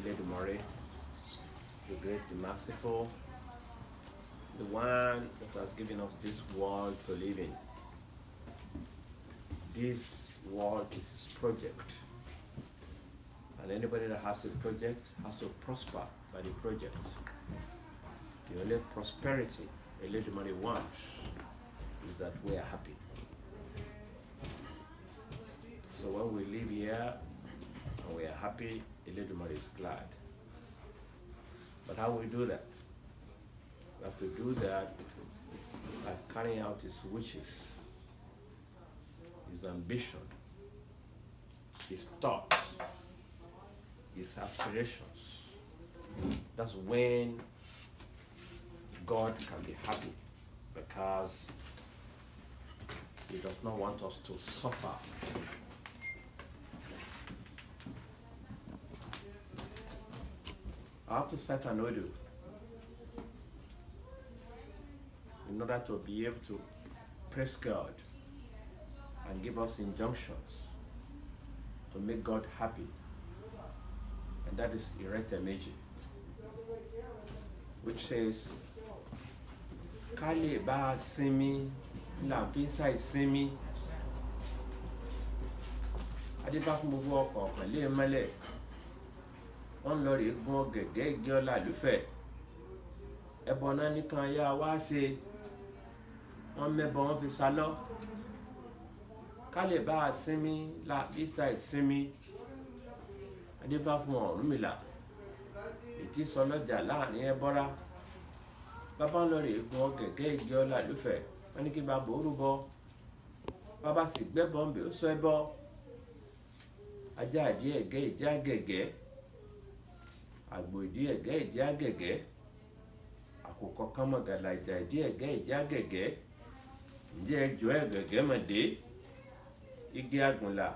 Eledumare, the great, the merciful, the one that has given us this world to live in. This world is his project. And anybody that has a project has to prosper by the project. The only prosperity Eledumare wants is that we are happy. So when we live here and we are happy, Eledumare is glad. But how we do that? We have to do that by carrying out his wishes, his ambition, his thoughts, his aspirations. That's when God can be happy, because he does not want us to suffer. I have to set an order in order to be able to praise God and give us injunctions to make God happy. And that is Irete Meji, which says, Kale ba simi, la visa simi. Adiba fún gbogbo ọkọ̀ lé mọ́lẹ̀. Wọ́n lọ rí gún gẹ̀gẹ́ igi ọlá lúfẹ̀. Ẹbọ náà nìkan yá wá ṣe. Wọ́n mẹ́bọ wọn fi sálọ. Kale ba simi, la visa simi. Adiba fún Ọ̀rúnmìlà. Ìtí sọ lọ́jà láàrin ẹbọra. Bàbá ń lọ rí gún gẹ̀gẹ́ igi ọlá lúfẹ̀. Wọ́n ní kí bàbá orúbọ. Bàbá sì gbẹ́bọ ń bè ó sọ ẹbọ. Ajá ìdí ẹ̀gẹ́ ìdí àgẹ̀gẹ́. Àgbò ìdí ẹ̀gẹ́ ìdí àgẹ̀gẹ́. Àkùkọ kánmọ̀gàlà ìjà ìdí ẹ̀gẹ́ ìdí àgẹ̀gẹ́. Ǹjẹ́ ẹjọ́ ẹ̀gẹ̀gẹ́ mọ̀dé? Igi àgùnlà.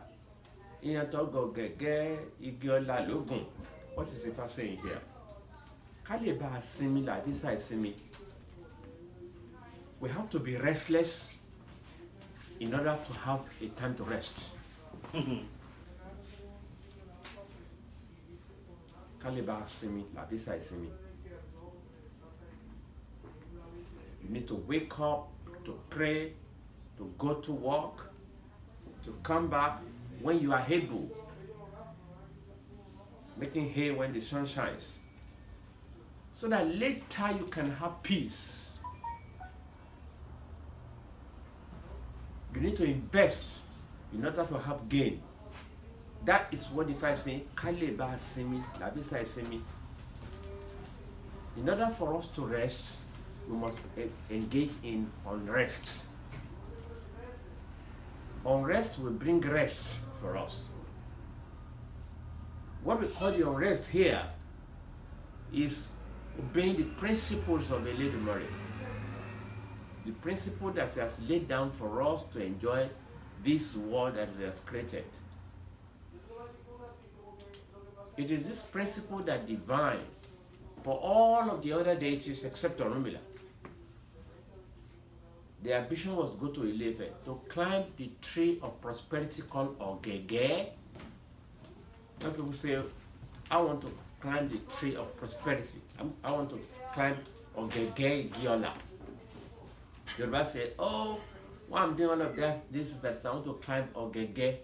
Ìyẹn tọ́gọ̀ gẹ̀gẹ́ igi ọlá lógùn. What is Ifa saying here? Kale ba simi la visa simi. We have to be restless in order to have a time to rest. Kale simi, la visa simi. You need to wake up, to pray, to go to work, to come back when you are able. Making hay when the sun shines. So that later you can have peace. You need to invest in order to have gain. That is what if I say, Kale ba simi, la visa simi. In order for us to rest, we must engage in unrest. Unrest will bring rest for us. What we call the unrest here is obeying the principles of Eledumare. The principle that he has laid down for us to enjoy this world that he has created. It is this principle that divine for all of the other deities except Orunmila. The ambition was to go to Ilefe to climb the tree of prosperity called Ogege. Some people say, I want to climb the tree of prosperity. I want to climb Ogege Giola. Yoruba say, oh, why I'm doing all of this is that I want to climb Ogege.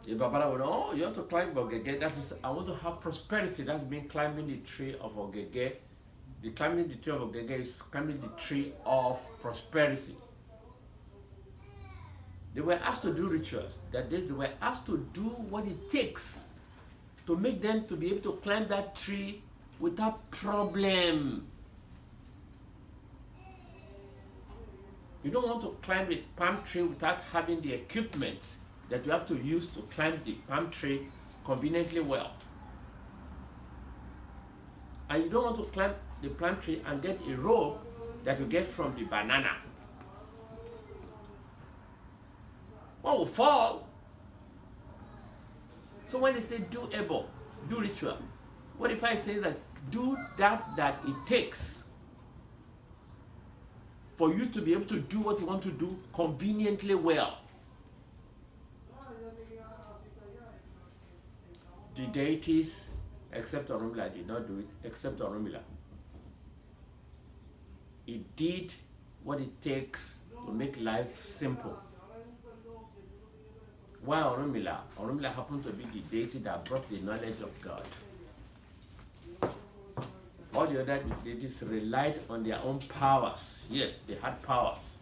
The Babala would, oh, you want to climb Ogege? That is, I want to have prosperity. That's been climbing the tree of Ogege. The climbing the tree of Ogege is climbing the tree of prosperity. They were asked to do rituals. That is, they were asked to do what it takes to make them to be able to climb that tree without problem. You don't want to climb a palm tree without having the equipment that you have to use to climb the palm tree conveniently well. And you don't want to climb the palm tree and get a rope that you get from the banana. One will fall. So when they say do ebo, do ritual, what if I say that do that it takes for you to be able to do what you want to do conveniently well? the deities, except Orunmila, did not do it, except Orunmila. He did what it takes to make life simple. Why Orunmila? Orunmila happened to be the deity that brought the knowledge of God. All the other deities relied on their own powers. Yes, they had powers.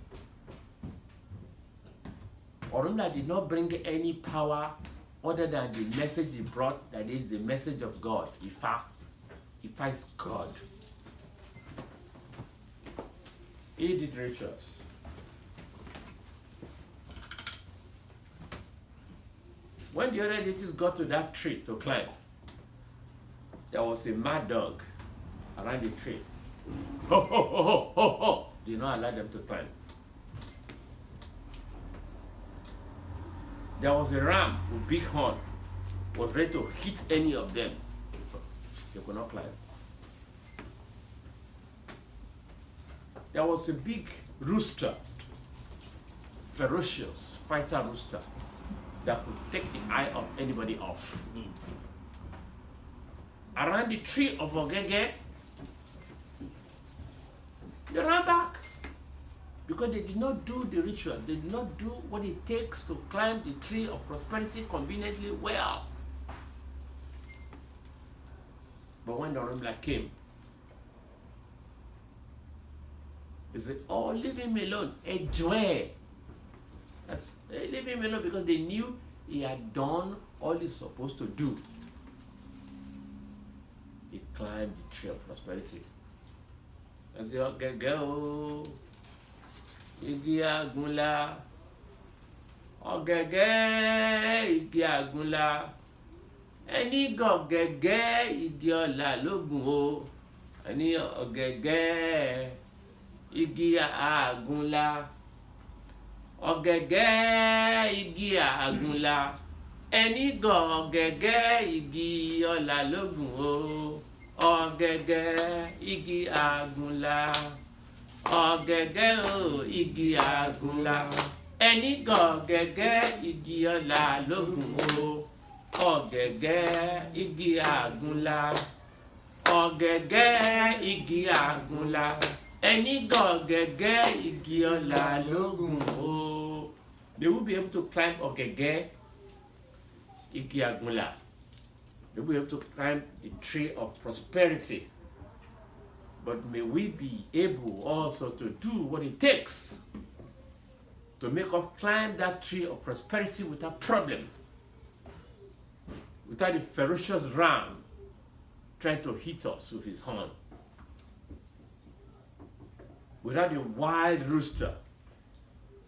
Orunmila did not bring any power other than the message he brought, that is the message of God. Ifa. Ifa is God. He did rituals. When the other deities got to that tree to climb, there was a mad dog around the tree. Ho, ho, ho, ho, ho, ho. Did not allow them to climb. There was a ram with big horn, was ready to hit any of them. They could not climb. There was a big rooster, ferocious fighter rooster, that could take the eye of anybody off. Around the tree of Ogege, they ran back because they did not do the ritual. They did not do what it takes to climb the tree of prosperity conveniently well. But when the Orunmila came, they said, oh, leave him alone, enjoy. They leave him alone because they knew he had done all he's supposed to do. He climbed the tree of prosperity. And said, okay, go. Igi Agboola. Ogege igi Agboola. Ẹni gọ̀gẹ̀gẹ̀ igi ọ̀la lógun o. Ẹni ọ̀gẹ̀gẹ̀ igi Agboola. Ọ̀gẹ̀gẹ̀ igi Agboola. Ẹni gọ̀gẹ̀gẹ̀ igi ọ̀la lógun o. Ọ̀gẹ̀gẹ̀ igi Agboola. Ọ̀gẹ̀gẹ̀ o igi Agboola. Ẹni gọ̀gẹ̀gẹ̀ igi ọ̀la lógun o. Ọ̀gẹ̀gẹ̀ igi Agboola. Ọ̀gẹ̀gẹ̀ igi Agboola. Ẹni gọ̀gẹ̀gẹ̀ igi ọ̀la lógun o. They will be able to climb Ọ̀gẹ̀gẹ̀ igi Agboola. They will be able to climb the tree of prosperity. But may we be able also to do what it takes to make us climb that tree of prosperity without problem, without the ferocious ram trying to hit us with his horn, without the wild rooster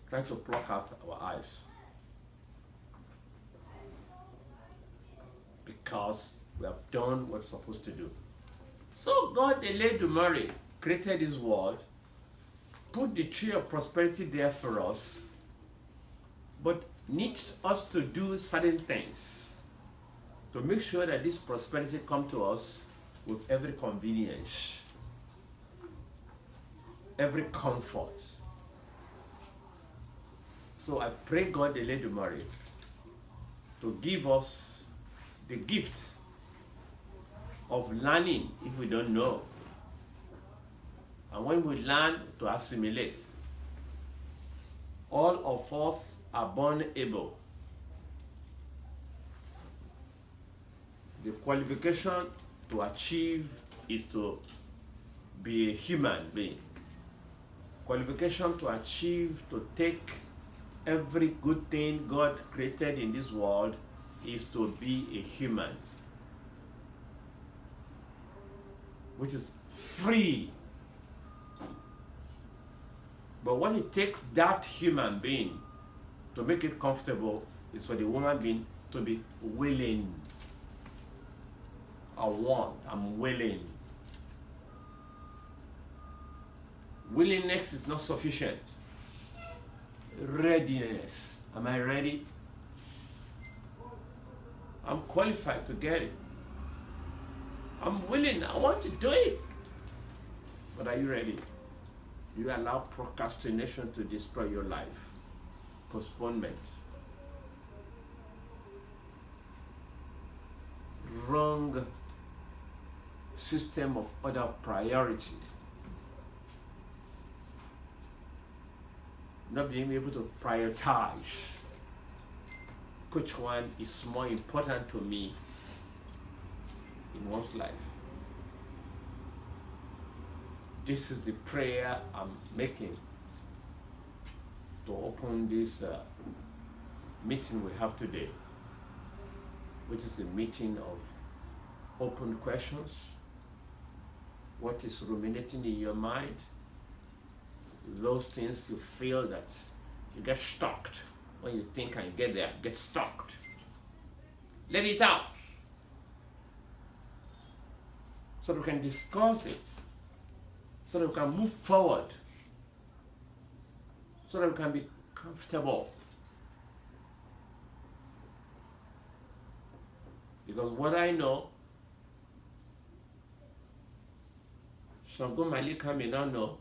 trying to pluck out our eyes. Because we have done what's supposed to do. So God, Eledumare, created this world, put the tree of prosperity there for us, but needs us to do certain things to make sure that this prosperity comes to us with every convenience, every comfort. So I pray God, Eledumare, to give us the gift of learning if we don't know. And when we learn, to assimilate. All of us are born able. The qualification to achieve is to be a human being. Qualification to achieve, to take every good thing God created in this world is to be a human, which is free. But what it takes that human being to make it comfortable is for the woman being to be willing. I'm willing. Willingness is not sufficient. Readiness. Am I ready? I'm qualified to get it. I'm willing. I want to do it. But are you ready? You allow procrastination to destroy your life. Postponement. wrong system of order of priority. Not being able to prioritize which one is more important to me in one's life. This is the prayer I'm making to open this meeting we have today, which is a meeting of open questions. What is ruminating in your mind? Those things you feel that you get stuck. When you think and get there, get stuck. Let it out. So we can discuss it. So that we can move forward. So that we can be comfortable. Because what I know, Shango Malika may not know.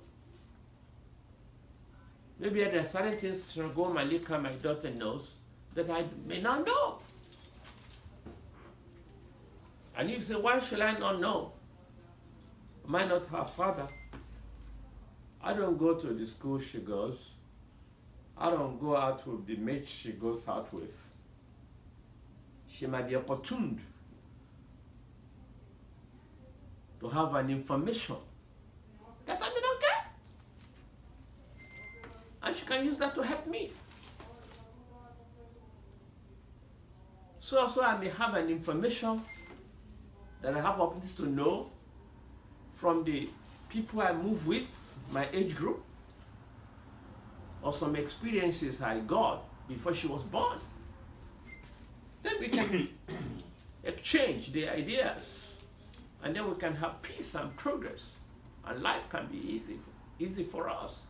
Maybe there are certain things Shango Malika, my daughter, knows that I may not know. And you say, why should I not know? Am I not her father? I don't go to the school she goes. I don't go out with the mates she goes out with. She might be opportune to have an information that I may not get. And she can use that to help me. So also I may have an information that I have opportunities to know from the people I move with, my age group, or some experiences I got before she was born. Then we can exchange the ideas, and then we can have peace and progress, and life can be easy for us.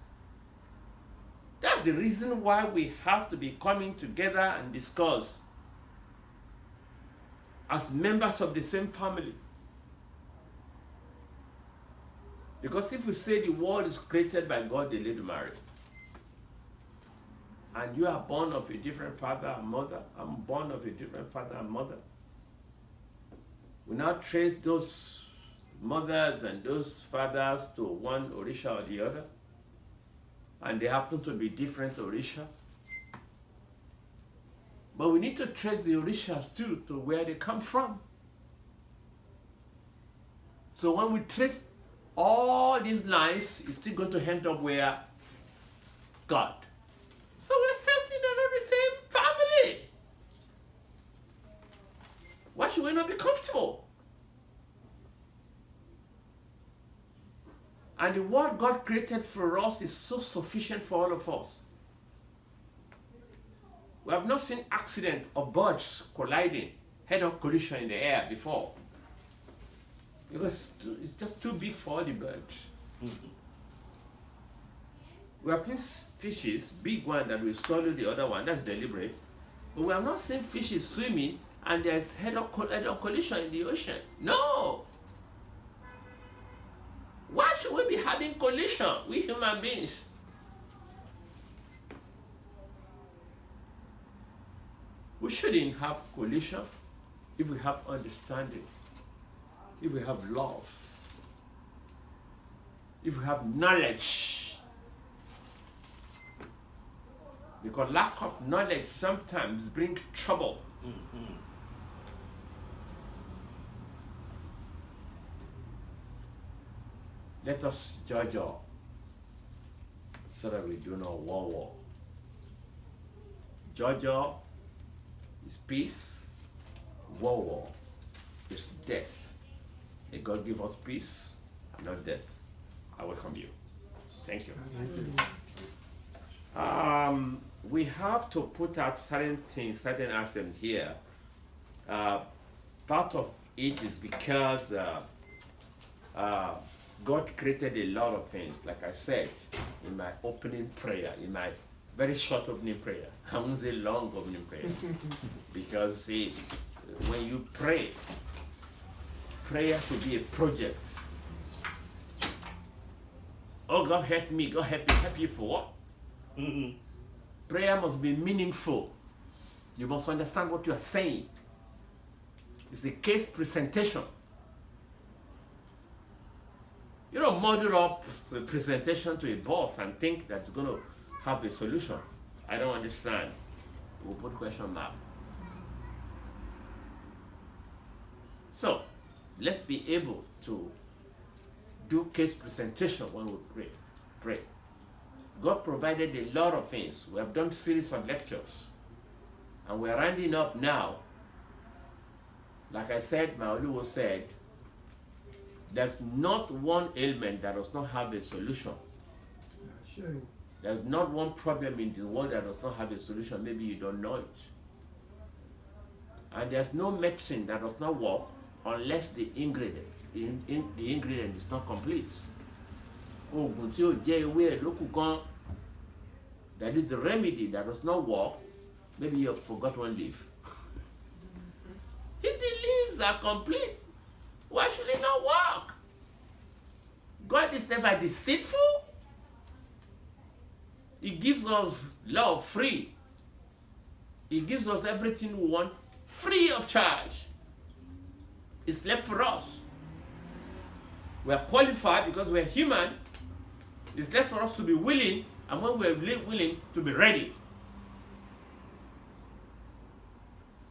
That's the reason why we have to be coming together and discuss as members of the same family. Because if we say the world is created by God, the little Mary, and you are born of a different father and mother, I'm born of a different father and mother, we now trace those mothers and those fathers to one Orisha or the other, and they happen to be different Orisha. But we need to trace the Orishas too to where they come from. So when we trace all these lines, it's still going to end up where? God. So we're still in the same family. Why should we not be comfortable? And the world God created for us is so sufficient for all of us. We have not seen accident of birds colliding, head-on collision in the air before. Because it's just too big for all the birds. Mm-hmm. We have seen fishes, big one that will swallow the other one, that's deliberate. But we have not seen fishes swimming and there's head-on collision in the ocean. No! Why should we be having collision, we human beings? We shouldn't have collision if we have understanding, if we have love, if we have knowledge. Because lack of knowledge sometimes brings trouble. Mm-hmm. Let us judge all so that we do not war. Judge all is peace, war is death. May God give us peace and not death. I welcome you. Thank you. We have to put out certain things, certain aspects here. Part of it is because God created a lot of things, like I said in my opening prayer, in my very short opening prayer. I won't say long opening prayer. Because see, when you pray, prayer should be a project. Oh, God help me, God help me, help you for what? Mm-hmm. Prayer must be meaningful. You must understand what you are saying. It's a case presentation. You don't model up a presentation to a boss and think that it's going to have a solution. I don't understand. We'll put question mark. So, let's be able to do case presentation when we pray. God provided a lot of things. We have done series of lectures. And we're rounding up now. Like I said, my Oluwo said, there's not one ailment that does not have a solution. There's not one problem in the world that does not have a solution. Maybe you don't know it. And there's no medicine that does not work unless the ingredient is not complete. That is the remedy that does not work. Maybe you have forgot one leaf. If the leaves are complete, why should it not work? God is never deceitful. He gives us love free. He gives us everything we want free of charge. It's left for us. We are qualified because we are human. It's left for us to be willing, and when we are willing, to be ready.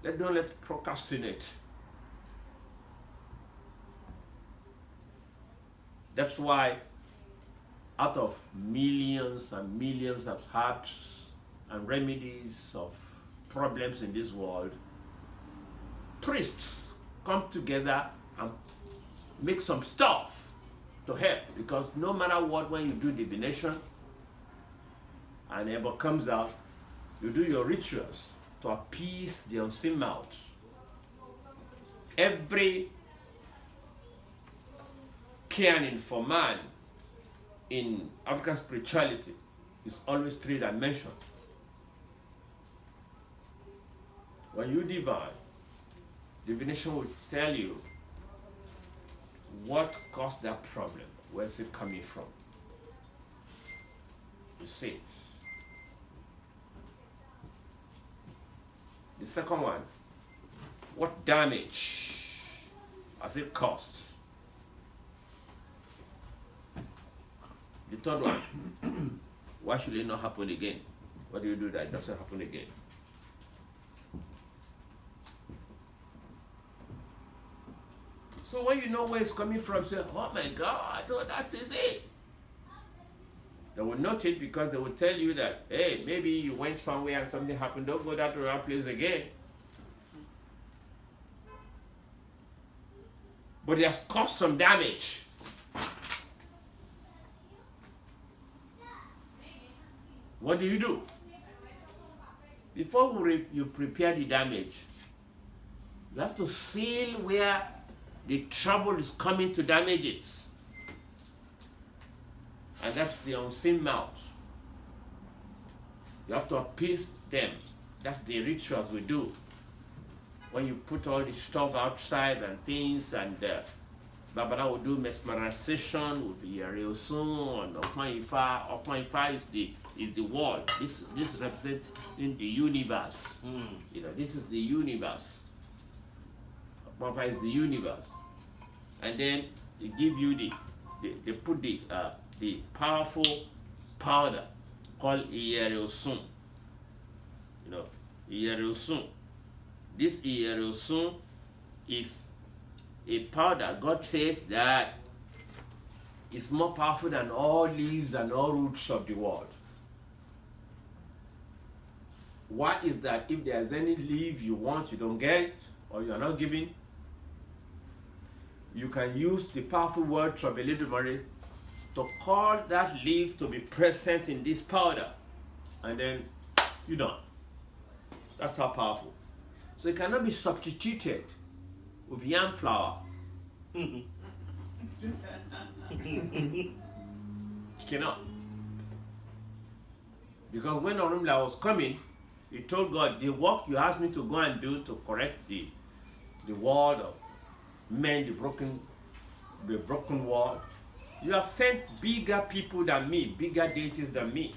Let's procrastinate. That's why out of millions and millions of herbs and remedies of problems in this world, priests come together and make some stuff to help, because no matter what, when you do divination and Ebo comes out, you do your rituals to appease the unseen mouth. Every caring for man in African spirituality is always three-dimensional. When you divine, divination will tell you what caused that problem, where is it coming from. You see it. The second one, what damage has it caused? The third one, why should it not happen again? What do you do that it doesn't happen again? So when you know where it's coming from, say, oh my God, oh, that is it. They will note it because they will tell you that, hey, maybe you went somewhere and something happened, don't go that to that place again. But it has caused some damage. What do you do? Before you prepare the damage, you have to seal where the trouble is coming to damage it. And that's the unseen mouth. You have to appease them. That's the rituals we do. When you put all the stuff outside and things, and Babala will do mesmerization with the Aare and Opan Ifa. Opan Ifa is the world. This represents in the universe. You know, this is the universe. Opan Ifa is the universe. And then they give you they put the powerful powder called Aare. You know, Aare. This Aare is a powder. God says that it's more powerful than all leaves and all roots of the world. Why is that? If there's any leaf you want, you don't get it, or you're not giving, you can use the powerful words of Eledumare to call that leaf to be present in this powder, and then you're done. That's how powerful. So it cannot be substituted with yam flour. It cannot. Because when Orumla was coming, he told God, the work you asked me to go and do to correct the world, or mend the broken world, you have sent bigger people than me, bigger deities than me.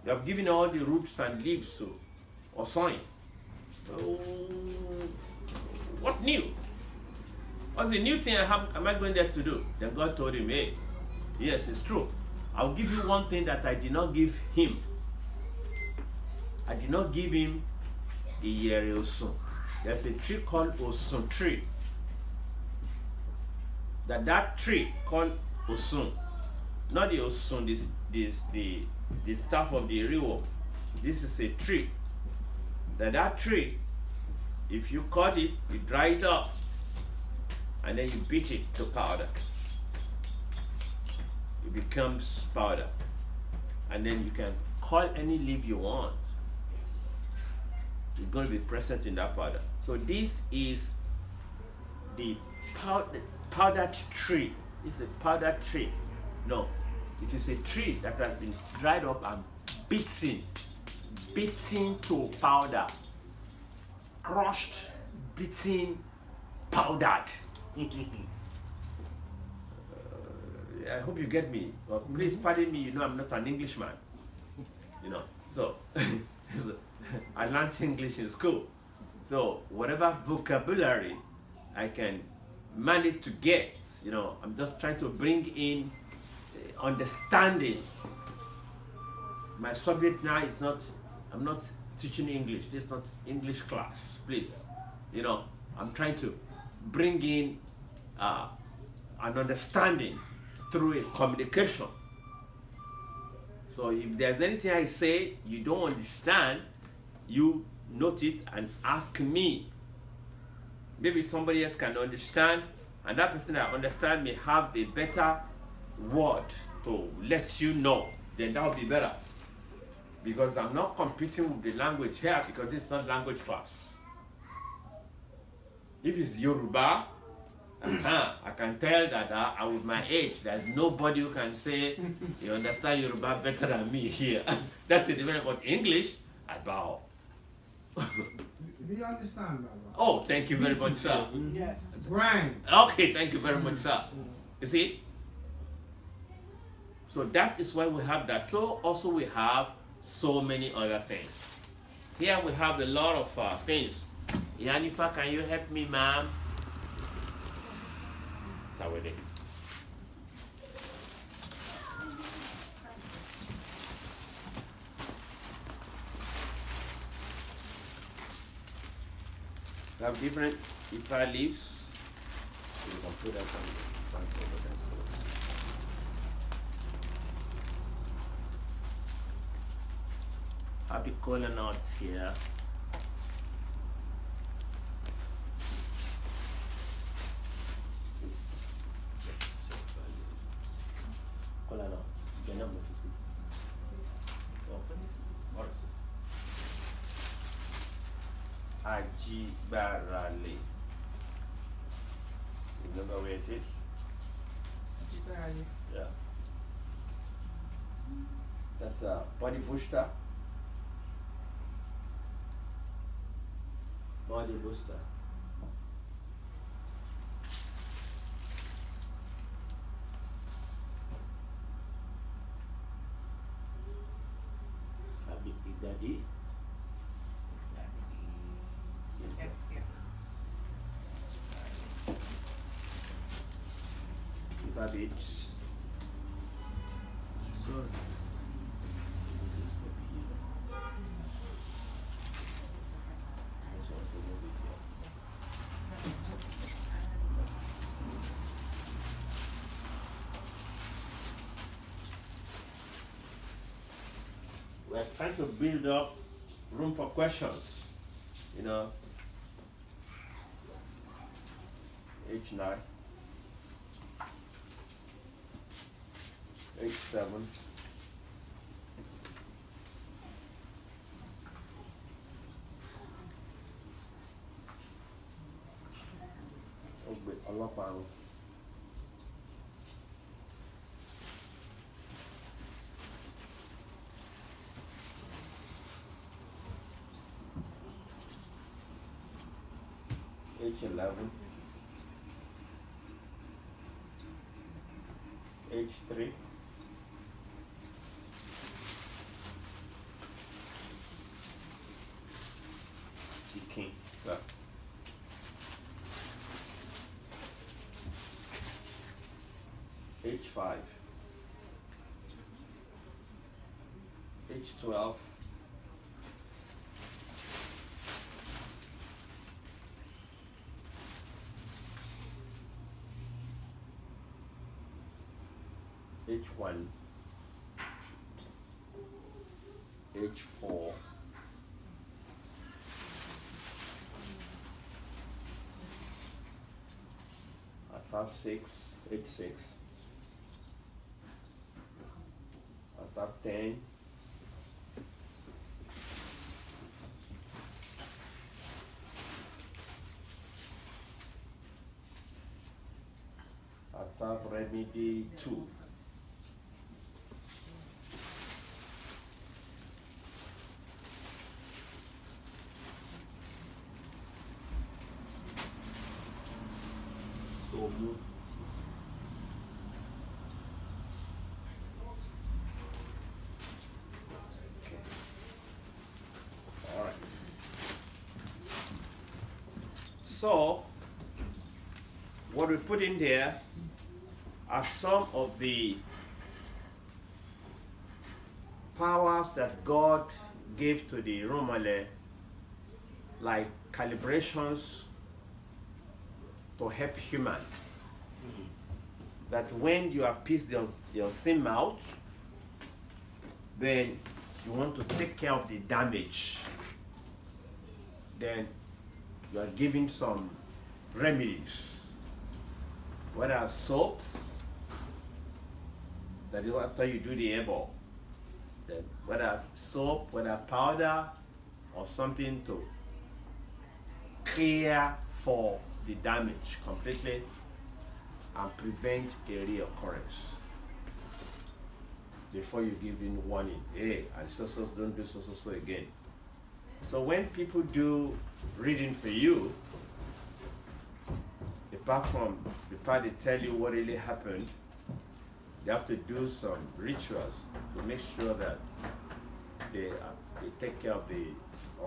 You have given all the roots and leaves to Osoi. Oh, What new? What's the new thing am I going there to do? Then God told him, hey, yes, it's true. I'll give you one thing that I did not give him. I did not give him the Yere Osun. There's a tree called Osun tree. That tree called Osun, not the Osun, the staff of the Riwo. This is a tree. That tree, if you cut it, you dry it up, and then you beat it to powder. It becomes powder. And then you can call any leaf you want. It's going to be present in that powder. So this is the powdered tree. It's a powdered tree. No, it is a tree that has been dried up and beaten to powder. Crushed, beaten, powdered. I hope you get me. Please pardon me, you know I'm not an Englishman. You know, so I learned English in school. So whatever vocabulary I can manage to get, you know, I'm just trying to bring in understanding. My subject now is not, I'm not teaching English. This is not English class, please. You know, I'm trying to bring in an understanding through a communication. So if there's anything I say you don't understand, you note it and ask me. Maybe somebody else can understand, and that person that understands may have a better word to let you know. Then that would be better. Because I'm not competing with the language here, because this is not language class. If it's Yoruba, I can tell that with my age, there's nobody who can say you understand Yoruba better than me here. That's the difference. But English, I bow. Do you understand, Baba? Oh, thank you very much, sir. Yes. Grind. Okay, thank you very much, sir. You see? So that is why we have that. So also we have so many other things. Here we have a lot of things. Yanifa, can you help me, ma'am? Tawede. We have different Ifa leaves. So you can put that on the front over there. So have the kola nuts here. Kola nuts. Ajibarale. Remember where it is? Yeah. That's a body booster. Body booster. Daddy. Rabbits. So we're trying to build up room for questions, you know. H9, H7, ọlọ́pàá. H11, H3, king. Yeah. H5, H12, H1, H4, HATTAF 6, H6, HATTAF 10, HATTAF remedy 2, Sola. All right. So, what we put in there are some of the powers that God gave to the Romale, like calibrations to help human. That when you appease your sin mouth, then you want to take care of the damage. Then you are giving some remedies, whether soap, that is after you do the airball, then whether soap, whether powder, or something to clear for the damage completely and prevent a reoccurrence before you give in warning. Hey, and so don't do so again. So when people do reading for you, apart from the fact they tell you what really happened, they have to do some rituals to make sure that they take care of the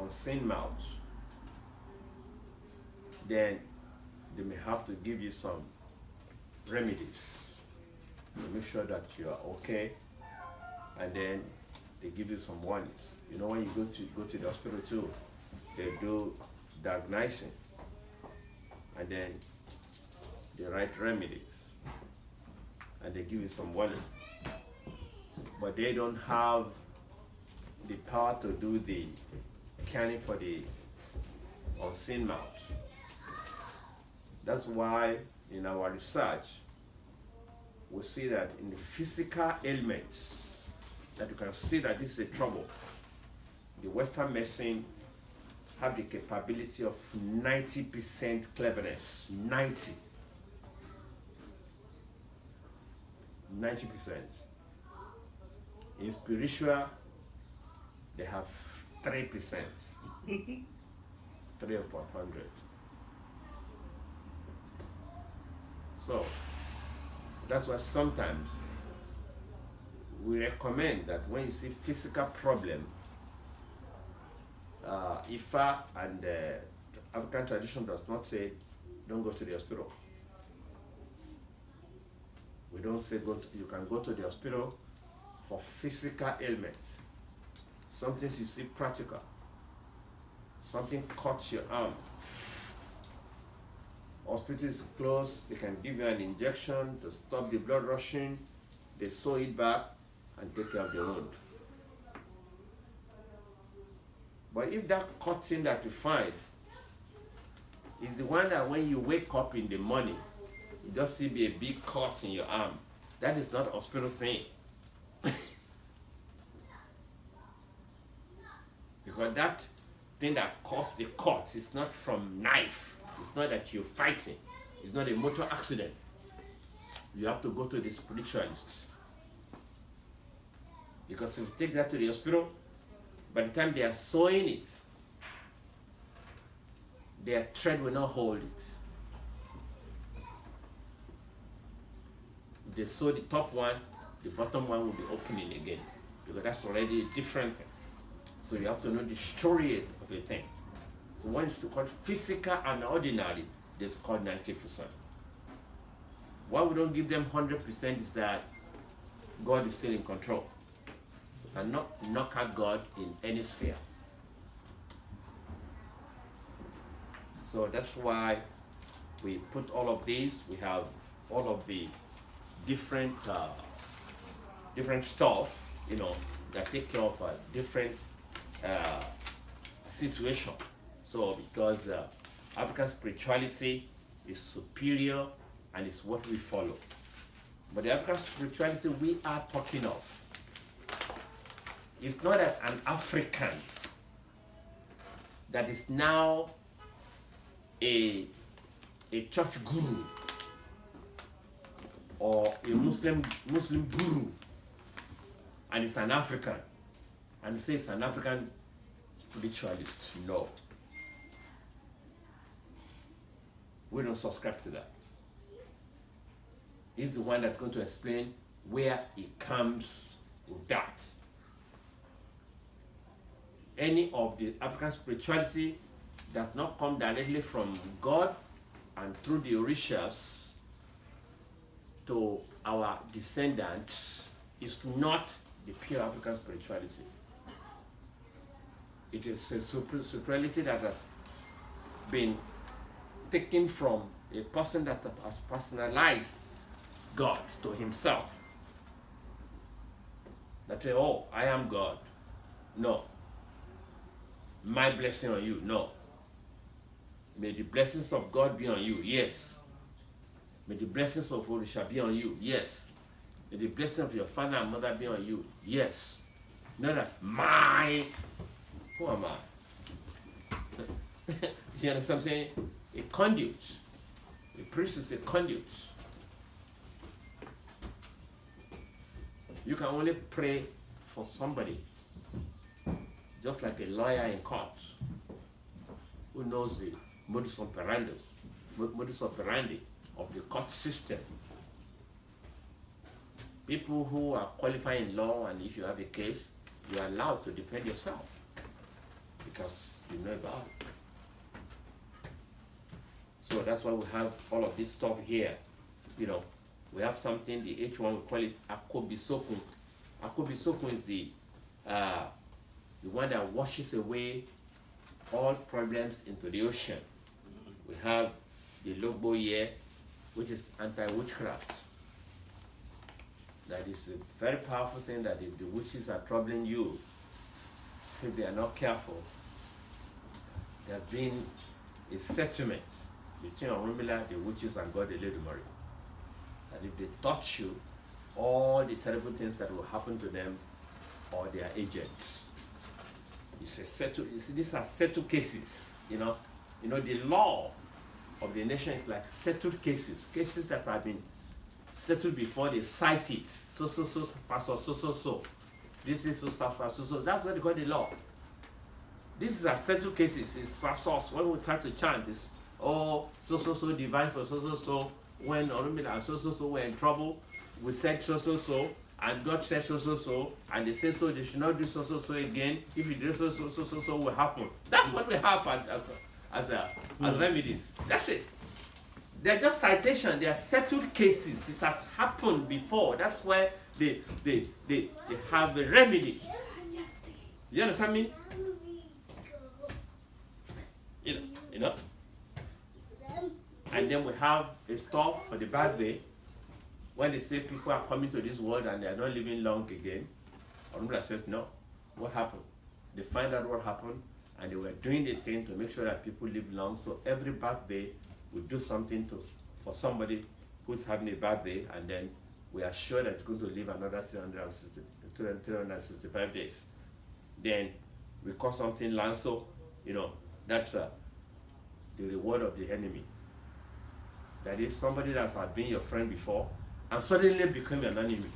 unseen mouth. Then they may have to give you some remedies to make sure that you are okay, and then they give you some warnings. You know, when you go to the hospital too, they do diagnosing, and then they write remedies, and they give you some warning. But they don't have the power to do the canning for the unseen mouth. That's why in our research, we see that in the physical ailments, that you can see that this is a trouble. The Western medicine have the capability of 90% cleverness, 90%. In spiritual, they have 3%, 3 upon 100. So that's why sometimes we recommend that when you see physical problem, Ifa and African tradition does not say don't go to the hospital. We don't say you can go to the hospital for physical ailment. Something you see practical. Something cuts your arm. Hospital is closed, they can give you an injection to stop the blood rushing, they sew it back and take care of the wound. But if that cutting that you find is the one that when you wake up in the morning, you just see a big cut in your arm, that is not a hospital thing. Because that thing that caused the cut is not from knife. It's not that you're fighting. It's not a motor accident. You have to go to the spiritualist. Because if you take that to the hospital, by the time they are sewing it, their thread will not hold it. If they sew the top one, the bottom one will be opening again. Because that's already a different thing. So you have to know the story of a thing. So when it's called physical and ordinary, it's called 90%. Why we don't give them 100% is that God is still in control. You cannot knock out God in any sphere. So that's why we put all of these. We have all of the different stuff, that take care of a different situation. So because African spirituality is superior and it's what we follow. But the African spirituality we are talking of is not an African that is now a church guru or a Muslim guru, and it's an African, and you say it's an African spiritualist. No, we don't subscribe to that. He's the one that's going to explain where it comes with that. Any of the African spirituality does not come directly from God and through the orishas to our descendants is not the pure African spirituality. It is a spirituality that has been taken from a person that has personalized God to himself. That say, oh, I am God. No. My blessing on you. No. May the blessings of God be on you. Yes. May the blessings of Orisha be on you. Yes. May the blessing of your father and mother be on you. Yes. Not that who am I? You understand what I'm saying? A conduit. A priest is a conduit. You can only pray for somebody, just like a lawyer in court who knows the modus operandi of the court system. People who are qualified in law, and if you have a case, you are allowed to defend yourself because you know about it. So that's why we have all of this stuff here. We have something, the H1, we call it Akobisokun. Akobisokun is the one that washes away all problems into the ocean. We have the Logbo here, which is anti-witchcraft. That is a very powerful thing that if the witches are troubling you, if they are not careful, there's been a settlement between Orunmila, the witches, and God the Eledumare. That if they touch you, all the terrible things that will happen to them or their agents. It's a settled. You see, these are settled cases. The law of the nation is like settled cases that have been settled before they cite it. So, pastor, so. This is so. That's what they call the law. These are settled cases. It's fasos. When we start to chant, it's so divine for so. When Orunmila and so were in trouble, we said so, and God said so, and they say so, they should not do so again. If you do so will happen. That's what we have as remedies. That's it. They're just citation. They are settled cases. It has happened before. That's why they have a remedy. You understand me? You know. And then we have a stuff for the bad way. When they say people are coming to this world and they are not living long again, Orunmila says, no. What happened? They find out what happened, and they were doing the thing to make sure that people live long. So every birthday, we do something for somebody who's having a bad day, and then we are sure that it's going to live another 365 days. Then we call something Lanso, that's the reward of the enemy. That is somebody that has been your friend before and suddenly become an enemy.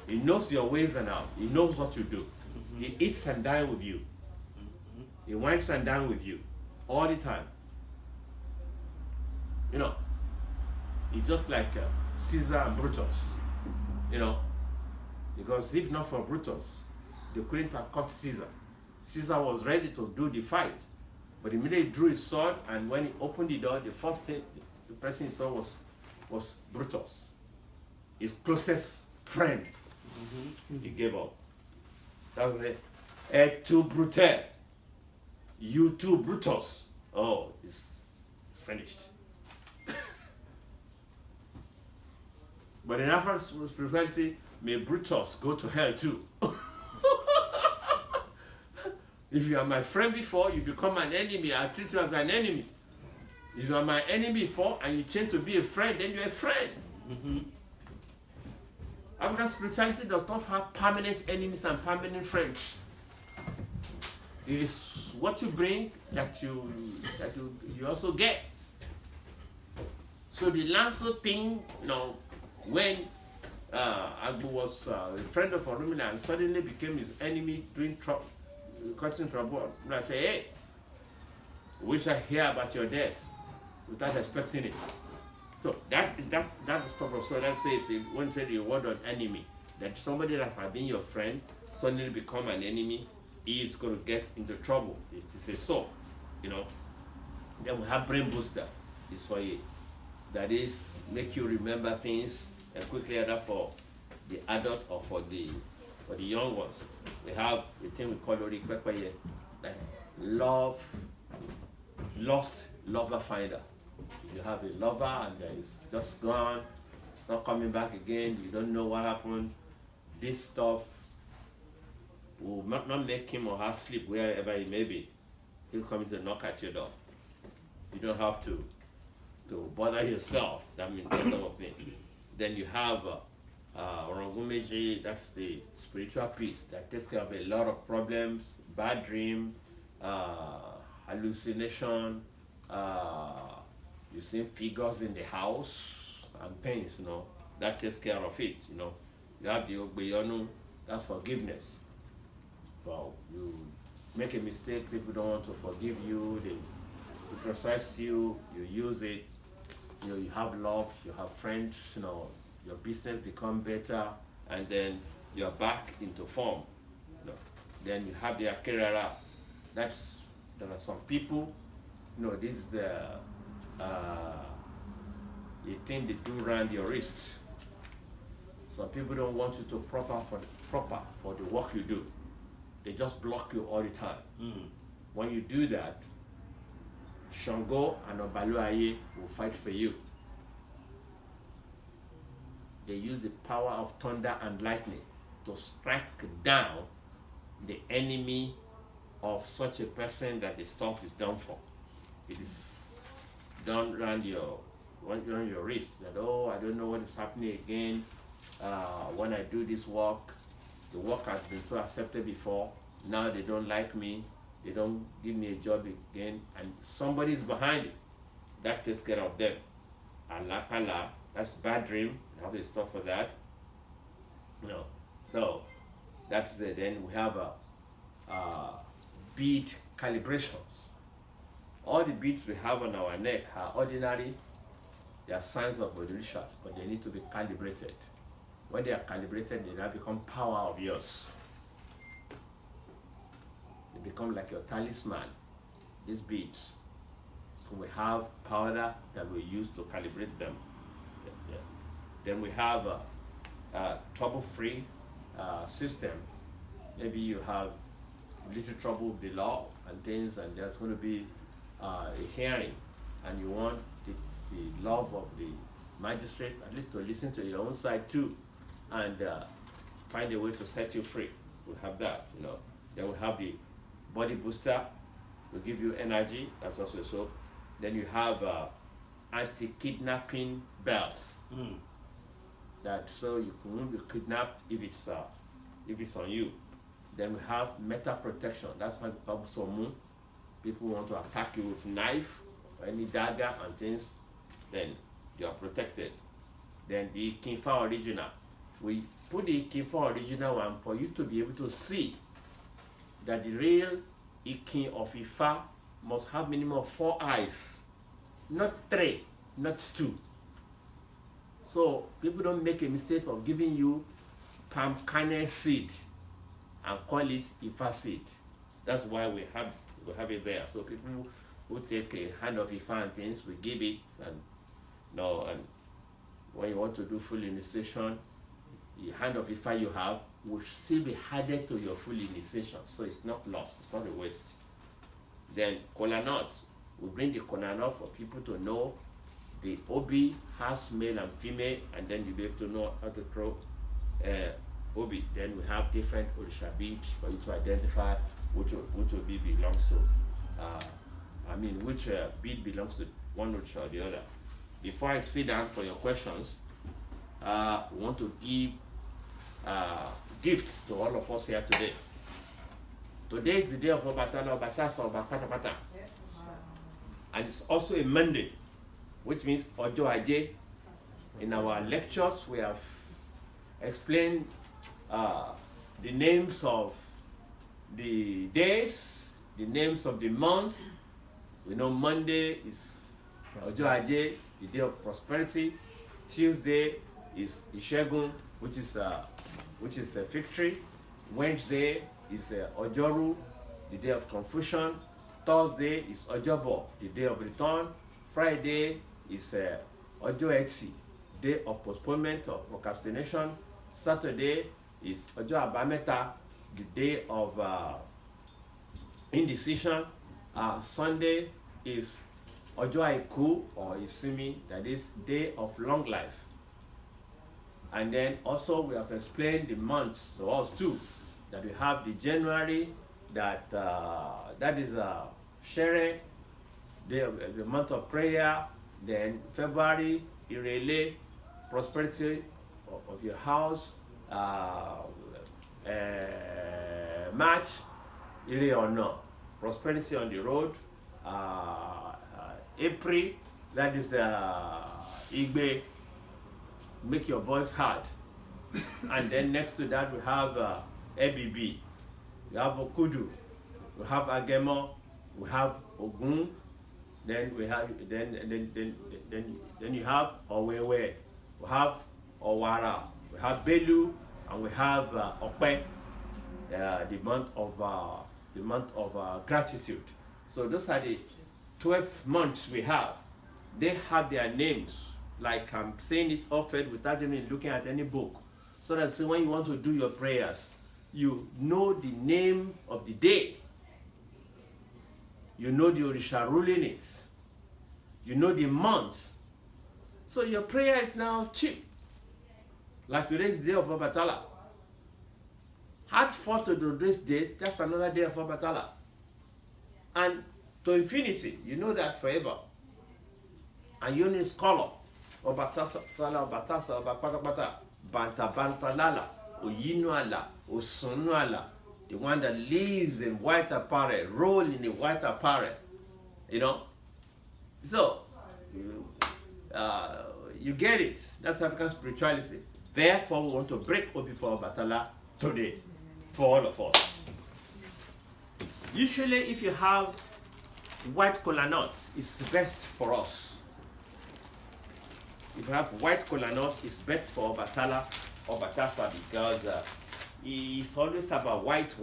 He knows your ways and out. He knows what you do. Mm-hmm. He eats and dines with you. Mm-hmm. He wines and dines with you all the time. He's just like Caesar and Brutus. Because if not for Brutus, they couldn't have caught Caesar. Caesar was ready to do the fight, but immediately he drew his sword, and when he opened the door, the first thing the person he saw was was Brutus, his closest friend. He gave up. That was it. Et tu, Brute. You too, Brutus. Oh, it's finished. But in African spirituality, may Brutus go to hell too. If you are my friend before, you become an enemy, I'll treat you as an enemy. If you are my enemy before and you change to be a friend, then you're a friend. African spirituality does not have permanent enemies and permanent friends. It is what you bring that you also get. So the Lancer thing, when Agbo was a friend of Orumila and suddenly became his enemy, causing trouble, and I say, hey, wish I hear about your death without expecting it. So that is the stuff of so that says when you say the word on enemy, that somebody that has been your friend suddenly become an enemy, is going to get into trouble. It is a so, Then we have brain booster, is for you. That is make you remember things and quickly either for the adult or for the young ones. We have a thing we call Orikwekweye, like lost lover finder. You have a lover and it's just gone, it's not coming back again, you don't know what happened. This stuff will not make him or her sleep wherever he may be. He'll come to knock at your door. You don't have to bother yourself. That means that sort of thing. Then you have Orangumeji, that's the spiritual priest that takes care of a lot of problems, bad dream, hallucination, you see figures in the house and things, that takes care of it, You have the Ogbeyonu, that's forgiveness. Well, you make a mistake, people don't want to forgive you, they criticize you, you use it, you have love, you have friends, your business become better, and then you're back into form. Then you have the Akerara. There are some people, this is the thing they do around your wrist. Some people don't want you to proper for the work you do. They just block you all the time. When you do that, Shango and Obaluaye will fight for you. They use the power of thunder and lightning to strike down the enemy of such a person that the stuff is done for. It is done around your wrist. That, I don't know what is happening again. When I do this work, the work has been so accepted before. Now they don't like me. They don't give me a job again. And somebody's behind it. That takes care of them. Alakala, that's bad dream. I have a stuff for that. So that's it. Then we have bead calibrations. All the beads we have on our neck are ordinary. They are signs of Odilicious, but they need to be calibrated. When they are calibrated, they now become power of yours. They become like your talisman, these beads. So we have powder that we use to calibrate them. Then we have a trouble-free system. Maybe you have little trouble with the law and things, and there's going to be a hearing, and you want the love of the magistrate at least to listen to your own side too, and find a way to set you free. We have that, Then we have the body booster to give you energy. That's also so. Then you have anti-kidnapping belts. That so you won't be kidnapped if it's on you. Then we have meta protection. That's why people want to attack you with knife or any dagger and things. Then you are protected. Then the Kinfa original. We put the Kinfa original one for you to be able to see that the real Ikin of Ifa must have minimum of 4 eyes, not 3, not 2. So people don't make a mistake of giving you palm kernel seed and call it Ifa seed. That's why we have it there. So people who take a hand of Ifa and things, we give it and when you want to do full initiation, the hand of Ifa you have will still be added to your full initiation, so it's not lost, it's not a waste. Then kola nut, we bring the kola nut for people to know the obi has male and female, and then you'll be able to know how to throw obi. Then we have different orisha beads for you to identify which obi belongs to. Which bead belongs to one orisha or the other. Before I sit down for your questions, we want to give gifts to all of us here today. Today is the day of Obatala, Obatasa, Obapatapata. And it's also a Monday, which means Ojo Aje. In our lectures, we have explained the names of the days, the names of the month. We know Monday is Ojo Aje, the day of prosperity. Tuesday is Ishegun, which is the victory. Wednesday is Ojoru, the day of confusion. Thursday is Ojobo, the day of return. Friday is Ojo Eti, day of postponement or procrastination. Saturday is Ojo Abameta, the day of indecision. Sunday is Ojo Aiku or Isimi, that is day of long life. And then also we have explained the months to us too, that we have the January, that is Shere, the month of prayer. Then February, Irele, prosperity of your house. March, Ire or no, prosperity on the road. April, that is the Igbe, make your voice heard. And then next to that we have ABB, we have Okudu, we have Agemo, we have Ogun, then we have then you have Owewe, we have Owara, we have Belu, and we have Okpe, the month of gratitude. So those are the 12 months we have. They have their names, like I'm saying it often without even looking at any book, so that when you want to do your prayers, you know the name of the day, you know the Orisha ruling it, you know the month. So your prayer is now cheap. Like today's day of Obatala. Hard fought to do this day, that's another day of Obatala. And to infinity, you know that forever. And you need scholar. Obatasa, Obatasa, Obapatapata, Banta Banta Lala, Oyinuala, Osunuala, the one that lives in white apparel, roll in the white apparel. You know? So, you get it. That's African spirituality. Therefore, we want to break Obi for Obatala today, for all of us. Usually, if you have white kola nuts, it's best for us. If you have white kola nut, it's best for Obatala or Batasa, because it's always about white,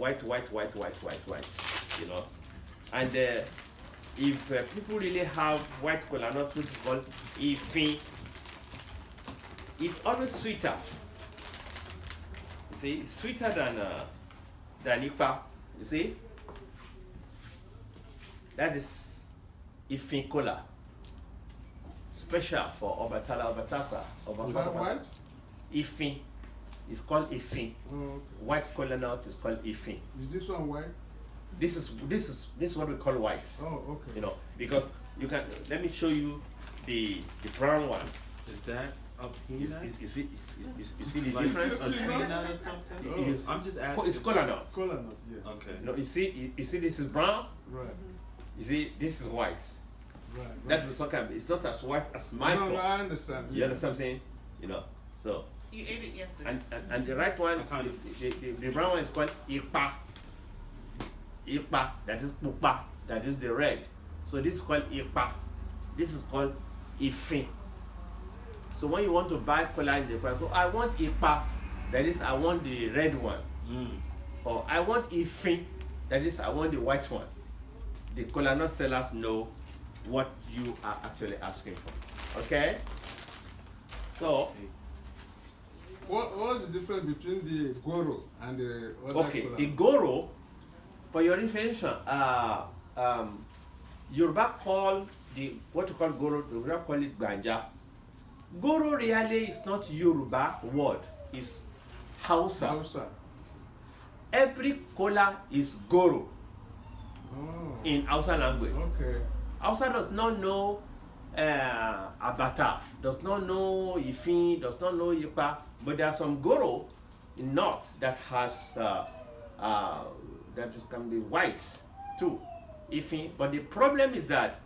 you know. And if people really have white kola nut, which is called Ifin, it's always sweeter. You see, it's sweeter than Ipa. You see, that is Ifin kola, special for Obatala, Obatasa, White? Ifin. It's called Ifin. Oh, okay. White kola nut is called Ifin. Is this one white? This is what we call white. Oh, okay. You know, because you can. Let me show you the brown one. Is that a peanut? You see the Like difference? a peanut or something? Oh. I'm just asking. It's kola nut. Cola nut, yeah. Okay. You know, you see this is brown. Right. You see this is white. Right. That we're talking about. It's not as white as my No, phone. I understand. You understand what I'm saying? You know, so. You ate it yesterday. And the right one, the brown one is called Ipa. Ipa, that is Pupa, that is the red. So this is called Ipa. This is called Ifin. So when you want to buy kola in the price, so I want Ipa, that is I want the red one. Or I want Ifin, that is I want the white one. The kola nut sellers know what you are actually asking for. Okay? So, What's the difference between the goro and the other okay, kola? the goro, for your information, Yoruba call what you call goro, Yoruba call it ganja. Goro really is not Yoruba word, it's Hausa. Hausa. Every kola is goro Oh. in Hausa language. Okay. Hausa does not know Abata, does not know Ifin, does not know Yipa, but there are some goro in North that has that just can be white too, Ifin. But the problem is that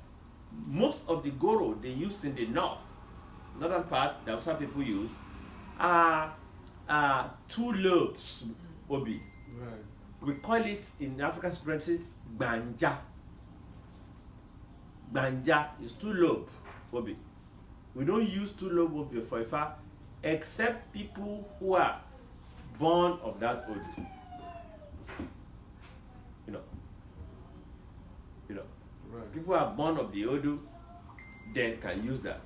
most of the goro they use in the northern part that Hausa people use are 2 lobes, Obi. Right. We call it in African expression Banja. Banja is 2 lobe, Obi. We don't use 2 lobe Obi for Ifa except people who are born of that Obi. You know, Right. people who are born of the Odu then can use that.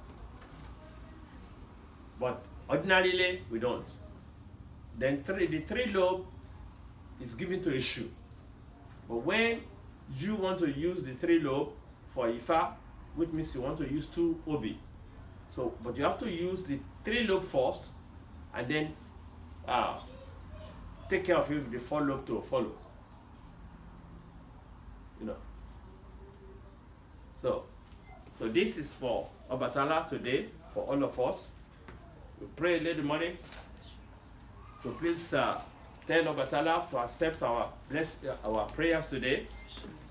But ordinarily we don't. Then the 3 lobe is given to a shoe. But when you want to use the 3 lobe for Ifa, which means you want to use 2 Obi. So, but you have to use the 3 lobe first, and then take care of it with the 4 lobe to follow. You know. So this is for Obatala today, for all of us. We pray a little morning. So please tell Obatala to accept our prayers today,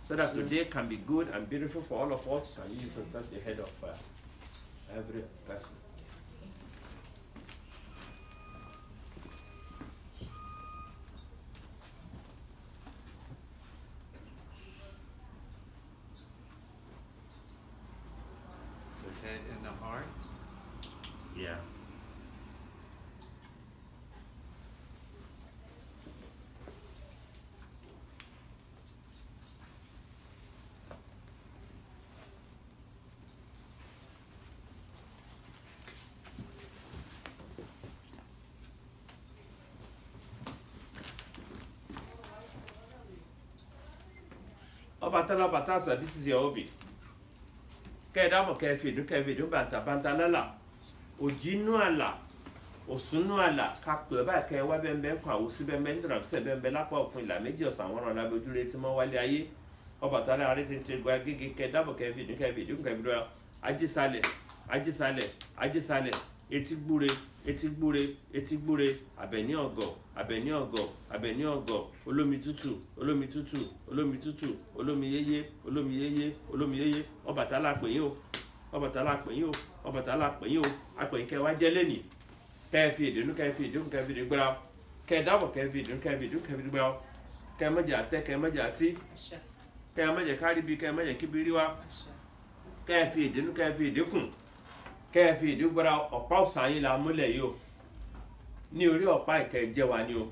so that today can be good and beautiful for all of us, and you should touch the head of every person. The head and the heart. Yeah. Obatala Batasa, this is your Obi. Kedamo kevidu banta lala. Ojinu ala. Osunu ala. Kakwe ba ke wa bembe kwa osi bembe ndram se bembe la pa okun la meji osan won la bojure ti mo wale aye. Obatala are tin ti gwa gege kedamo kevidu ajisale. Etigbure, abeni ogo, olomi tutu, olomi yeye, Obatala pe yin o, ape ke wa je leni. Ke fi idunu gbara. Ke dabo ke fi gbara. Ke maja te, ke maja ti. Ke maja karibi, ke maja kibiriwa. Ke fi idun. Kẹ́ẹ̀fì ìdúgbòrà ọ̀pá ọ̀sán yìí la múlẹ̀ yìí o. Ní orí ọ̀pá ìkẹ́jẹ́ wa ni o.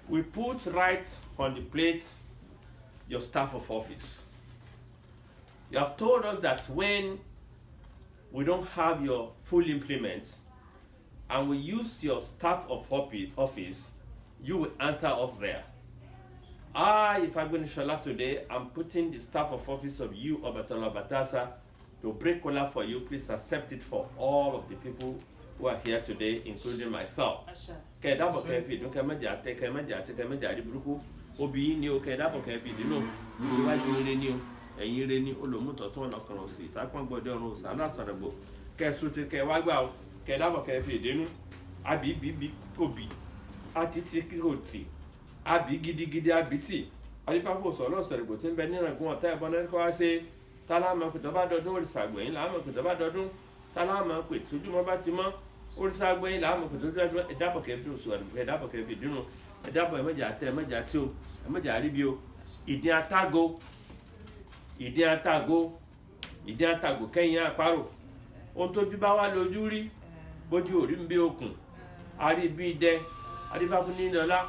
We put right on the plate your staff of office. You have told us that when we don't have your full implements and we use your staff of office, you will answer us there. Ifabenusola today, I'm putting the staff of office of you, Obatala Batasa, to break kola for you. Please accept it for all of the people who are here today, including myself. Kedabo kefi dun kemaja ri buruku obi ni o kedabo kefi dinu iwaju ire ni o eyin ire ni olomu totun ona kan si ta pon gbode orun sa la saragbo ke suti ke wa gba o kedabo kefi dinu abi bibi obi atiti koti abi gidigidi abiti ali pa fo so lo saragbo tin be ni ragun ota e bonan ko ase tala ma ko to ba dodun orisa gbeyin la ma ko to ba dodun tala ma pe ti ojumo ba ti mo orisa gbeyin la ma ko to dodun e dabo ke bi so e dabo ke bi dinu e dabo e meja te meja ti o e meja ri bi o idin atago keyin aparo ohun to ju ba wa loju ri boju ori nbi okun ari bi ide ari ba fun ni dola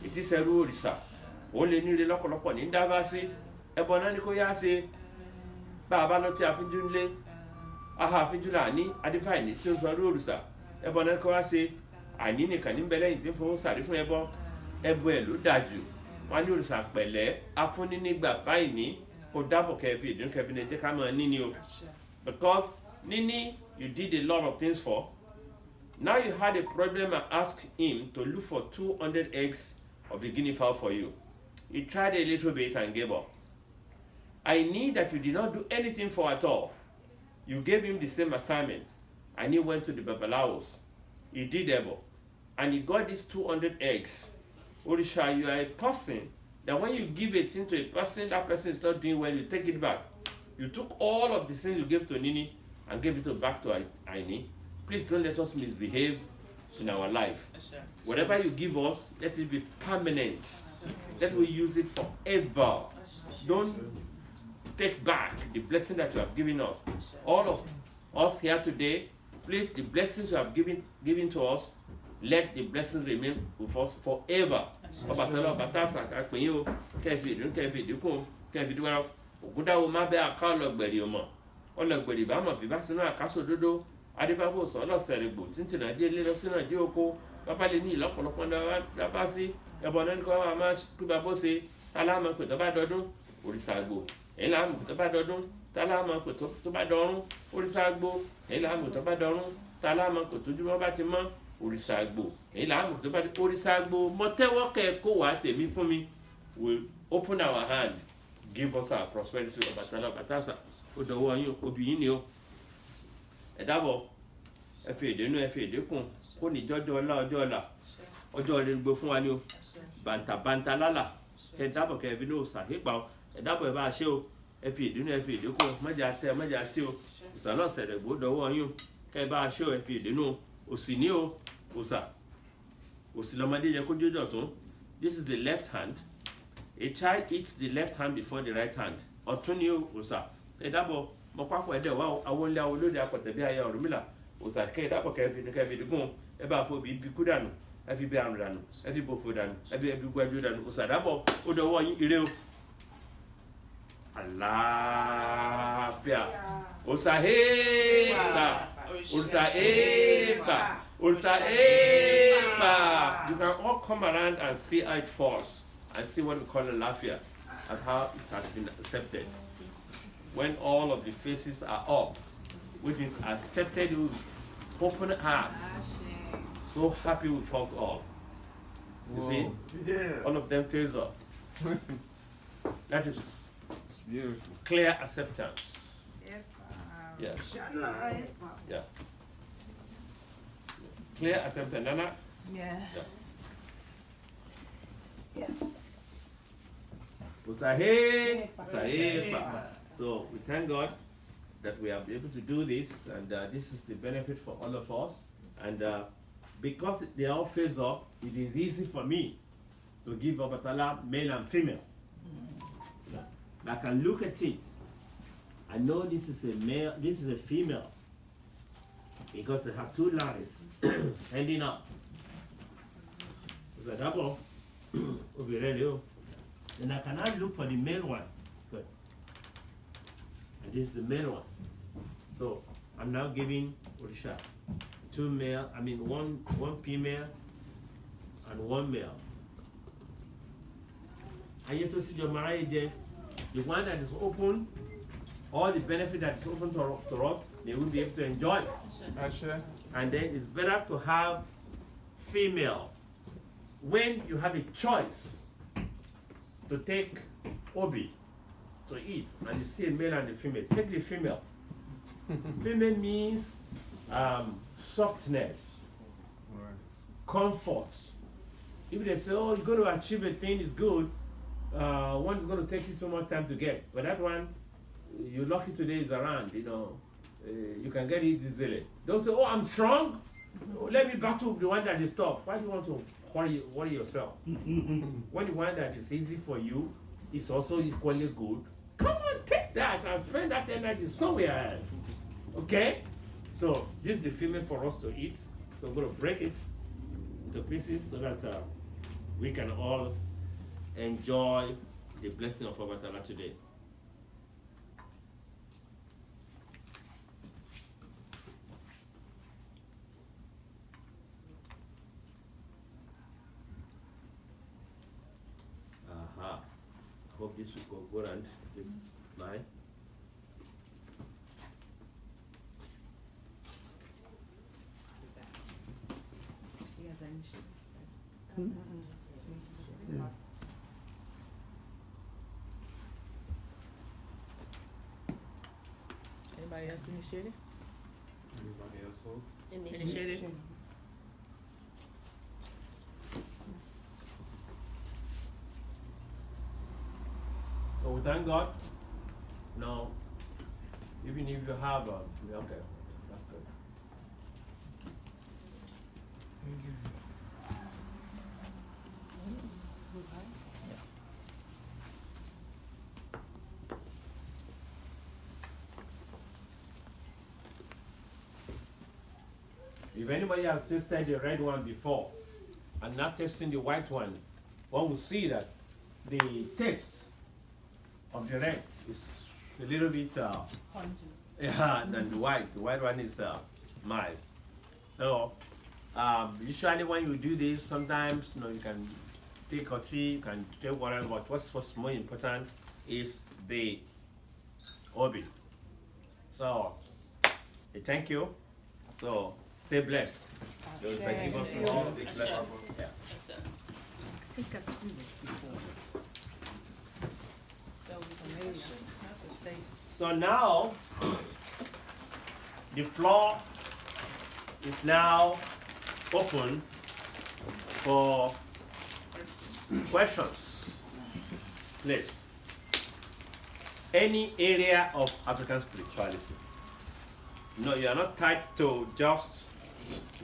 iti seru orisa o le ni re lopolopo ni daba si ebo na ni ko ya se bá a bá lọ tí a fi jú nílé aha fijula ani adifai ni tí ó sọ lórúsà ẹbọ náà kọ́ wá ṣe àní nìkan ní bẹ́lẹ̀ yìí tí ń fowó sàrí fún ẹbọ ẹ̀ ló dájú wọn ní òrìṣà pẹ̀lẹ́ afúnni nígbà fáìní kò dábọ̀ kẹfì ìdún kẹfì ní ẹjẹ́ ká máa níní o because níní you did a lot of things for. Now you had a problem and asked him to look for 200 eggs of the guinea fowl for you. He tried a little bit and gave up. I need that you did not do anything for at all. You gave him the same assignment and he went to the babalawos. He did able and he got these 200 eggs. Orisha, you are a person that when you give a thing to a person, that person is not doing well, you take it back. You took all of the things you gave to Nini and gave it back to Aini. Please don't let us misbehave in our life. Whatever you give us, let it be permanent. Let we use it forever. Don't take back the blessing that you have given us. All of us here today, please, the blessings you have given to us, let the blessings remain with us forever. Obatala batasa akpenyo kefi dun kefi dikun kefi duwa ogudawo ma be aka ologberi omo ologberi ba mo bi ba sinu akaso dodo adifafo so oloseregbo tintin na je le lo sinu je oko baba le ni lopolopo da ba si ebo na ko ma ku ba bo se tala ma pe to ba dodun orisa agbo ela mo to ba dodun tala ma pe to ba dorun orisa agbo ela mo to ba dorun tala ma ko toju mo ba ti mo Orisa Agbo. Orisa Agbo, motewo ke ko wa temi fún mi. Will open our hand, give us our prosperity. Obatala batasa. Odowo yin obi yin ni o. Ẹ dábọ̀, ẹ fi èdè nú ẹ fi èdè kún. Kó ní jọjọ ọlá ọjọ́ ọ̀la. Ọjọ́ rere gbogbo fún wa ni o. Bàǹtà bàǹtà lálà. Ẹ dábọ̀ kẹ́ ẹ fi ní òòsà hípa o. Ẹ dábọ̀ ẹ bá ṣe o. Ẹ fi èdè nú ẹ fi èdè kún. Mọ́jà tẹ mọ́jà tí o. Òòsà náà sẹ̀rẹ̀ gbó dọwọ́ yín o. Kẹ́ ẹ bá ṣe o ẹ fi èdè nú o. Òsì ní o. Òòsà. Òsì lọ́mọdé yẹ kó jójọ tún. This is the left hand. A child eats the left hand before the right hand. Ọ̀tún ni o. Òòsà. Ẹ dábọ̀ mọ pápọ̀ ẹ̀dẹ̀ wá àwọn ilé àwọn olóde apọ̀tẹ̀ bí ayé Ọ̀rúnmìlà. Òòsà kẹ́ ẹ dábọ̀ kẹ́ ẹ fi dùgún. Ẹ bá fo bí kú dànù. Ẹ fi bí àrùn dànù. Ẹ fi bòfò dànù. Ẹ fi gbẹ́jú dànù. Òòsà dábọ̀ ó dọwọ́ yín ire o. Àlàáfíà. Òòsà héèpà. Òòsà héèpà. Ulsa Epa. You can all come around and see how it falls and see what we call a lafia and how it has been accepted. When all of the faces are up, which is accepted with open hearts, so happy with us all. You see? Yeah. All of them face up. That is beautiful. Clear acceptance. Yeah. Yeah. Clear acceptance, Nana? Yeah. Yes. So we thank God that we are able to do this, and this is the benefit for all of us. And because they all face up, it is easy for me to give Obatala male and female. I can look at it. I know this is a male, this is a female, because they have two lines ending up. It's a double. Then I cannot look for the male one. Good. And this is the male one. So I'm now giving Orisha two male, one female and one male. And yet to see your marriage, the one that is open, all the benefit that is open to us, they will be able to enjoy it. And then it's better to have female. When you have a choice to take obi to eat, and you see a male and a female, take the female. Female means softness, comfort. If they say, oh, you're going to achieve a thing, it's good, one is going to take you too much time to get. But that one, you're lucky today is around, you can get it easily. Don't say, oh, I'm strong. Let me battle the one that is tough. Why do you want to worry yourself? When the one that is easy for you is also equally good, come on, take that and spend that energy somewhere else. Okay? So this is the female for us to eat. So I'm going to break it into pieces so that we can all enjoy the blessing of Obatala today. this will go around. This is mine. Anybody else initiated? Anybody else who? Initiated. So we thank God. Now, even if you have okay, that's good. If anybody has tasted the red one before and not tasting the white one will see that the taste of the red is a little bit yeah, than the white. The white one is mild. So usually when you do this, sometimes you can take a tea, you can take water, but what's more important is the obi. So thank you. So stay blessed. Those that give us more, they bless us. Yeah. I think I've done this before. So now the floor is now open for questions. Please. Any area of African spirituality. No, you are not tied to just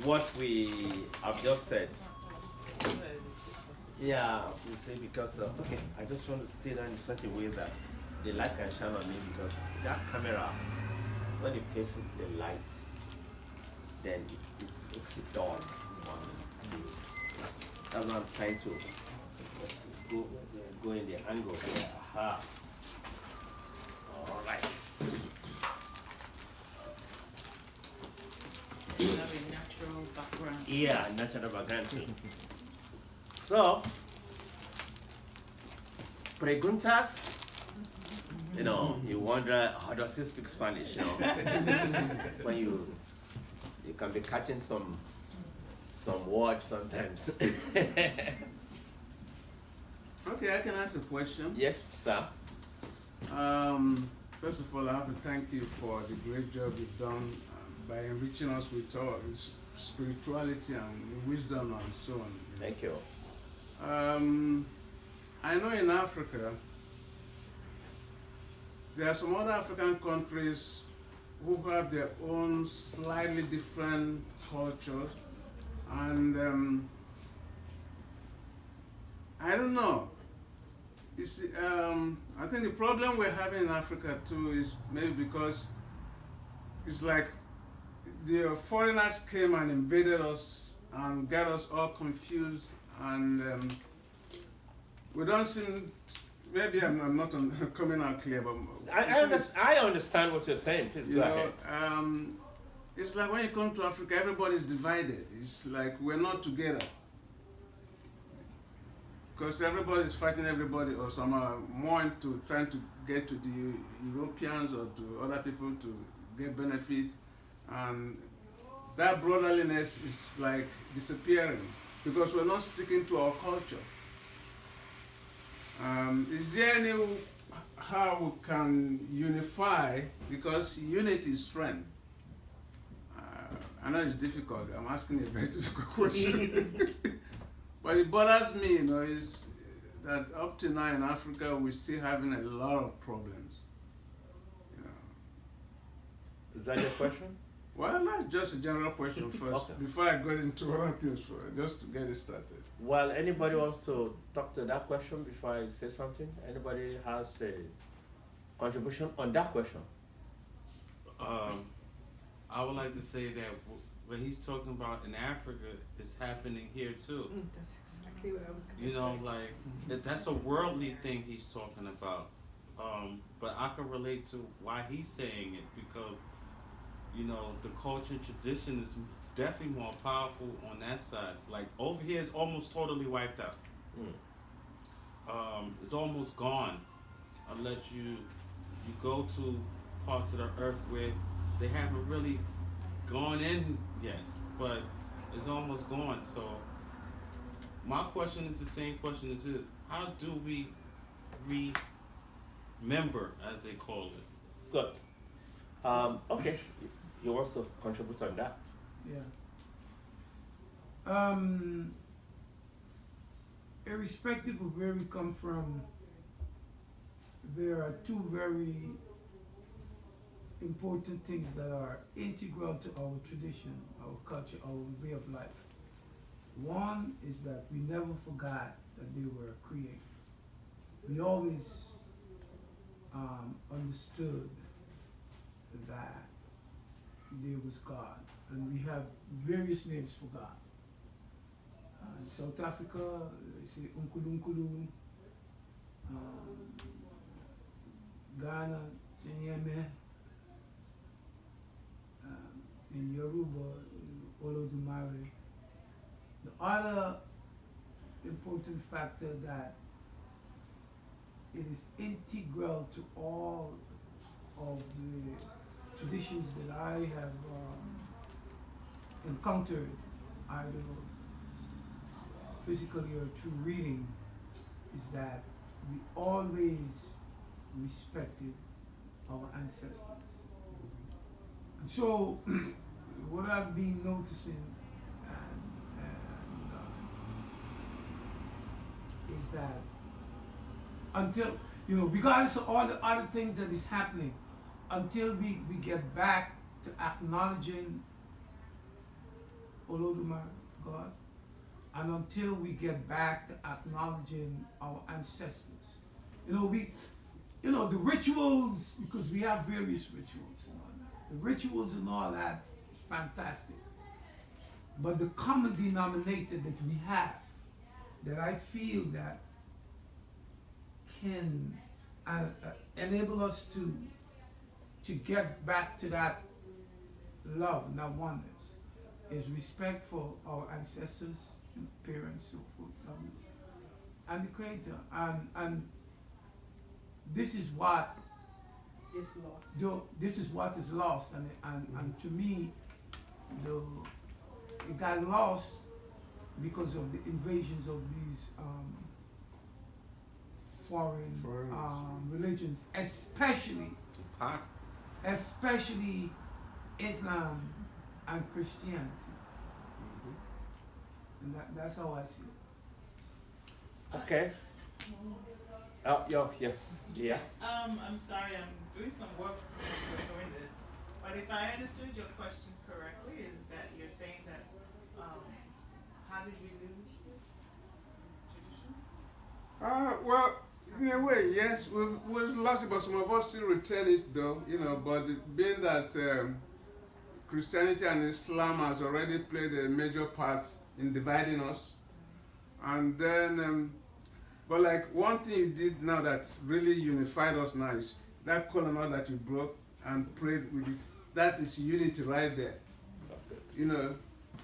what we have just said. Yeah, you say because okay, I just want to sit down in such a way that the light can shine on me, because that camera, when it faces the light, then it makes it dawn. That's what I'm trying to go in the angle. Aha. All right. You have a natural background. Yeah, natural background. So, preguntas. You wonder how does he speak Spanish? When you can be catching some words sometimes. Okay, I can ask a question. Yes, sir. First of all, I have to thank you for the great job you've done by enriching us with all spirituality and wisdom and so on. Thank you. I know in Africa, there are some other African countries who have their own slightly different cultures, and I don't know. You see, I think the problem we're having in Africa too is maybe because it's like the foreigners came and invaded us and got us all confused, and we don't seem. Maybe I'm not coming out clear, but I understand what you're saying. Please go ahead. It's like when you come to Africa, everybody's divided. It's like we're not together. Because everybody's fighting everybody, or some are more into trying to get to the Europeans or to other people to get benefit. And that brotherliness is like disappearing because we're not sticking to our culture. Is there any how we can unify, because unity is strength? I know it's difficult. I'm asking a very difficult question. But it bothers me, is that up to now in Africa, we're still having a lot of problems. Is that your question? Well, that's just a general question first, Okay. before I go into other things, just to get it started. Well, anybody wants to talk to that question before I say something? Anybody has a contribution on that question? I would like to say that what he's talking about in Africa is happening here too. That's exactly what I was going to say. That's a worldly thing he's talking about. But I can relate to why he's saying it, because the culture and tradition is definitely more powerful on that side. Like over here, it's almost totally wiped out. It's almost gone. unless you go to parts of the earth where they haven't really gone in yet, but it's almost gone. So my question is the same question as is: how do we remember, as they call it? Good. Okay. You want to contribute on that? Yeah. Irrespective of where we come from, there are two very important things that are integral to our tradition, our culture, our way of life. One is that we never forgot that they were created. We always understood that there was God, and we have various names for God. In South Africa, they say Unkulunkulu. Ghana, Chenyeme. In Yoruba, Olodumare. The other important factor that it is integral to all of the traditions that I have encountered, either physically or through reading, is that we always respected our ancestors. And so, what I've been noticing is that until, regardless of all the other things that is happening, until we get back to acknowledging Olodumare, God, and until we get back to acknowledging our ancestors. The rituals, because we have various rituals and all that. The rituals and all that is fantastic. But the common denominator that we have, that I feel that can enable us to get back to that love and that oneness, is respect for our ancestors, parents, so forth, and the Creator. And this is what is lost. This is what is lost, and to me, it got lost because of the invasions of these foreign religions, especially Islam and Christianity. And that's how I see it. Okay. Yeah. Yes. I'm sorry, I'm doing some work doing this. But if I understood your question correctly, is that you're saying that how did we lose tradition? Well, in a way, yes, we've lost it, but some of us still retain it, though. But being that Christianity and Islam has already played a major part in dividing us, and then. But like one thing you did now that really unified us now is that column that you broke and prayed with it. That is unity right there. That's good.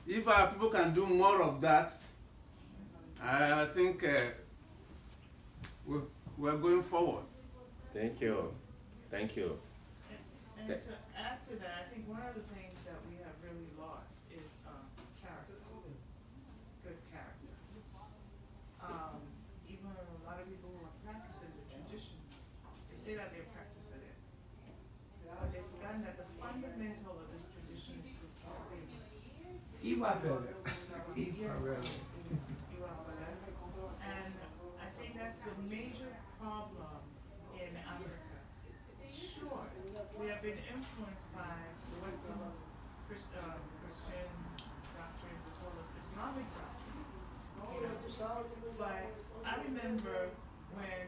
If our people can do more of that, I think we're going forward. Thank you. And to add to that, I think one of the things that we have really lost is character, good character. Even a lot of people who are practicing the tradition, they say that they're practicing it. But they've forgotten that the fundamental of this tradition is good character. And I think that's a major problem in Africa. Sure, we have been influenced by Western Christian doctrines as well as Islamic doctrines. But I remember when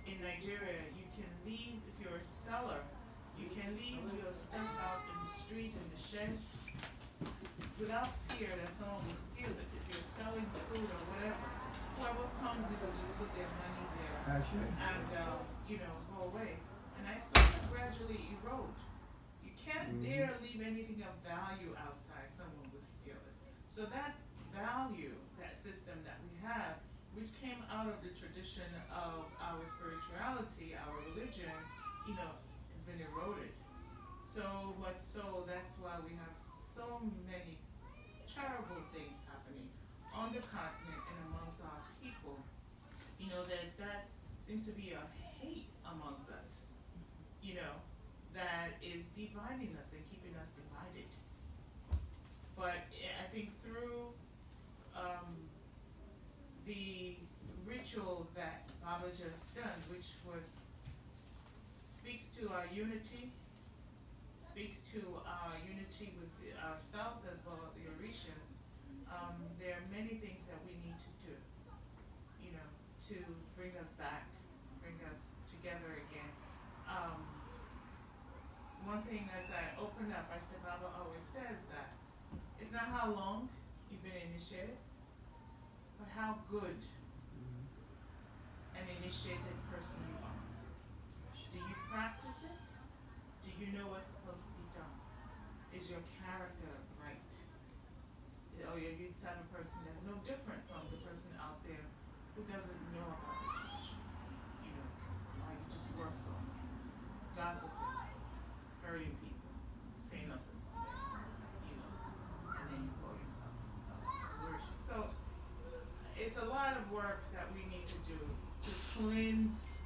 in Nigeria you can leave, if you're a seller, you can leave your stuff out in the street, in the shed, without fear that someone will steal it. If you're selling food or whatever, whoever comes, they will just put their money there and go away. And I saw it gradually erode. You can't dare leave anything of value outside, someone will steal it. So that value, that system that we have, which came out of the tradition of our spirituality, our religion, has been eroded. So much so, that's why we have so many terrible things happening on the continent and amongst our people. Seems to be a hate amongst us, that is dividing us and keeping us divided. But I think through the ritual that Baba just done, which speaks to our unity, speaks to our unity with ourselves as well as the Orishas, there are many things that we need to do, to bring us back, bring us together again. One thing as I opened up, I said, Baba always says that it's not how long you've been initiated, but how good an initiated person you are. Do you practice it? Do you know what's supposed to be done? Is your character right? Or you're the type of person that's no different from the person out there who doesn't know about this tradition? Or you just worse off, gossiping, hurting people, saying us some things, and then you call yourself worship. So it's a lot of work that we need to do to cleanse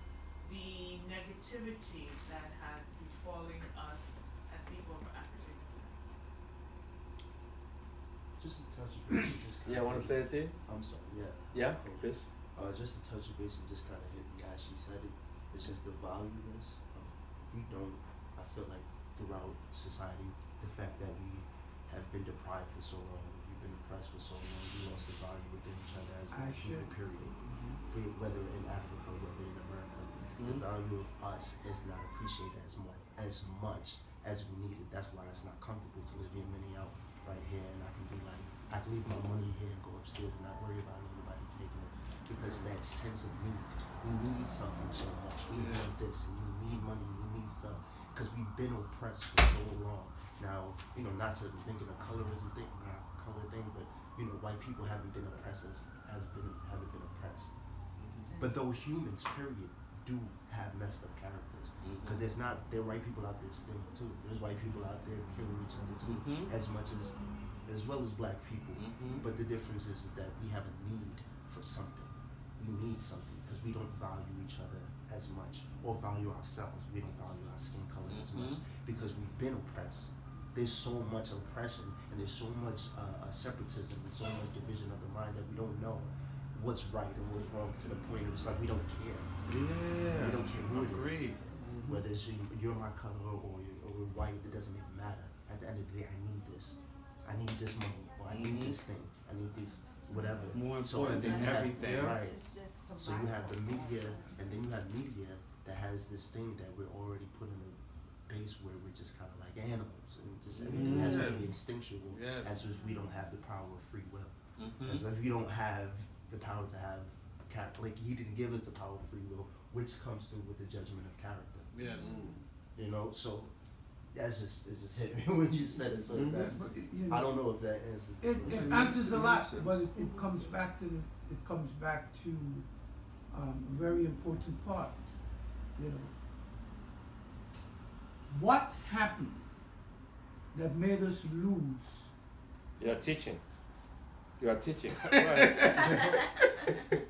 the negativity that has befallen us as people of African descent. Just to touch base, Yeah, want to say it to you? I'm sorry. Yeah. Yeah, Chris. Just to touch base and just kind of hit me as she said it. It's just the valueless of I feel like throughout society, the fact that we have been deprived for so long, we've been oppressed for so long, we lost the value within each other as a people, period. Whether in Africa, whether in America, the value of us is not appreciated as much as we need it. That's why it's not comfortable to live your money out right here, and I can leave my money here and go upstairs and not worry about anybody taking it, because that sense of need. We need something so much. We need this, and we need money, we need stuff, because we've been oppressed for so long. Now, not to think of a colorism thing, not a color thing, but white people haven't been oppressed haven't been oppressed. But those humans, period, do have messed up characters. Because there are white people out there stealing too. There's white people out there killing each other too, as well as black people. But the difference is that we have a need for something. We need something because we don't value each other as much, or value ourselves. We don't value our skin color as much because we've been oppressed. There's so much oppression and there's so much separatism and so much division of the mind that we don't know what's right and what's wrong, to the point of it's like we don't care. Yeah, we don't care who it is. Mm-hmm. Whether it's you're my color or you're white, it doesn't even matter. At the end of the day, I need this. I need this money, or I need this thing. I need this whatever. More important than everything. Right. So you have the media, and then you have media that has this thing that we're already put in a base where we're just kind of like animals, and just everything has to be instinctual, as if we don't have the power of free will. As if you don't have the power to have like he didn't give us the power of free will, which comes through with the judgment of character. Yes. So it just hit me when you said it. So that's, I don't know if that answers. It answers a lot, but it comes back to a very important part. What happened that made us lose? You're teaching. Go ahead.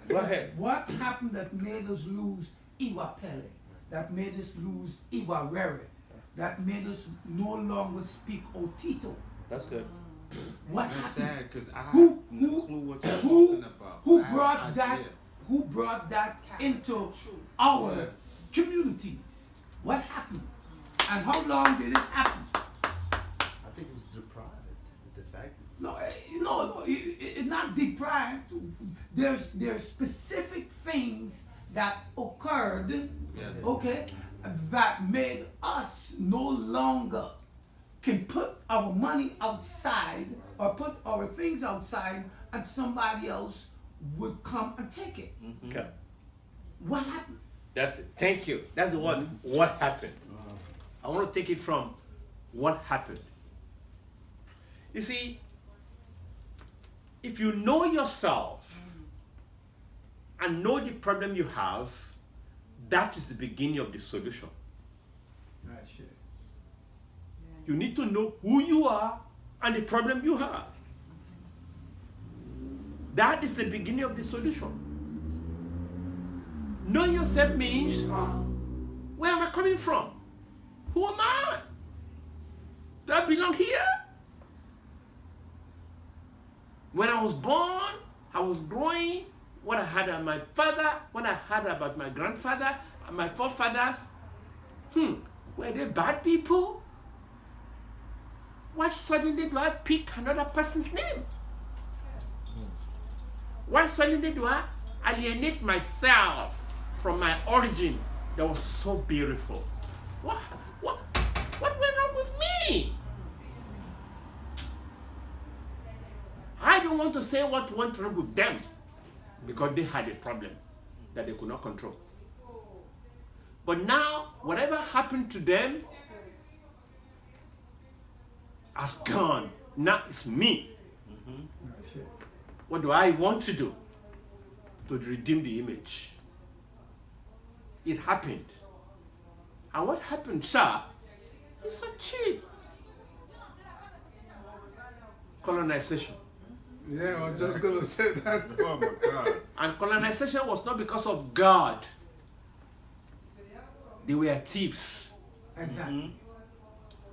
Go ahead. What happened that made us lose Iwa Pele? That made us lose Iwa Rere? That made us no longer speak Otito? That's good. What That's happened? sad because I have no clue what you're talking about. Who brought that into our communities? What happened? And how long did it happen? I think it was deprived. The fact that It's not deprived. There's specific things that occurred, that made us no longer can put our money outside or put our things outside, and somebody else would come and take it. Okay. What happened? That's it. Thank you. That's the one. What happened? I want to take it from what happened. You see, if you know yourself, and know the problem you have, that is the beginning of the solution. That's it. You need to know who you are and the problem you have. That is the beginning of the solution. Know yourself means, where am I coming from? Who am I? Do I belong here? When I was born, I was growing, what I had about my father, what I had about my grandfather, and my forefathers, were they bad people? Why suddenly do I pick another person's name? Why suddenly do I alienate myself from my origin that was so beautiful? What went wrong with me? I don't want to say what went wrong with them, because they had a problem that they could not control. But now, whatever happened to them has gone. Now it's me. What do I want to do to redeem the image? It happened. And what happened, sir, is so cheap. Colonization. Yeah, I was just going to say that. Oh my God. And colonization was not because of God. They were thieves. Exactly.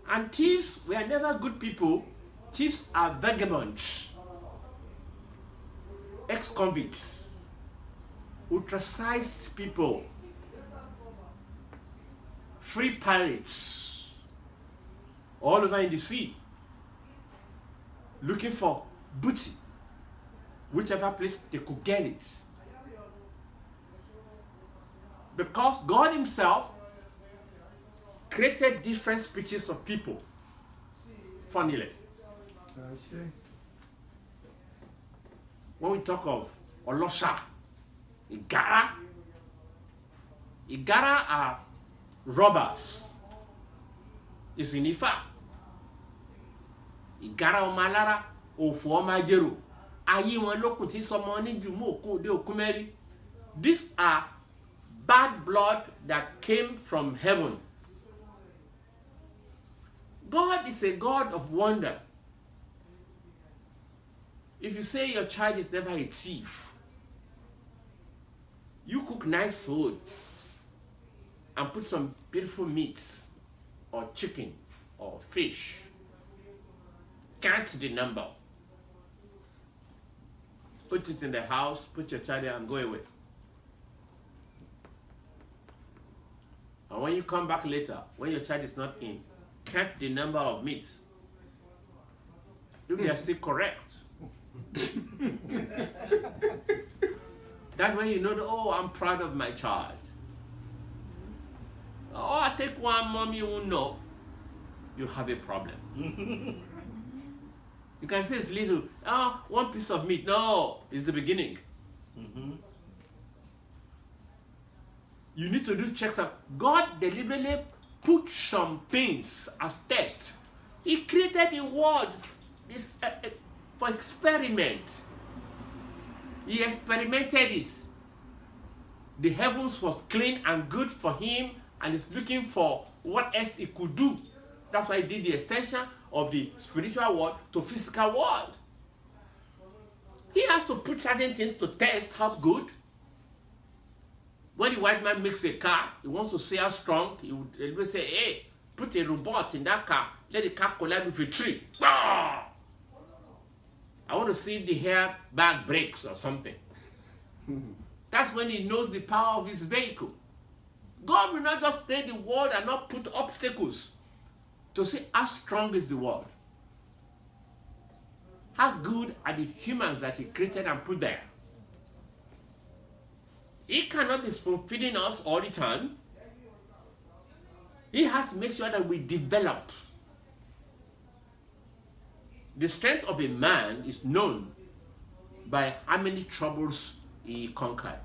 And thieves were never good people. Thieves are vagabonds, ex-convicts, ostracized people, free pirates, all over in the sea, looking for booty, whichever place they could get it. Because God himself created different species of people, funnily. That's it. When we talk of Olosha, Igara are robbers. It's in Ifa. Igara Omalara, Ofu Omajeru, Ayi won lokun ti somo ni Jumo Okun de Okumeri. These are bad blood that came from heaven. God is a God of wonder. If you say your child is never a thief, you cook nice food and put some beautiful meats or chicken or fish, count the number, put it in the house, put your child there and go away. And when you come back later, when your child is not in, count the number of meats. If they are still correct. That way you know, oh, I'm proud of my child. Oh, I take one, mommy, you know, you have a problem. You can say it's little, oh, one piece of meat. No, it's the beginning. You need to do checks up. God deliberately put some things as test. He created the world for experiment. He experimented it. The heavens was clean and good for him, and he's looking for what else he could do. That's why he did the extension of the spiritual world to physical world. He has to put certain things to test how good. When the white man makes a car, he wants to see how strong. He would say, hey, put a robot in that car. Let the car collide with a tree. Ah! I want to see if the airbag breaks or something. That's when he knows the power of his vehicle. God will not just create the world and not put obstacles to see how strong is the world. How good are the humans that he created and put there? He cannot be spoon-feeding us all the time. He has to make sure that we develop. The strength of a man is known by how many troubles he conquered.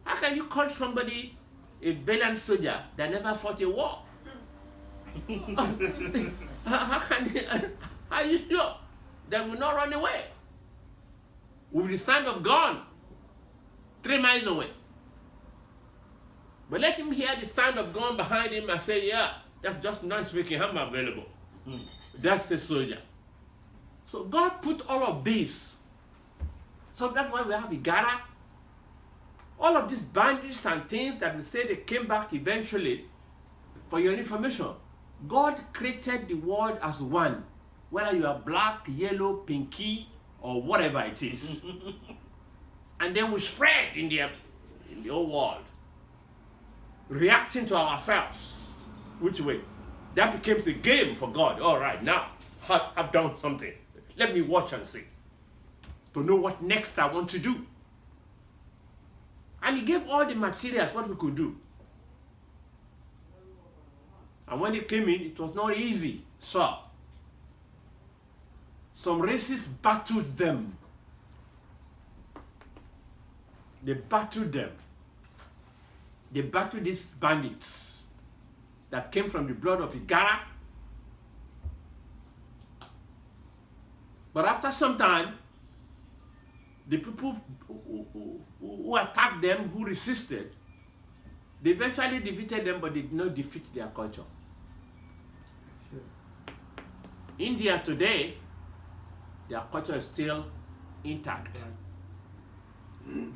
How can you call somebody a valiant soldier that never fought a war? How are you sure they will not run away? with the sound of gun 3 miles away. But let him hear the sound of gun behind him and say, yeah, that's just not speaking, I'm available. That's the soldier. So God put all of this. So that's why we have Igara. All of these bandits and things that we say they came back eventually, for your information, God created the world as one. Whether you are black, yellow, pinky, or whatever it is. And then we spread in the whole world, reacting to ourselves. Which way? That becomes a game for God. All right, now I've done something. Let me watch and see, to know what next I want to do. And he gave all the materials what we could do. And when it came in, it was not easy. So some races battled them. They battled them. They battled these bandits that came from the blood of Igara. But after some time, the people who attacked them, who resisted, they eventually defeated them, but they did not defeat their culture. Sure. India today, their culture is still intact.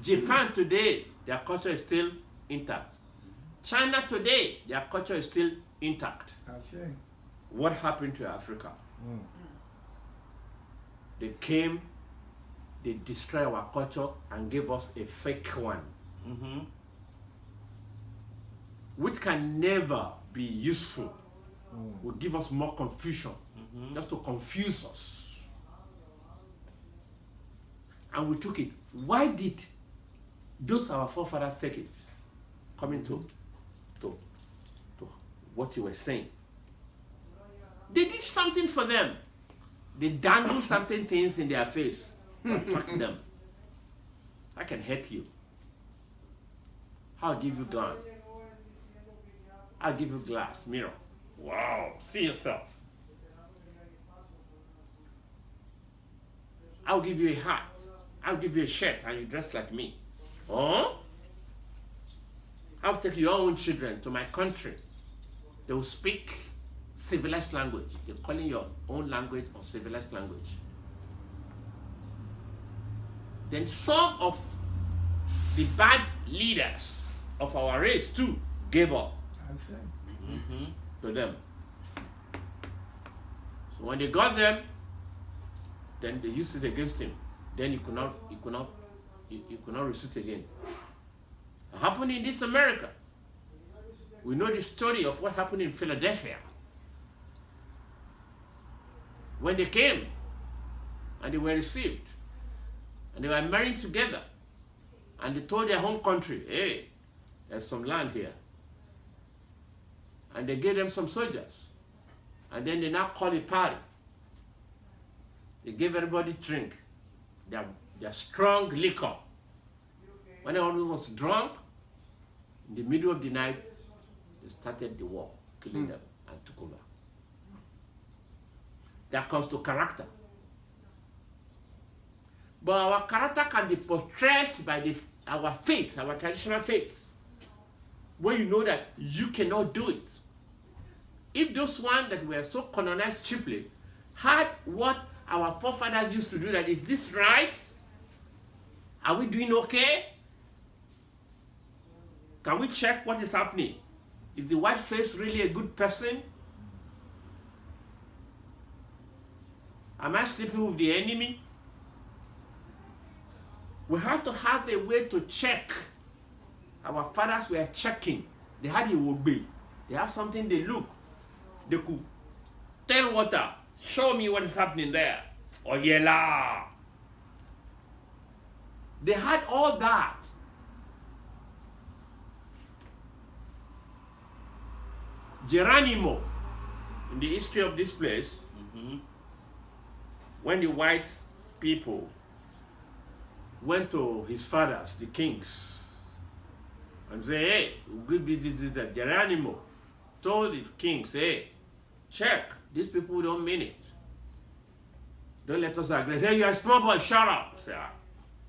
Japan today, their culture is still intact. China today, their culture is still intact. Okay. What happened to Africa? They came, they destroyed our culture and gave us a fake one, which can never be useful. Will give us more confusion, just to confuse us. And we took it. Why did those our forefathers take it? Coming to what you were saying. They did something for them. They dangled certain things in their face to attract them. I can help you. I'll give you gun. I'll give you glass, mirror. Wow, see yourself. I'll give you a hat. I'll give you a shirt and you dress like me. Oh? I'll take your own children to my country. They will speak civilized language. You're calling your own language or civilized language. Then some of the bad leaders of our race too gave up to them. So when they got them, then they used it against him. Then you could not resist again. It happened in this America. We know the story of what happened in Philadelphia. When they came and they were received and they were married together and they told their home country, hey, there's some land here. And they gave them some soldiers. And then they now called a party. They gave everybody drink, their strong liquor. When everyone was drunk, in the middle of the night, they started the war, killing them and took over. That comes to character. But our character can be portrayed by our faith, our traditional faith, when you know that you cannot do it. If those ones that were so colonized cheaply had what our forefathers used to do, that is this right? Are we doing okay? Can we check what is happening? Is the white face really a good person? Am I sleeping with the enemy? We have to have a way to check. Our fathers were checking. They had a wobe. They have something they look. They could tell water, show me what is happening there. Or yella. They had all that. Geronimo, in the history of this place, when the white people went to his fathers, the kings, and say, hey, we'll give you this, that. Geronimo told the kings, hey, check, these people don't mean it. Don't let us agree. Say, you're a small boy, shut up. Say,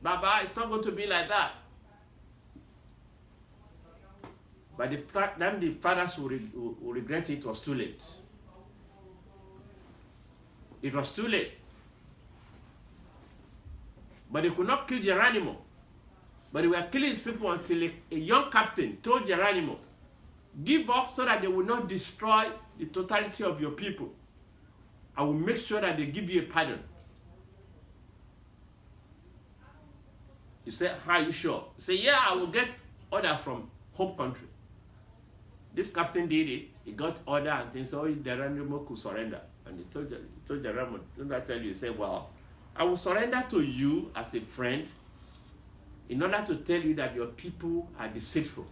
Baba, it's not going to be like that. By the time the fathers will regret it, was too late. It was too late. But they could not kill Geronimo. But they were killing his people until a young captain told Geronimo, give up so that they will not destroy the totality of your people. I will make sure that they give you a pardon. He said, how are you sure? He said, yeah, I will get order from home country. This captain did it. He got order and things, so Geronimo could surrender. And he told Geronimo, don't I tell you? He said, well, I will surrender to you as a friend in order to tell you that your people are deceitful.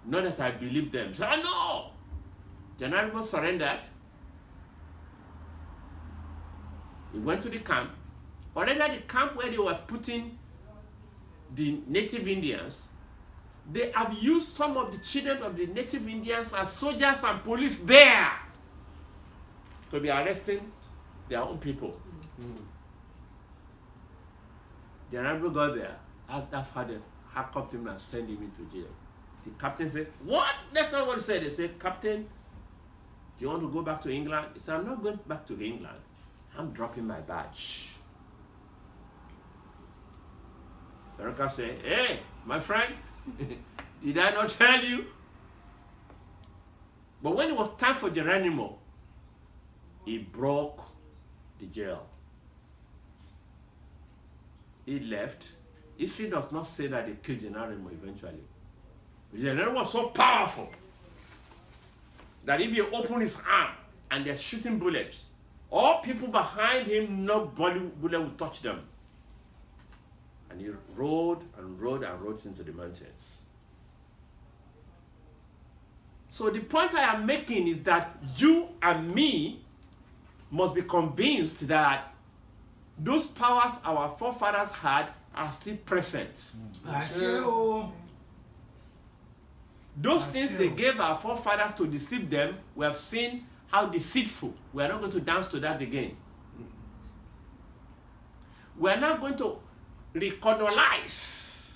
Not that I believe them. So, no! Geronimo surrendered. He went to the camp. Already at the camp where they were putting the native Indians, they have used some of the children of the native Indians as soldiers and police there to be arresting their own people. Geronimo got there. That's how they handcuffed him and sent him into jail. The captain said, what? That's not what he said. They said, Captain, do you want to go back to England? He said, I'm not going back to England. I'm dropping my badge. Veronica said, hey, my friend, did I not tell you? But when it was time for Geronimo, he broke the jail. He left. History does not say that they killed Geronimo eventually. Geronimo was so powerful that if you open his arm and they're shooting bullets, all people behind him, no bullet will touch them. And he rode and rode and rode into the mountains. So the point I am making is that you and me must be convinced that those powers our forefathers had are still present. Those things they gave our forefathers to deceive them, we have seen how deceitful. We are not going to dance to that again. We are not going to recolonize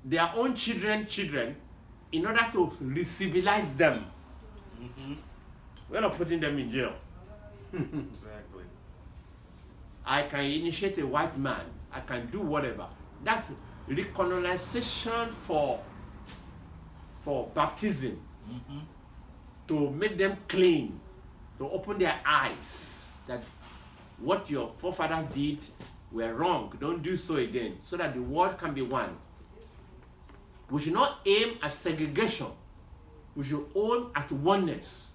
their own children in order to re-civilize them. We're not putting them in jail. Exactly. I can initiate a white man. I can do whatever. That's recolonization for baptism. To make them clean, to open their eyes that what your forefathers did were wrong. Don't do so again, so that the world can be one. We should not aim at segregation. We should aim at oneness.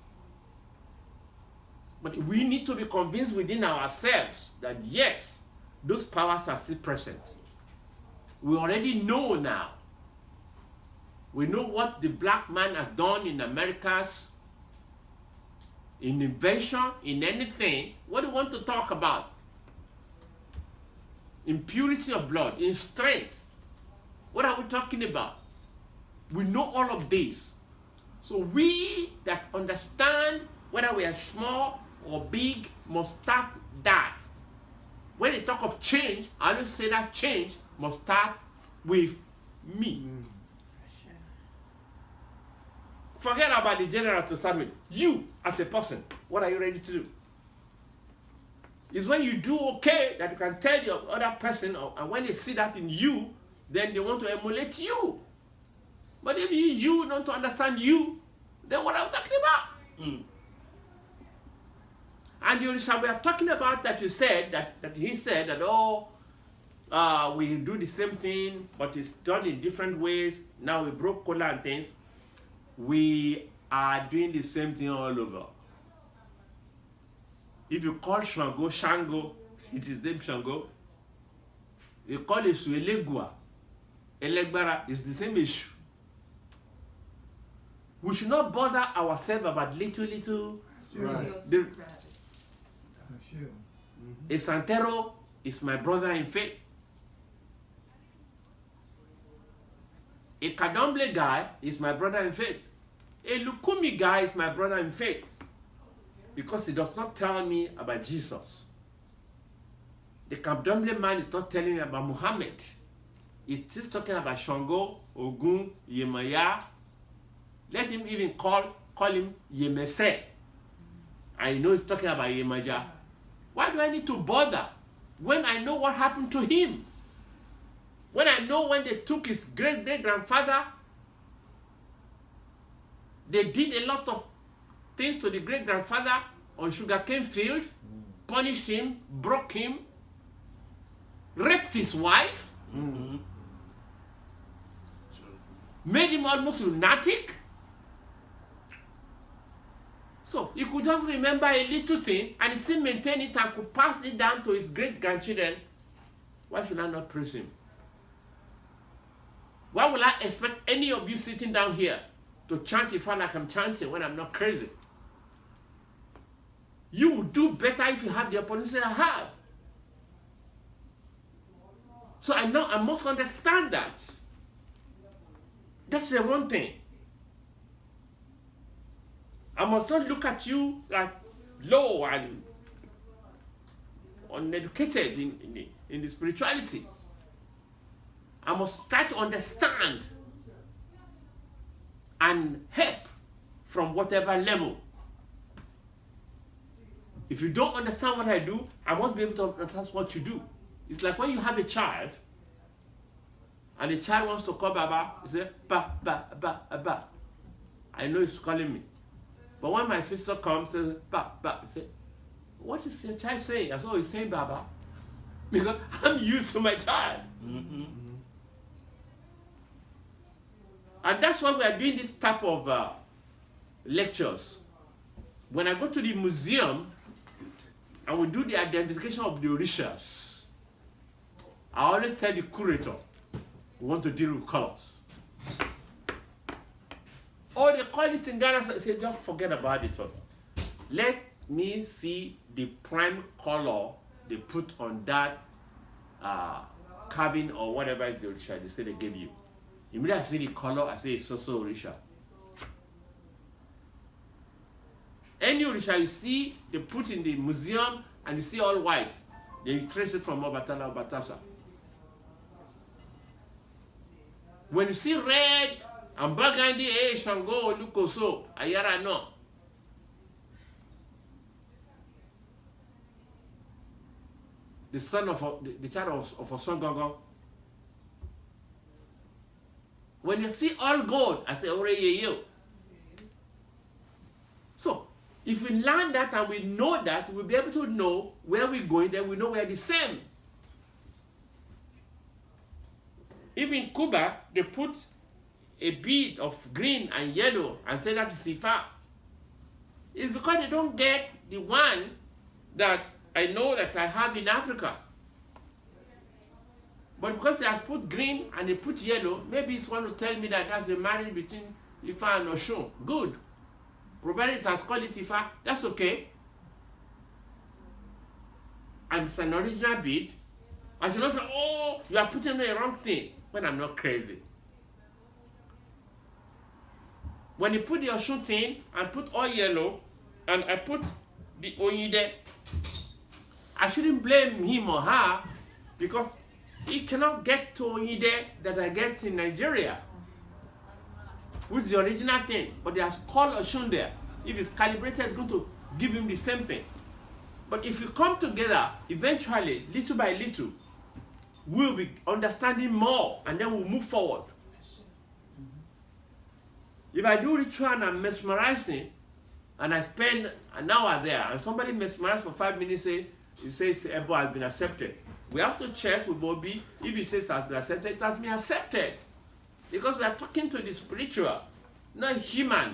But we need to be convinced within ourselves that yes, those powers are still present. We already know now. We know what the black man has done in Americas, in invention, in anything. What do you want to talk about? In purity of blood, in strength. What are we talking about? We know all of this. So we that understand whether we are small or big must start that. When they talk of change, I always say that change must start with me. Forget about the general to start with. You, as a person, what are you ready to do? It's when you do okay that you can tell your other person, and when they see that in you, then they want to emulate you. But if you don't understand you, then what are we talking about? And you we are talking about that you said, that he said that, we do the same thing, but it's done in different ways. Now we broke cola and things. We are doing the same thing all over. If you call Shango, Shango, it is named Shango. You call it Elegua, Elegbara, it's the same issue. We should not bother ourselves about little. A Santero is my brother in faith. A Kadomble guy is my brother in faith. A Lukumi guy is my brother in faith. Because he does not tell me about Jesus. the Kabdomle man is not telling me about Muhammad. He's still talking about Shango, Ogun, Yemaya. Let him even call him Yemese. I know he's talking about Yemaja. Why do I need to bother when I know what happened to him? When I know when they took his great-great-grandfather, they did a lot of things to the great-grandfather on sugarcane field, punished him, broke him, raped his wife, made him almost lunatic. So he could just remember a little thing and still maintain it and could pass it down to his great-grandchildren. Why should I not praise him? Why will I expect any of you sitting down here to chant Ifa like I'm chanting when I'm not crazy? You would do better if you have the opportunity I have. So I know I must understand that. That's the one thing. I must not look at you like low and uneducated in the spirituality. I must try to understand and help from whatever level. If you don't understand what I do, I must be able to understand what you do. It's like when you have a child and the child wants to call Baba, he says, ba, ba, ba, ba. I know he's calling me. But when my sister comes and says, ba, ba, I say, what is your child saying? I said, oh, he's saying Baba. Because I'm used to my child. And that's why we are doing this type of lectures. When I go to the museum and we do the identification of the Orishas, I always tell the curator, we want to deal with colors. Or they call it in Ghana, so say, just forget about it first. Let me see the prime color they put on that carving or whatever is the Orisha they say they gave you. Immediately I see the color, I say it's so Orisha. Any Orisha you see, they put in the museum and you see all white. They trace it from Obatala, Obatasa. When you see red and burgundy, Shango, Lukoso, Ayara, no. The son of the child of Osogbo. When you see all gold, I say, Ore ye. So, if we learn that and we know that, we'll be able to know where we're going, then we know we're the same. Even in Cuba, they put a bead of green and yellow and say that is Ifa. It's because they don't get the one that I know that I have in Africa. But because they have put green and they put yellow, maybe it's want to tell me that that's the marriage between Ifa and Oshun. Good. Provided it has called it Ifa, that's okay. And it's an original bead. I should not say, oh, you are putting the wrong thing, when I'm not crazy. When you put the Oshun thing and put all yellow, and I put the Oyide, I shouldn't blame him or her because he cannot get to Oyide that I get in Nigeria, which is the original thing. But they have called Oshun there. If it's calibrated, it's going to give him the same thing. But if we come together, eventually, little by little, we'll be understanding more and then we'll move forward. If I do ritual and I'm mesmerizing, and I spend an hour there, and somebody mesmerizes for 5 minutes, he says Ebo has been accepted. We have to check with Bobby. If he says it has been accepted, it has been accepted. Because we are talking to the spiritual, not human.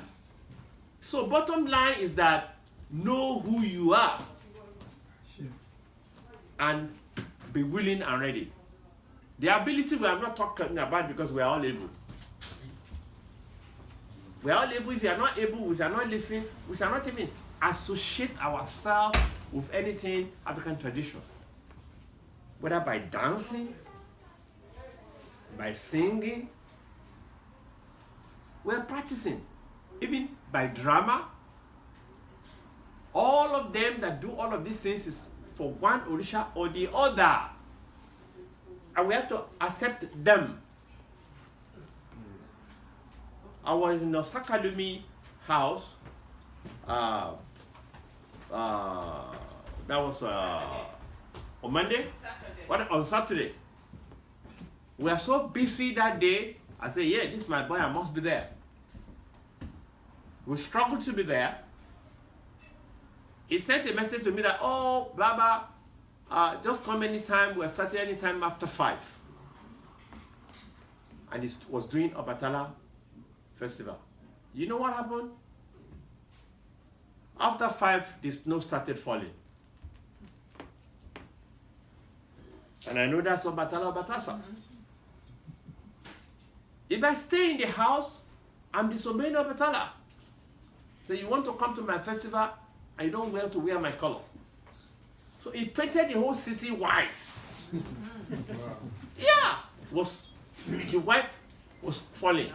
So bottom line is that know who you are. And be willing and ready. The ability we are not talking about because we are all able. We are all able. If we are not able, we shall not listen, we shall not even associate ourselves with anything African tradition. Whether by dancing, by singing, we are practicing. Even by drama. All of them that do all of these things is for one Orisha or the other. And we have to accept them. I was in the Sakalumi house. That was on Monday? Saturday. On Saturday. We are so busy that day. I said, yeah, this is my boy, I must be there. We struggled to be there. He sent a message to me that, oh, Baba, just come anytime. We're starting anytime after 5. And he was doing Obatala Festival. You know what happened? After 5, the snow started falling. And I know that's Obatala Batasa. If I stay in the house, I'm disobeying Obatala. So you want to come to my festival, and you don't want to wear my color. So he painted the whole city white. Yeah, the white was falling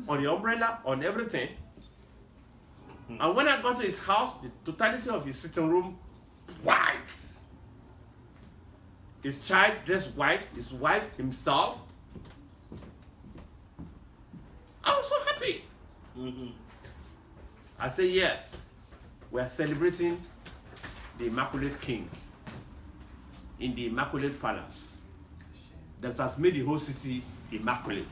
on the umbrella, on everything. And when I got to his house, the totality of his sitting room, white. His child dressed white, his wife, himself. I was so happy. I say yes, we are celebrating the Immaculate King in the Immaculate Palace that has made the whole city immaculate.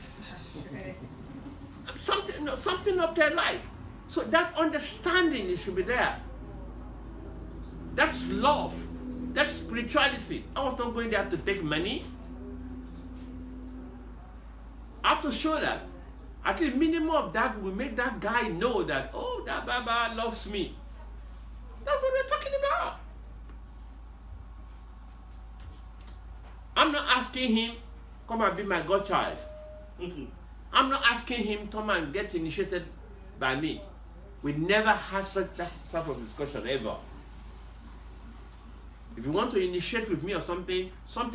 Something up there like. So that understanding, it should be there. That's love. That's spirituality. I was not going there to take money. I have to show that. At least minimum of that will make that guy know that, oh, that Baba loves me. That's what we're talking about. I'm not asking him, come and be my godchild. I'm not asking him, come and get initiated by me. We never had such type of discussion ever. If you want to initiate with me or something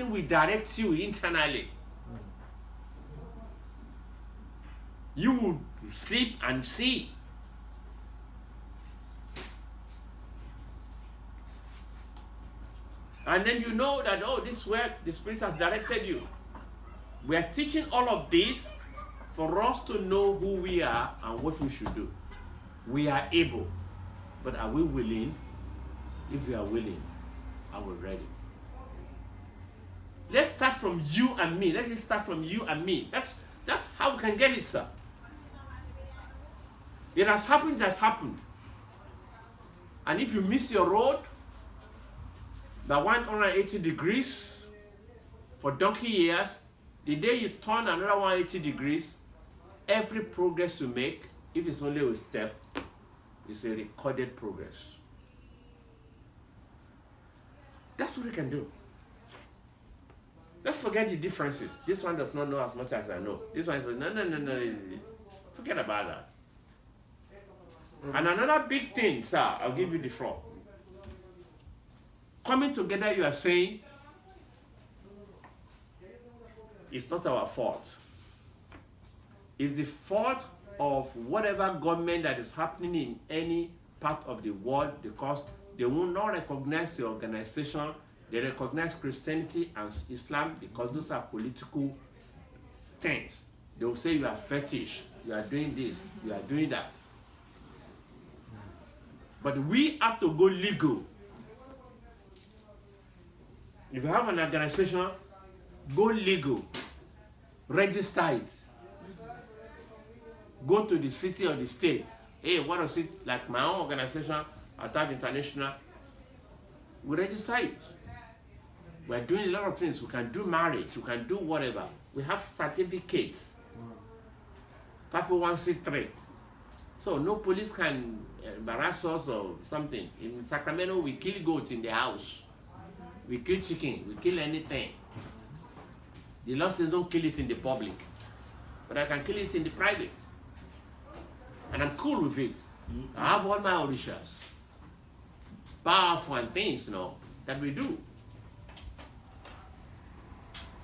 will direct you internally. You will sleep and see. And then you know that, oh, this is where the Spirit has directed you. We are teaching all of this for us to know who we are and what we should do. We are able, but are we willing? If we are willing, are we ready? Let's start from you and me. Let's just start from you and me. That's how we can get it, sir. It has happened, it has happened. And if you miss your road by 180 degrees for donkey years, the day you turn another 180 degrees, every progress you make, if it's only a step, is a recorded progress. That's what we can do. Let's forget the differences. This one does not know as much as I know. This one says, no. Forget about that. And another big thing, sir, I'll give you the floor. Coming together, you are saying, it's not our fault. It's the fault of whatever government that is happening in any part of the world, because they will not recognize the organization. They recognize Christianity and Islam because those are political things. They will say you are fetish, you are doing this, you are doing that. But we have to go legal. If you have an organization, go legal. Register it. Go to the city or the state. Hey, what is it? Like my own organization, HATTAF International, we register it. We're doing a lot of things. We can do marriage, we can do whatever. We have certificates. 501c3. So no police can embarrass us or something. In Sacramento, we kill goats in the house. We kill chicken, we kill anything. The law says don't kill it in the public. But I can kill it in the private. And I'm cool with it. I have all my orishas. Powerful and things, that we do.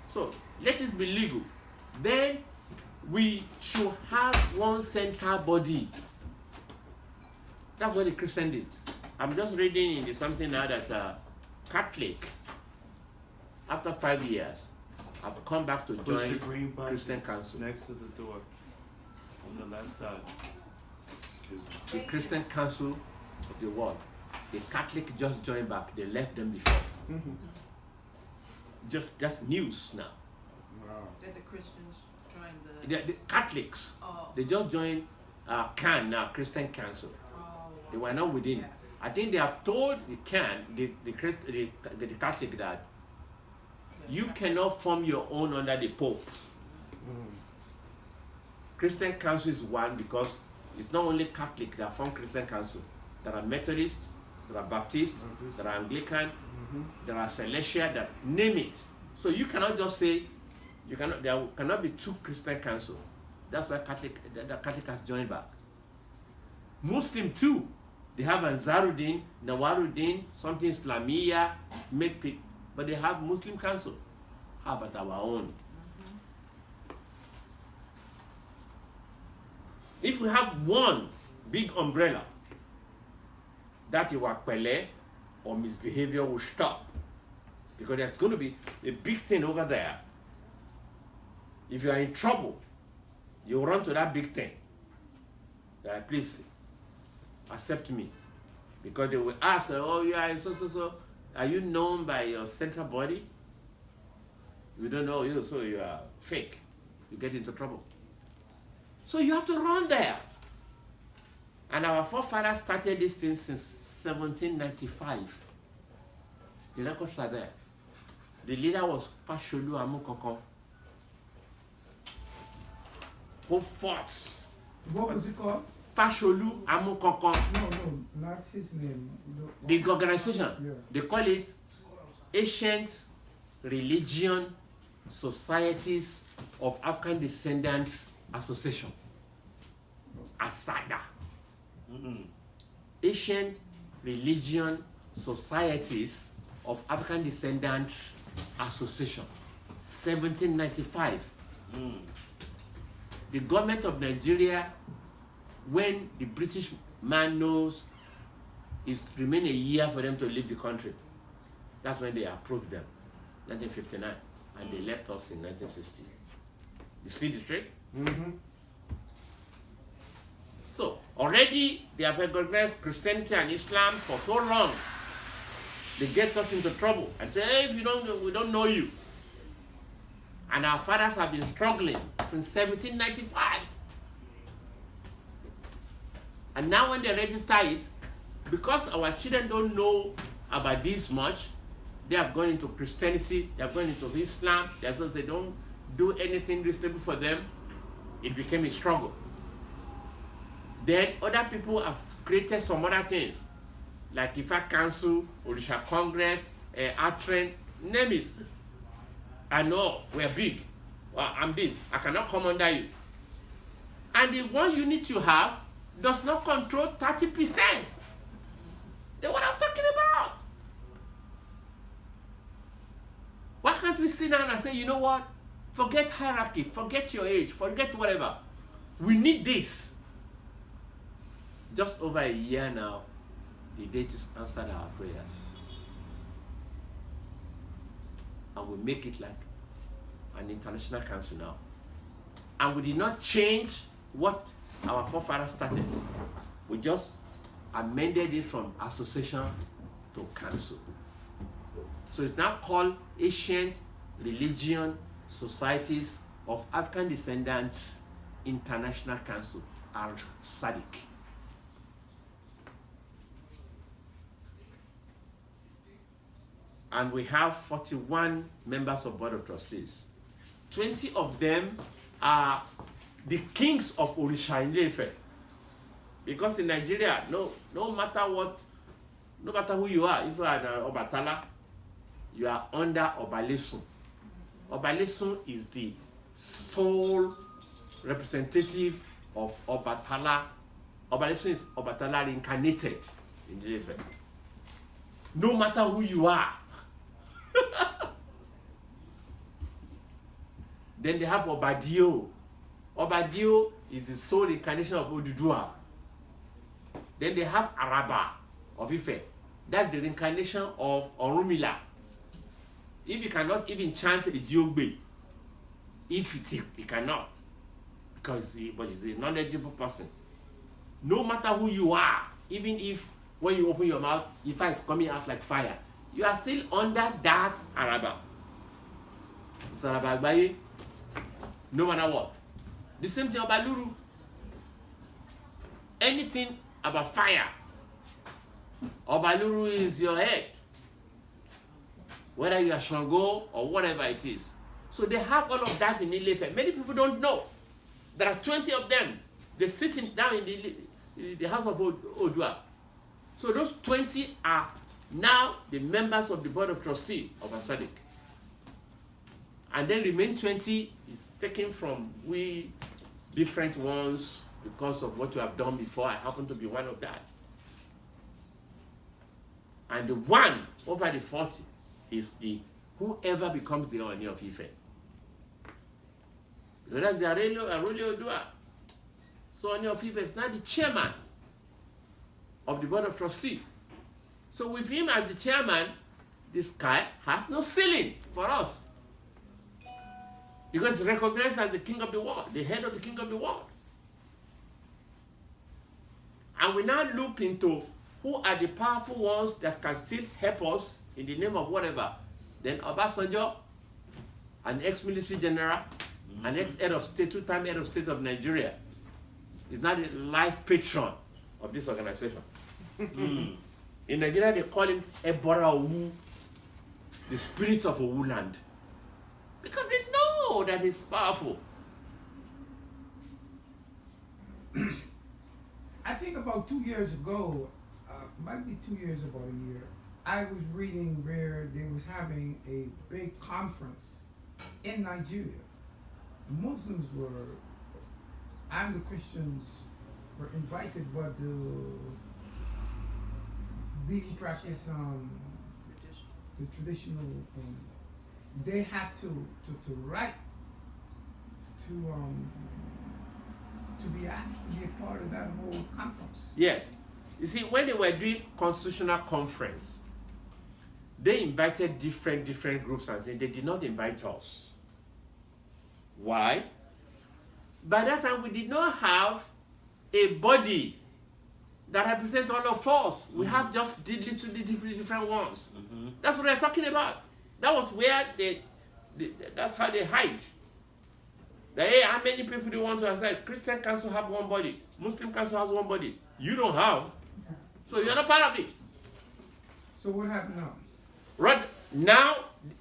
So let it be legal. Then we should have one central body. That's what the Christian did. I'm just reading in something now that Catholic, after 5 years, have come back to Push the join green button Christian Council. next to the door on the left side. Excuse me. The Christian Council of the world. The Catholic just joined back. They left them before. Just news now. Wow. That the Christians joined the. The Catholics, Oh. they just joined CAN now, Christian Council. Oh. They were not within. Yeah. I think they have told the CAN, the Catholic, that you cannot form your own under the Pope. Christian Council is one because it's not only Catholic that form Christian Council. There are Methodists, there are Baptists, there are Anglican, there are Celestial, that name it. So you cannot just say there cannot be two Christian Council. That's why the Catholic has joined back. Muslim too. They have Ansarudin, Nawaruddin, something Islamia, but they have Muslim Council. How about our own? If we have one big umbrella, that Iwakpele or misbehavior will stop. Because there's going to be a big thing over there. If you are in trouble, you run to that big thing. Please accept me. Because they will ask, oh yeah, so. Are you known by your central body? You don't know you, so you are fake. You get into trouble. So you have to run there. And our forefathers started this thing since 1795. The records are there. The leader was Fasholu Amukoko, who fought. What was it called? Fasholu Amukoko. No, not his name. The organization, Yeah. they call it Ancient Religion Societies of African Descendants Association. ARSADA. Ancient Religion Societies of African Descendants Association. 1795. The government of Nigeria, when the British man knows it's remain a year for them to leave the country, that's when they approached them, 1959, and they left us in 1960. You see the trick? So already they have recognized Christianity and Islam for so long. They get us into trouble and say, hey, if you don't know, we don't know you. And our fathers have been struggling since 1795. And now when they register it, because our children don't know about this much, they have gone into Christianity, they have gone into Islam, they don't do anything reasonable for them, it became a struggle. Then other people have created some other things, like Ifa Council, Orisha Congress, Atren, name it. I know we're big. Well, I'm this. I cannot come under you. And the one unit you have does not control 30%. That's what I'm talking about. Why can't we sit down and say, you know what? Forget hierarchy, forget your age, forget whatever. We need this. Just over a year now, the deities answered our prayers. And we make it like an international council now. And we did not change what our forefathers started. We just amended it from association to council. So it's now called Ancient Religion Societies of African Descendants International Council, ARSADIC. And we have 41 members of Board of Trustees. 20 of them are the kings of Orisha in Ife. Because in Nigeria, no matter who you are, if you are an Obatala, you are under Obalesun. Obalesun is the sole representative of Obatala. Obalesun is Obatala reincarnated in Ife. No matter who you are. Then they have Obadio. Obadio is the sole incarnation of Odudua. Then they have Araba of Ife. That's the reincarnation of Orunmila. If you cannot even chant a Jiogbe, if he cannot, because but he's a knowledgeable person. No matter who you are, even if when you open your mouth, Ifa is coming out like fire, you are still under that Araba. It's Araba Agbaye, no matter what. The same thing about Luru. Anything about fire, Obaluru is your head. Whether you are Shango or whatever it is. So they have all of that in Ilefe. Many people don't know. There are 20 of them. They're sitting down in the house of Odua. So those 20 are now the members of the Board of Trustees of ARSADIC. And then the remaining 20 is taken from we different ones because of what you have done before. I happen to be one of that. And the one over the 40 is the whoever becomes the Ooni of Ife. So that's the Aare Odua. So Ooni of Ife is now the chairman of the Board of Trustees. So with him as the chairman, the sky has no ceiling for us. Because he's recognized as the king of the world, the head of the king of the world. And we now look into who are the powerful ones that can still help us in the name of whatever. Then Obasanjo, an ex-military general, an ex-head of state, two-time head of state of Nigeria, is now the life patron of this organization. In Nigeria, they call him Ebora Owu, the spirit of Owu land. Because they know that he's powerful. I think about 2 years ago, might be 2 years, about a year, I was reading where they was having a big conference in Nigeria. The Muslims were, and the Christians were invited, but the being practice the traditional, they had to write to be asked to be a part of that whole conference. Yes. You see, when they were doing constitutional conference, they invited different groups and said they did not invite us. Why? By that time, we did not have a body that represents all of us. We have just different ones. That's what they're talking about. That was where that's how they hide. That, hey, how many people do you want to accept? Christian council have one body. Muslim council has one body. You don't have. So you're not part of it. So what happened now? Right now,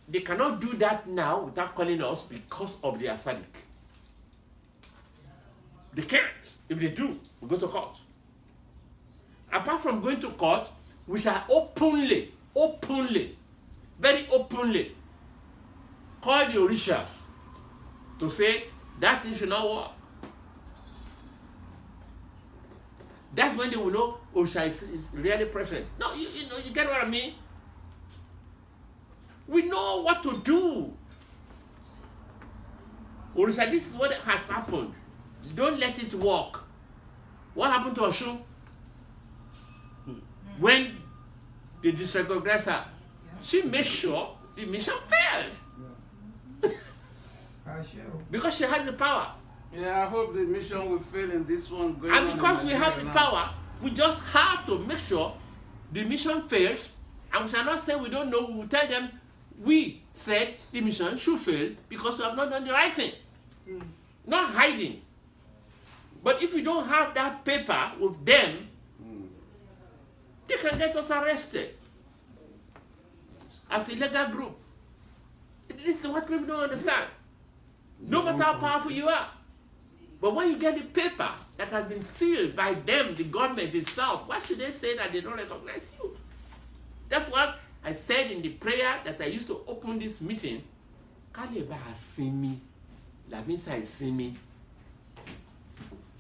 they cannot do that now without calling us because of the ARSADIC. They can't. If they do, we go to court. Apart from going to court, we shall openly, very openly, call the Orishas to say that thing should not work. That's when they will know Orisha is really present. No, you know, you get what I mean? We know what to do. Orisha, this is what has happened. Don't let it work. What happened to Oshun? When they disrecognized her, she made sure the mission failed. Because she has the power. Yeah, I hope the mission will fail in this one. Going And on because in we have the Nigeria now. power, we just have to make sure the mission fails. And we shall not say we don't know. We will tell them we said the mission should fail because we have not done the right thing. Not hiding. But if we don't have that paper with them, they can get us arrested as a legal group. This is what people don't understand. No matter how powerful you are. But when you get the paper that has been sealed by them, the government itself, why should they say that they don't recognize you? That's what I said in the prayer that I used to open this meeting.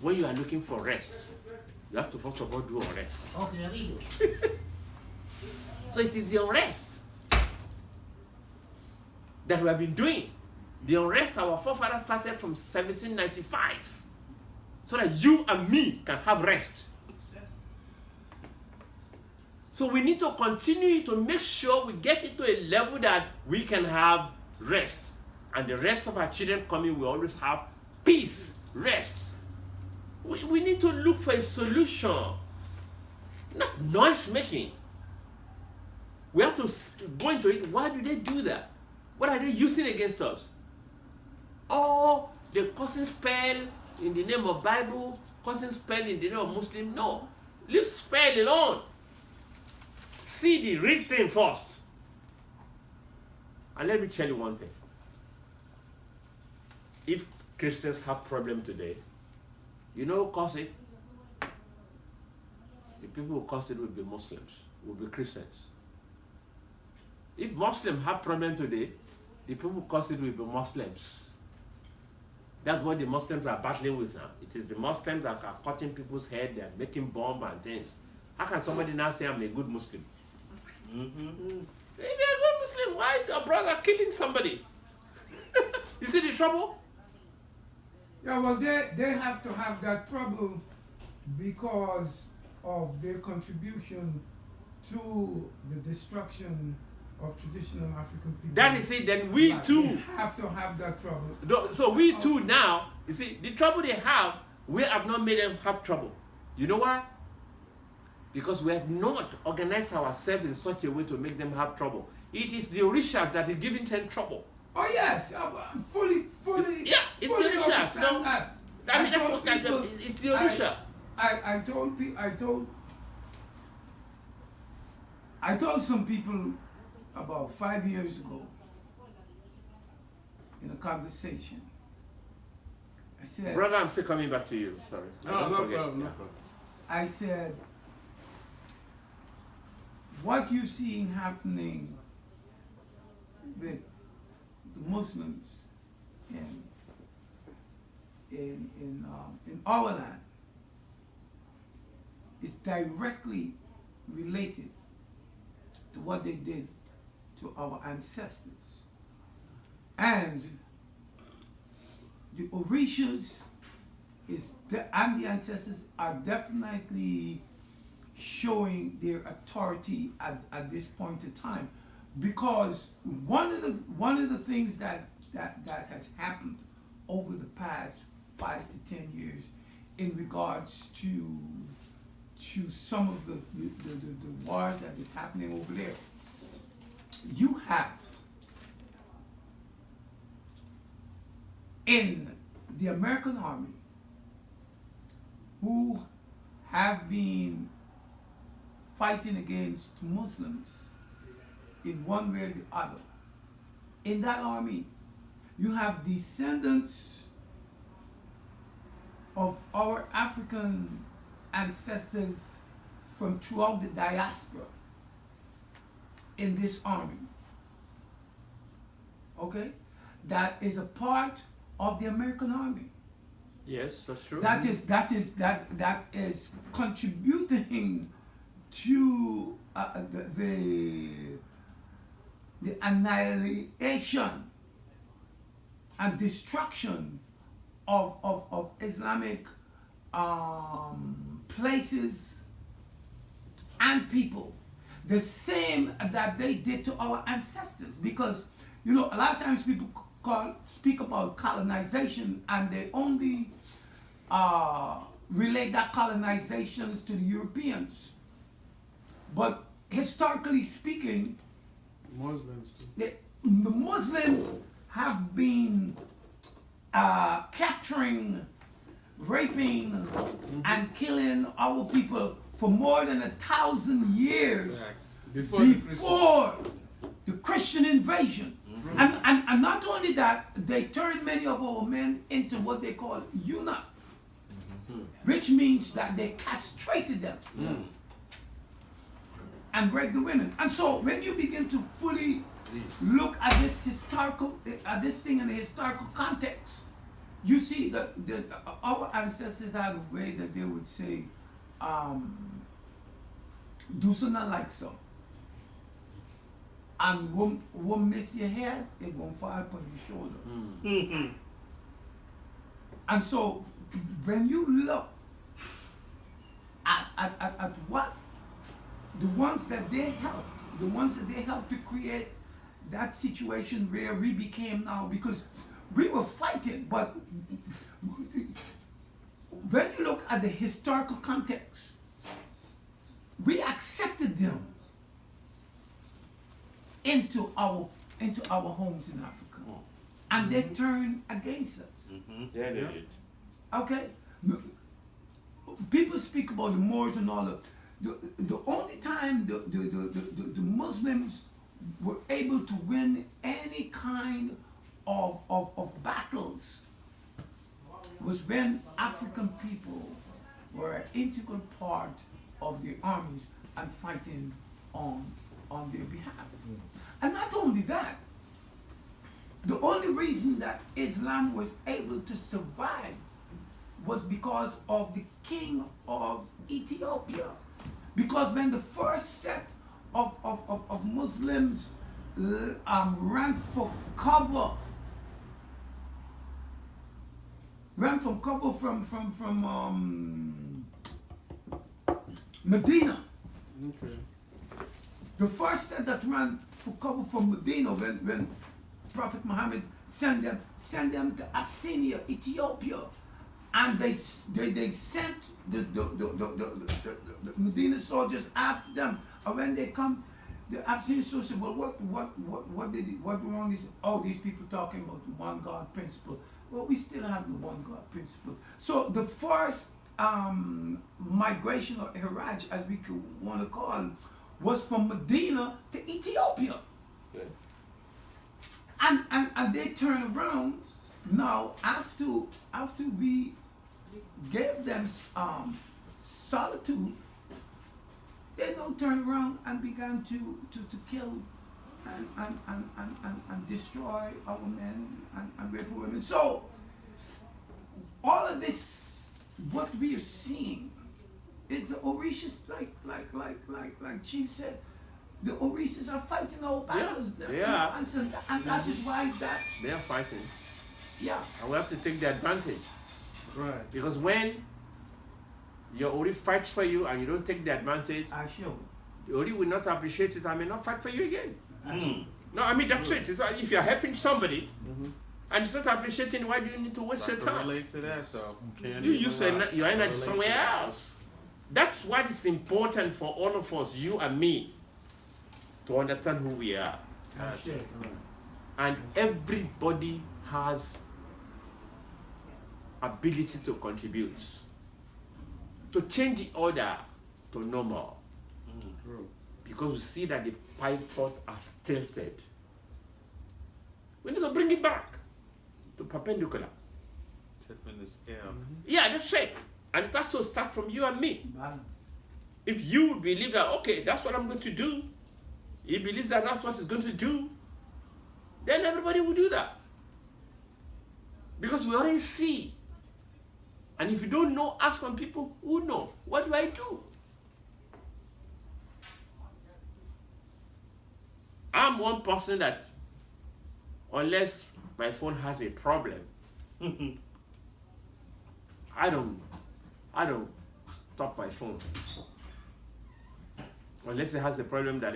When you are looking for rest, you have to first of all do unrest. Okay, So it is the unrest that we have been doing. The unrest our forefathers started from 1795, so that you and me can have rest. So we need to continue to make sure we get it to a level that we can have rest. And the rest of our children coming will always have peace, rest. We need to look for a solution, not noise making. We have to go into it. Why do they do that? What are they using against us? Oh, they're causing spell in the name of Bible, causing spell in the name of Muslim. No, leave spell alone. See the real thing first. And let me tell you one thing. If Christians have problem today, you know who cause it? The people who cause it will be Muslims, will be Christians. If Muslims have problem today, the people who cause it will be Muslims. That's what the Muslims are battling with now. It is the Muslims that are cutting people's head, they are making bombs and things. How can somebody now say I'm a good Muslim? If you're a good Muslim, why is your brother killing somebody? You see the trouble? Yeah, well, they have to have that trouble because of their contribution to the destruction of traditional African people. That is it, then we too. They have to have that trouble. So we too now, you see, the trouble they have, we have not made them have trouble. You know why? Because we have not organized ourselves in such a way to make them have trouble. It is the Orishas that is giving them trouble. Oh yes, fully. Yeah, it's fully the Orishas. No, that. I mean, that's what people, it's the Orisha. I told some people about 5 years ago in a conversation. I said, Brother, I'm still coming back to you. Sorry. No problem. I said, what you seeing happening with the Muslims in our land is directly related to what they did to our ancestors. And the Orishas and the ancestors are definitely showing their authority at this point in time, because one of the things that has happened over the past 5 to 10 years in regards to some of the wars that is happening over there, you have in the American Army who have been fighting against Muslims in one way or the other. In that army, you have descendants of our African ancestors from throughout the diaspora in this army. Okay? That is a part of the American army. Yes, that's true. That is contributing to the annihilation and destruction of Islamic places and people, the same that they did to our ancestors. Because, you know, a lot of times people speak about colonization and they only relate that colonizations to the Europeans. But historically speaking, Muslims too. the Muslims have been capturing, raping, and killing our people for more than 1,000 years Before the Christian invasion. And not only that, they turned many of our men into what they call eunuch, which means that they castrated them and raped the women. And so when you begin to fully look at this thing in a historical context, you see that our ancestors had a way that they would say, do something like so. And won't miss your head, it gonna fall upon your shoulder. And so when you look at what the ones that they helped to create that situation where we became now, because we were fighting, but when you look at the historical context, we accepted them into our homes in Africa, and they turned against us. Yeah, they did. Okay, people speak about the Moors and all that. The only time the Muslims were able to win any kind of battles was when African people were an integral part of the armies and fighting on their behalf. And not only that, the only reason that Islam was able to survive was because of the king of Ethiopia. Because when the first set of Muslims ran for cover from Medina. Okay. The first set that ran for cover from Medina when Prophet Muhammad sent them to Abyssinia, Ethiopia, and they sent the Medina soldiers after them. And when they come, the Abyssinian soldiers said, well, what wrong is? Oh, these people talking about the one God principle. Well, we still have the one God principle. So the first migration, or Hiraj, as we could want to call it, was from Medina to Ethiopia. Okay. And they turn around now after we gave them solitude. They now turn around and began to kill and destroy our men and rape women. So all of this, what we are seeing, is the Orishas, like Chief said, the Orishas are fighting our battles. Yeah. And that is why that. They are fighting. Yeah. And we have to take the advantage. Right. Because when your Ori fights for you and you don't take the advantage, I sure. the Ori will not appreciate it and may not fight for you again. Mm. No, I mean that's it. It's like if you're helping somebody and it's not appreciating, why do you need to waste I your can time? relate to that though. Can't You even use lie. your I energy relate somewhere to that. else. That's why it's important for all of us, you and me, to understand who we are. I sure. And everybody has ability to contribute, to change the order to normal. True. Because we see that the pivot has tilted. We need to bring it back to perpendicular. Tipping the scale. Yeah, that's it. And it has to start from you and me. Balance. If you believe that, okay, that's what I'm going to do, he believes that that's what he's going to do, then everybody will do that. Because we already see. And if you don't know, ask some people who know. What do I do? I'm one person that, unless my phone has a problem, I don't stop my phone. Unless it has a problem that,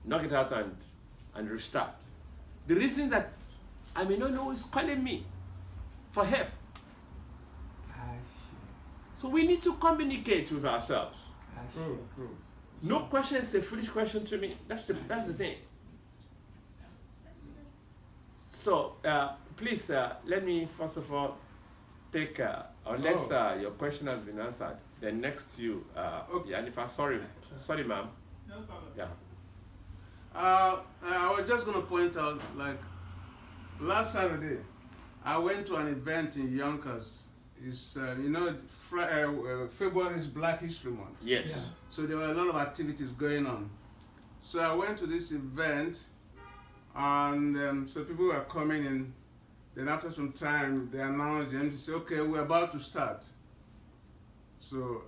knock it out and restart. The reason that I may not know is calling me for help. So we need to communicate with ourselves. True. True. No question is a foolish question to me. That's the thing. So please let me first of all take, unless your question has been answered, then next to you, Okay. Yanifa, sorry ma'am. No problem. Yeah. I was just going to point out, like, last Saturday, I went to an event in Yonkers. It's, February is Black History Month. Yes. Yeah. So there were a lot of activities going on. So I went to this event, and so people were coming in. Then after some time, they announced them to say, okay, we're about to start. So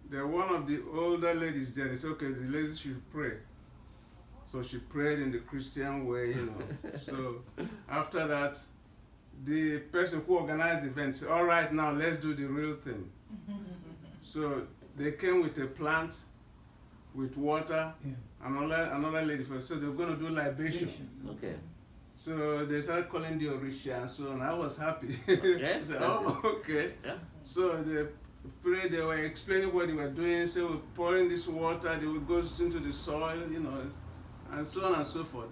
there one of the older ladies there, they said, okay, the ladies should pray. So she prayed in the Christian way, you know. So after that, the person who organized the event said, all right, now let's do the real thing. So they came with a plant, with water, Yeah. another lady first. So they were going to do libation. Okay. So they started calling the Orisha and so on. I was happy. Okay. I said, oh, okay. Yeah. So they prayed, they were explaining what they were doing. So we're pouring this water, they would go into the soil, you know, and so on and so forth.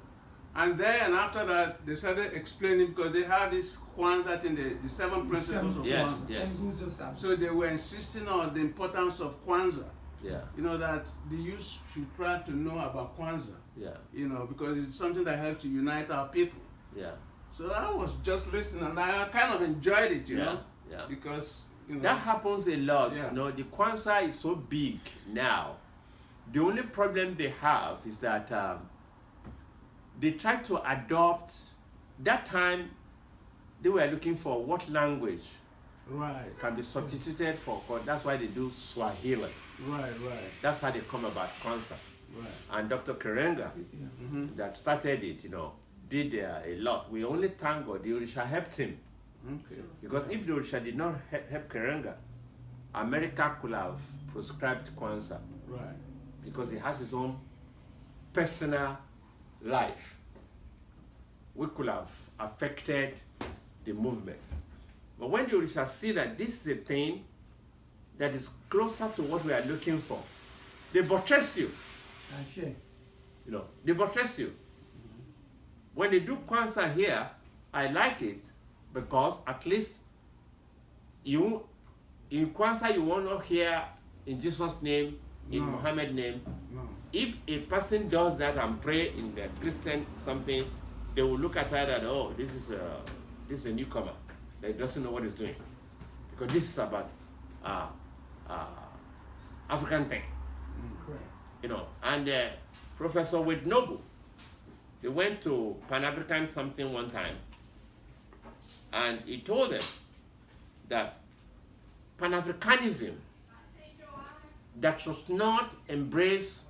And then after that, they started explaining because they have this Kwanzaa thing, the seven principles of Yes, Kwanzaa. yes. And Guzo Sabo. So they were insisting on the importance of Kwanzaa. Yeah. You know, that the youth should try to know about Kwanzaa. Yeah. You know, because it's something that helps to unite our people. Yeah. So I was just listening and I kind of enjoyed it, you Yeah. know, Yeah. because, you know. That happens a lot. Yeah. You know, the Kwanzaa is so big now. The only problem they have is that they try to adopt. That time, they were looking for what language Right, can be substituted for. That's why they do Swahili. right. That's how they come about Kwanzaa. Right. And Dr. Kerenga, Mm-hmm. that started it, you know, did a lot. We only thank God the Orisha helped him. Okay. Because if the Orisha did not help Kerenga, America could have proscribed Kwanzaa. Right. Because he has his own personal life. We could have affected the movement. But when the Orisha see that this is a thing that is closer to what we are looking for, they buttress you. Ashe. You know, they buttress you. When they do Kwanzaa here, I like it because at least you, in Kwanzaa, you will not hear in Jesus' name, in No. Muhammad's name. No. If a person does that and pray in the Christian something, they will look at her that, oh, this is a newcomer that doesn't know what he's doing. Because this is about African thing. Correct. You know, and Professor Wade Noble, they went to Pan-African something one time, and he told them that Pan-Africanism that does not embrace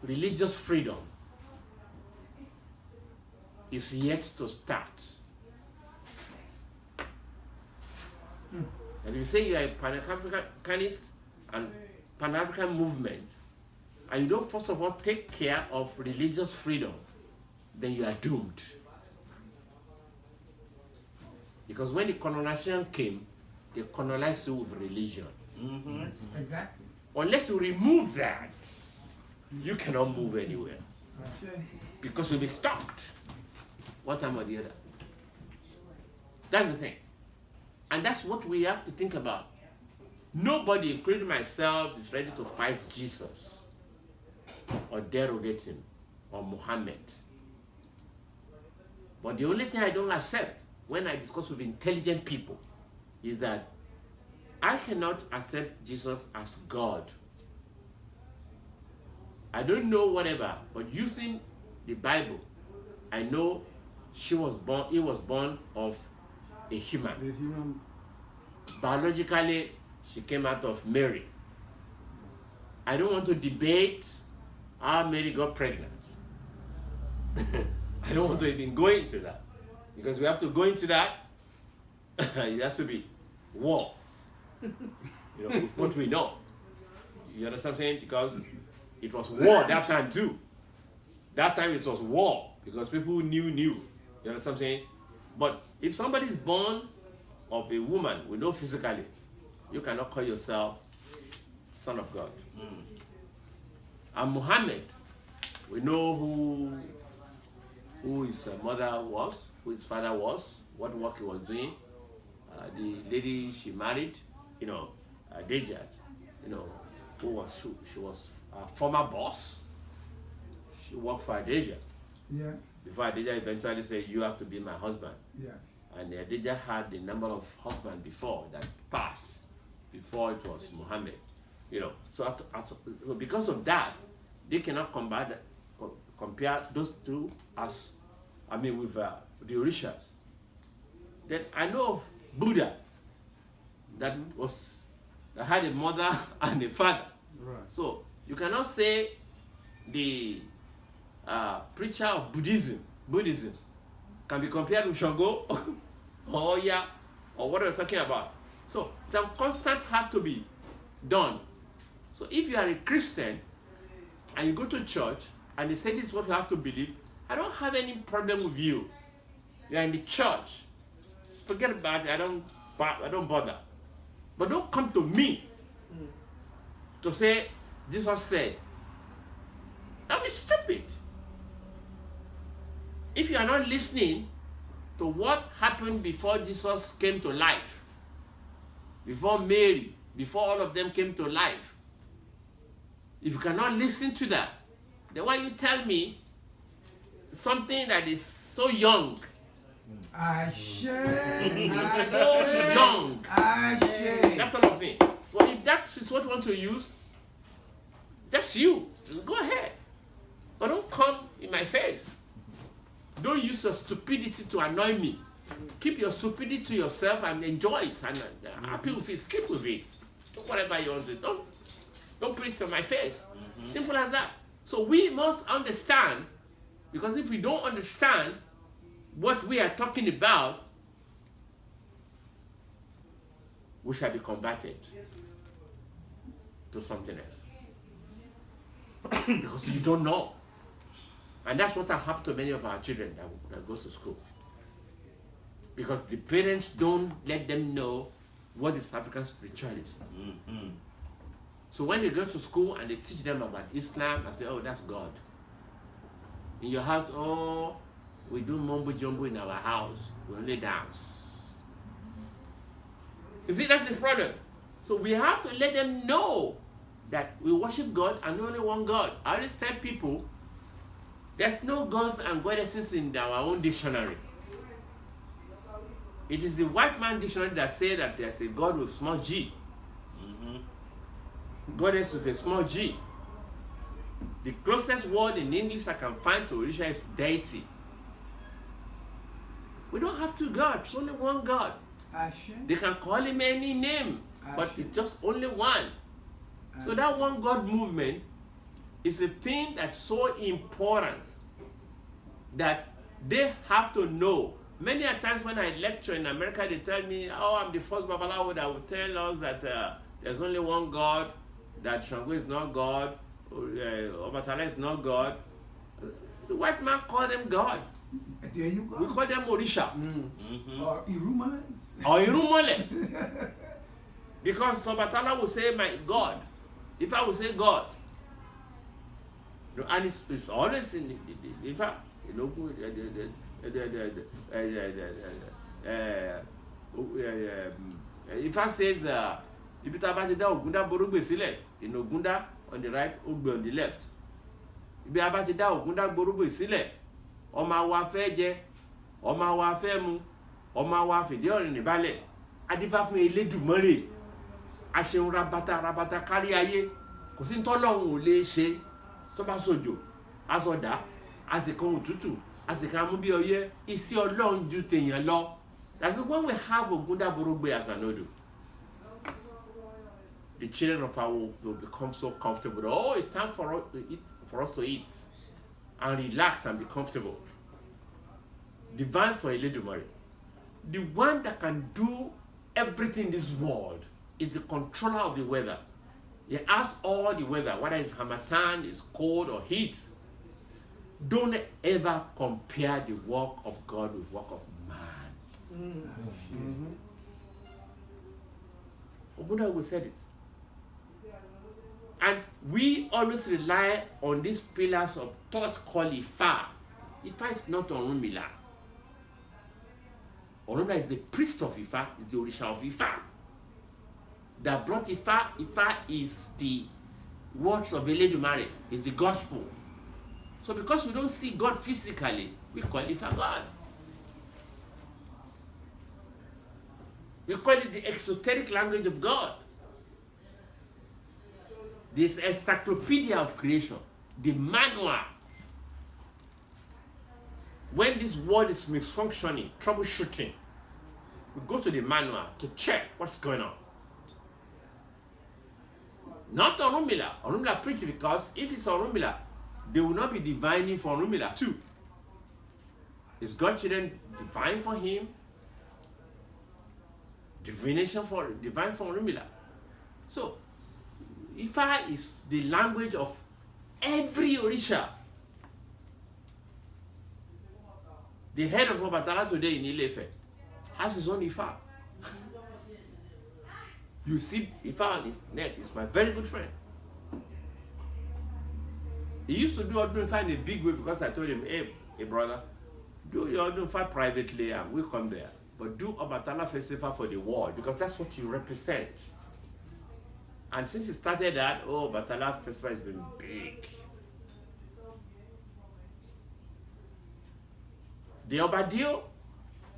religious freedom is yet to start. And if you say you are a Pan-Africanist and Pan-African movement, and you don't first of all take care of religious freedom, then you are doomed. Because when the colonization came, they colonized you with religion. Mm-hmm. Exactly. Unless you remove that, you cannot move anywhere. Ashe. Because you'll be stopped one time or the other. That's the thing. And that's what we have to think about. Nobody, including myself, is ready to fight Jesus or derogate him or Muhammad. But the only thing I don't accept when I discuss with intelligent people is that I cannot accept Jesus as God. I don't know whatever, but using the Bible, I know he was born of a human. The human. Biologically, she came out of Mary. I don't want to debate how Mary got pregnant. I don't want to even go into that. Because we have to go into that, it has to be war. You know, with what we know. You understand what I'm saying? Because it was war that time too. That time it was war because people knew. You understand what I'm saying? But if somebody is born of a woman we know physically, you cannot call yourself son of God. And Muhammad, we know who his mother was, who his father was, what work he was doing. The lady she married, you know, Adeyeye, you know, she was a former boss. She worked for Adeyeye. Yeah. Before Adeyeye eventually said, you have to be my husband. Yes. And Adeyeye had the number of husbands before that passed, before it was Muhammad. You know, so because of that, they cannot compare those two as, with the Orishas. Then I know of Buddha that had a mother and a father. Right. So you cannot say the preacher of Buddhism can be compared with Shango or Oya or what we're talking about. So some constants have to be done. So if you are a Christian and you go to church and they say this is what you have to believe, I don't have any problem with you. You are in the church. Forget about it. I don't bother. But don't come to me to say Jesus said. That is stupid. If you are not listening to what happened before Jesus came to life, before Mary, before all of them came to life, if you cannot listen to that, then why you tell me something that is so young? So young. That's all of it. So if that is what you want to use, that's you. Go ahead. But don't come in my face. Don't use your stupidity to annoy me. Keep your stupidity to yourself and enjoy it. And happy with it. Skip with it. Whatever you want to do. Don't put it on my face. Simple as that. So we must understand, because if we don't understand what we are talking about, we shall be converted to something else. Because you don't know. And that's what has happened to many of our children that go to school. Because the parents don't let them know what is African spirituality. So when they go to school and they teach them about Islam, I say, oh, that's God. In your house, oh, we do mumbo jumbo in our house. We only dance. You see, that's the problem. So we have to let them know that we worship God and only one God. I always tell people, there's no gods and goddesses in our own dictionary. It is the white man dictionary that says that there's a God with small g. Goddess with a small g. The closest word in English I can find to Orisha is deity. We don't have two gods, only one God. They can call him any name, but it's just only one. So that one God movement is a thing that's so important that they have to know. Many a times when I lecture in America, they tell me, oh, I'm the first Babalawo that will tell us that there's only one God, that Shango is not God, Obatala is not God. The white man called them God. There you go. We call them Orisha. Or Irumale. Or Irumale. Because Obatala will say, my God. If I will say God. And it's always in Ifa. Ifa says, in Ogunda on the right, Ogbe on the left. Ibi abatida Ogunda Borugbe sílẹ̀, ọmọ wa fẹ́ jẹ, ọmọ wa fẹ́ mu, ọmọ wa fìdí ọ̀rìn níbalẹ̀. Adífá fún Elédùmarè. Aṣeun rabata kárí ayé. Kò sí ntọ́lọ́hun ò lè ṣe. Tó bá sòjò, asọ̀dá, àsìkò òtútù, àsìkò amúbí ọyẹ́, iṣẹ́ Ọlọ́run ju tèèyàn lọ. That's when we have Ogunda Borugbe as an odo. The children of our will become so comfortable. Oh, it's time for us to eat and relax and be comfortable. Divine for Eledumare. The one that can do everything in this world is the controller of the weather. He has all the weather, whether it's harmattan, it's cold or heat. Don't ever compare the work of God with the work of man. Ogunda said it. And we always rely on these pillars of thought called Ifa. Ifa is not Orunmila. Orunmila is the priest of Ifa, is the Orisha of Ifa. That brought Ifa. Ifa is the words of Eledumare, is the gospel. So because we don't see God physically, we call Ifa God. We call it the exoteric language of God. This encyclopedia of creation, the manual. When this world is misfunctioning, troubleshooting, we go to the manual to check what's going on. Not Orunmila. Orunmila preach because if it's Orunmila, they will not be divining for Orunmila too. Is God's children divine for him? Divine for Orunmila. So Ifa is the language of every Orisha. The head of Obatala today in Ile-Ife has his own Ifa. You see Ifa on his neck. He's my very good friend. He used to do Odun Ifa in a big way because I told him, hey brother, do your Odun Ifa privately and we'll come there. But do Obatala Festival for the world because that's what you represent. And since he started that, Obatala Festival has been big. The Obadio,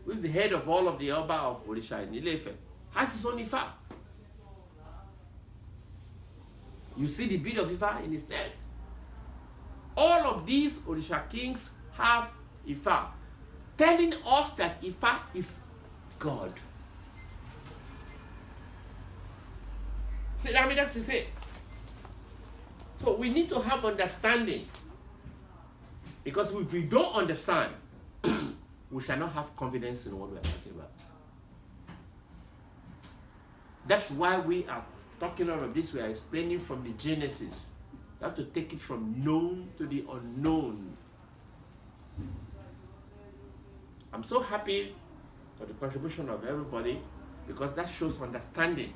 who is the head of all of the Oba of Orisha in Ile-Ife, has his own Ifa. You see the bead of Ifa in his neck. All of these Orisha kings have Ifa, telling us that Ifa is God. See, I mean, that's the thing. So we need to have understanding. Because if we don't understand, we shall not have confidence in what we are talking about. That's why we are talking all of this. We are explaining from the Genesis. You have to take it from known to the unknown. I'm so happy for the contribution of everybody because that shows understanding.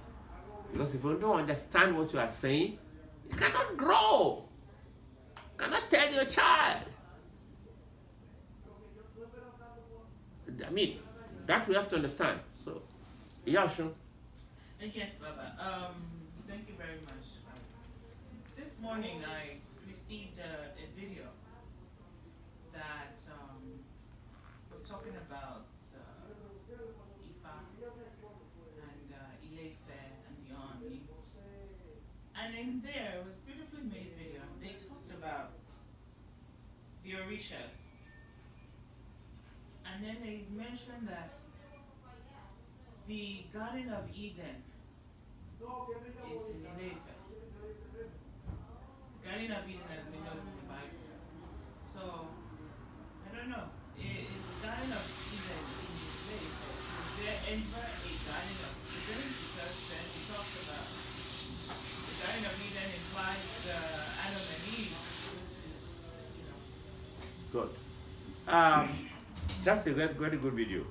Because if you don't understand what you are saying, you cannot grow. You cannot tell your child. I mean, that we have to understand. So, Yashu. Yes, Baba. Thank you very much. This morning I received a video that was talking about Ifa and Ile-Ife and the Ooni. And in there, it was a beautifully made video. They talked about the Orishas. And then they mentioned that the Garden of Eden is in Ile-Ife. Garden of Eden, as we know, is in the Bible. So, I don't know. Is the Garden of Eden in Ile-Ife? Is there ever a Garden of Eden? Because then we talked about the Garden of Eden implies Adam and Eve, which is, Good. That's a very, very good video.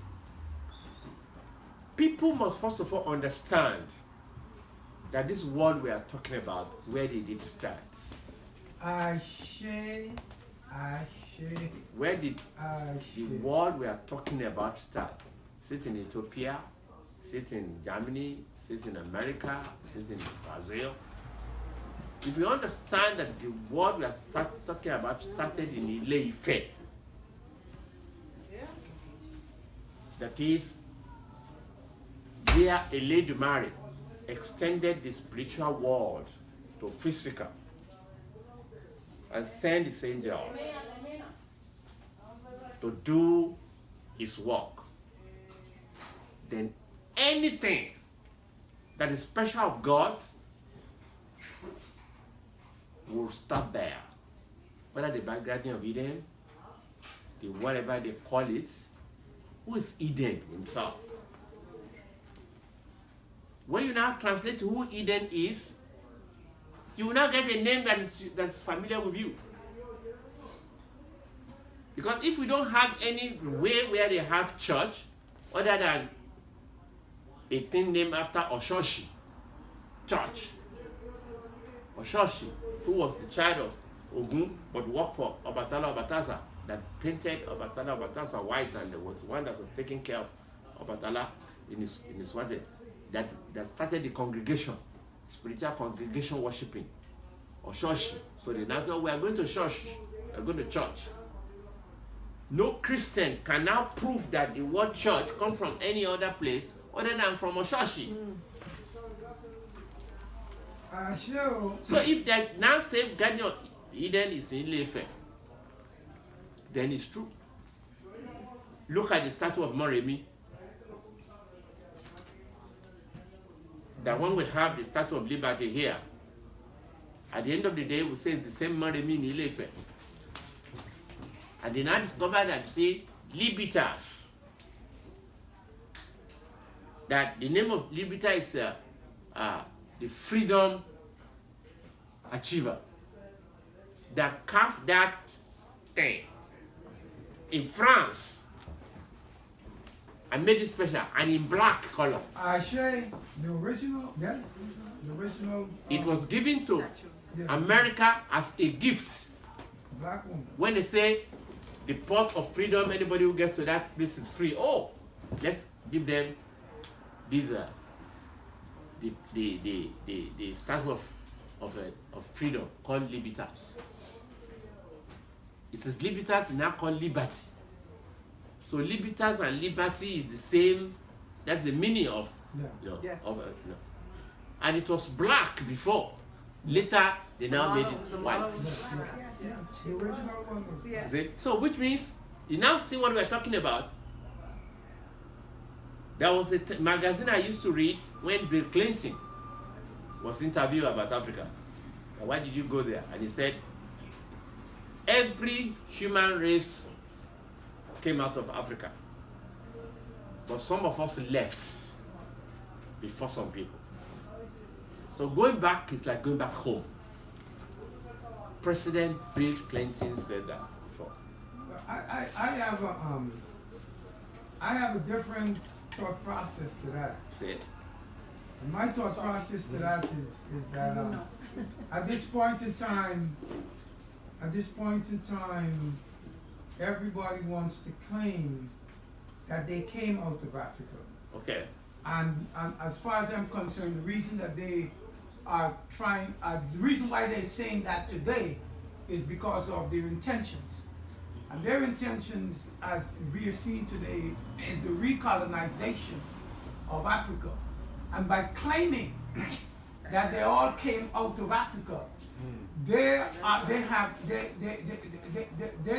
People must first of all understand that this world we are talking about, where did it start? Where did the world we are talking about start? Sit in Ethiopia, sit in Germany, sit in America, sit in Brazil. If you understand that the world we are talking about started in Ile-Ife, that is, where Eledumare extended the spiritual world to physical and sent his angels to do his work, then anything that is special of God will start there. Whether the Garden of Eden, the whatever they call it, who is Eden himself? When you now translate who Eden is, you will now get a name that's familiar with you. Because if we don't have any way where they have church, other than a thing named after Oshoshi, church. Oshoshi, who was the child of Ogun, but worked for Obatala Obatasa, that painted Obatala Obatasa white, and there was one that was taking care of Obatala in his Sijuade, that started the congregation, spiritual congregation worshiping, Oshoshi. So they now said, we are going to church, we are going to church. No Christian can now prove that the word church comes from any other place other than from Oshoshi. So if they now say Garden of Eden is in Ile-Ife, then it's true. Look at the statue of Moremi. That when we have the Statue of Liberty here, at the end of the day, we say it's the same Moremi in Ile-Ife. And they now discover that, say, Libertas. That the name of Libertas is the freedom achiever that carved that thing in France and made it special and in black color. Ashe, the original, yes, the original. It was given to yeah, America as a gift. black woman. When they say the port of freedom, anybody who gets to that place is free. Oh, let's give them this the statue of freedom called Libertas. It says Libertas, now called Liberty. So Libertas and Liberty is the same. That's the meaning of, Yeah. you know, Yes. of, and it was black before. Later, they now made it white. Yes, yes, yes. The original one was Yes. See? So, which means you now see what we're talking about. There was a magazine I used to read when Bill Clinton was interviewed about Africa. And why did you go there? And he said, every human race came out of Africa, but some of us left before some people. So going back is like going back home. President Bill Clinton said that before. I have a different thought process to that. Say it. And my thought process to that is that at this point in time, everybody wants to claim that they came out of Africa. Okay. And as far as I'm concerned, the reason that they are trying, the reason why they're saying that today is because of their intentions. And their intentions, as we are seeing today, is the recolonization of Africa. And by claiming that they all came out of Africa, they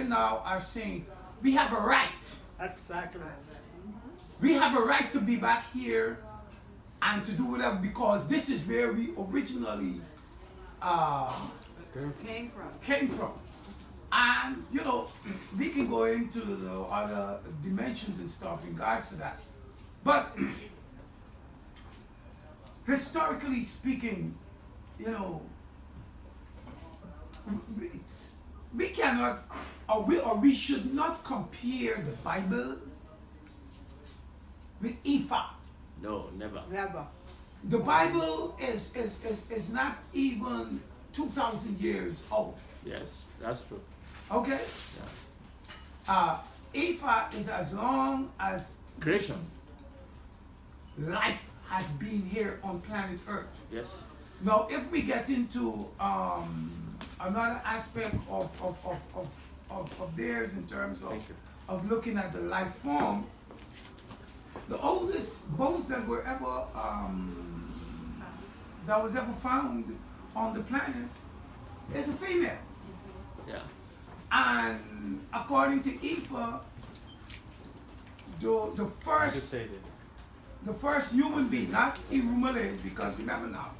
now are saying, we have a right. Exactly. We have a right to be back here and to do whatever, because this is where we originally came from. And, you know, we can go into the other dimensions and stuff in regards to that. But historically speaking, you know, we cannot, or we should not compare the Bible with Ifa. No, never. Never. The Bible is not even 2,000 years old. Yes, that's true. Okay? Yeah. Ifa is as long as Creation. life has been here on planet Earth. Yes. Now, if we get into another aspect of theirs in terms of looking at the life form, the oldest bones that were ever was ever found on the planet is a female. Yeah. And according to Ifa, the first human being, not Irumales, because remember now,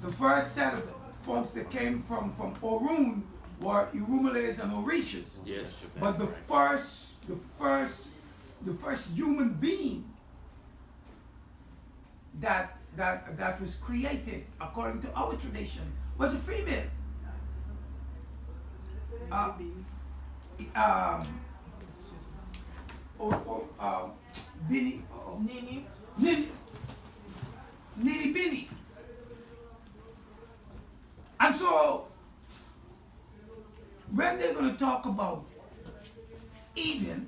the first set of folks that came from Orun were Irumales and Orishas. Yes. But the first human being that was created according to our tradition was a female. Nini Bini. And so when they're going to talk about Eden,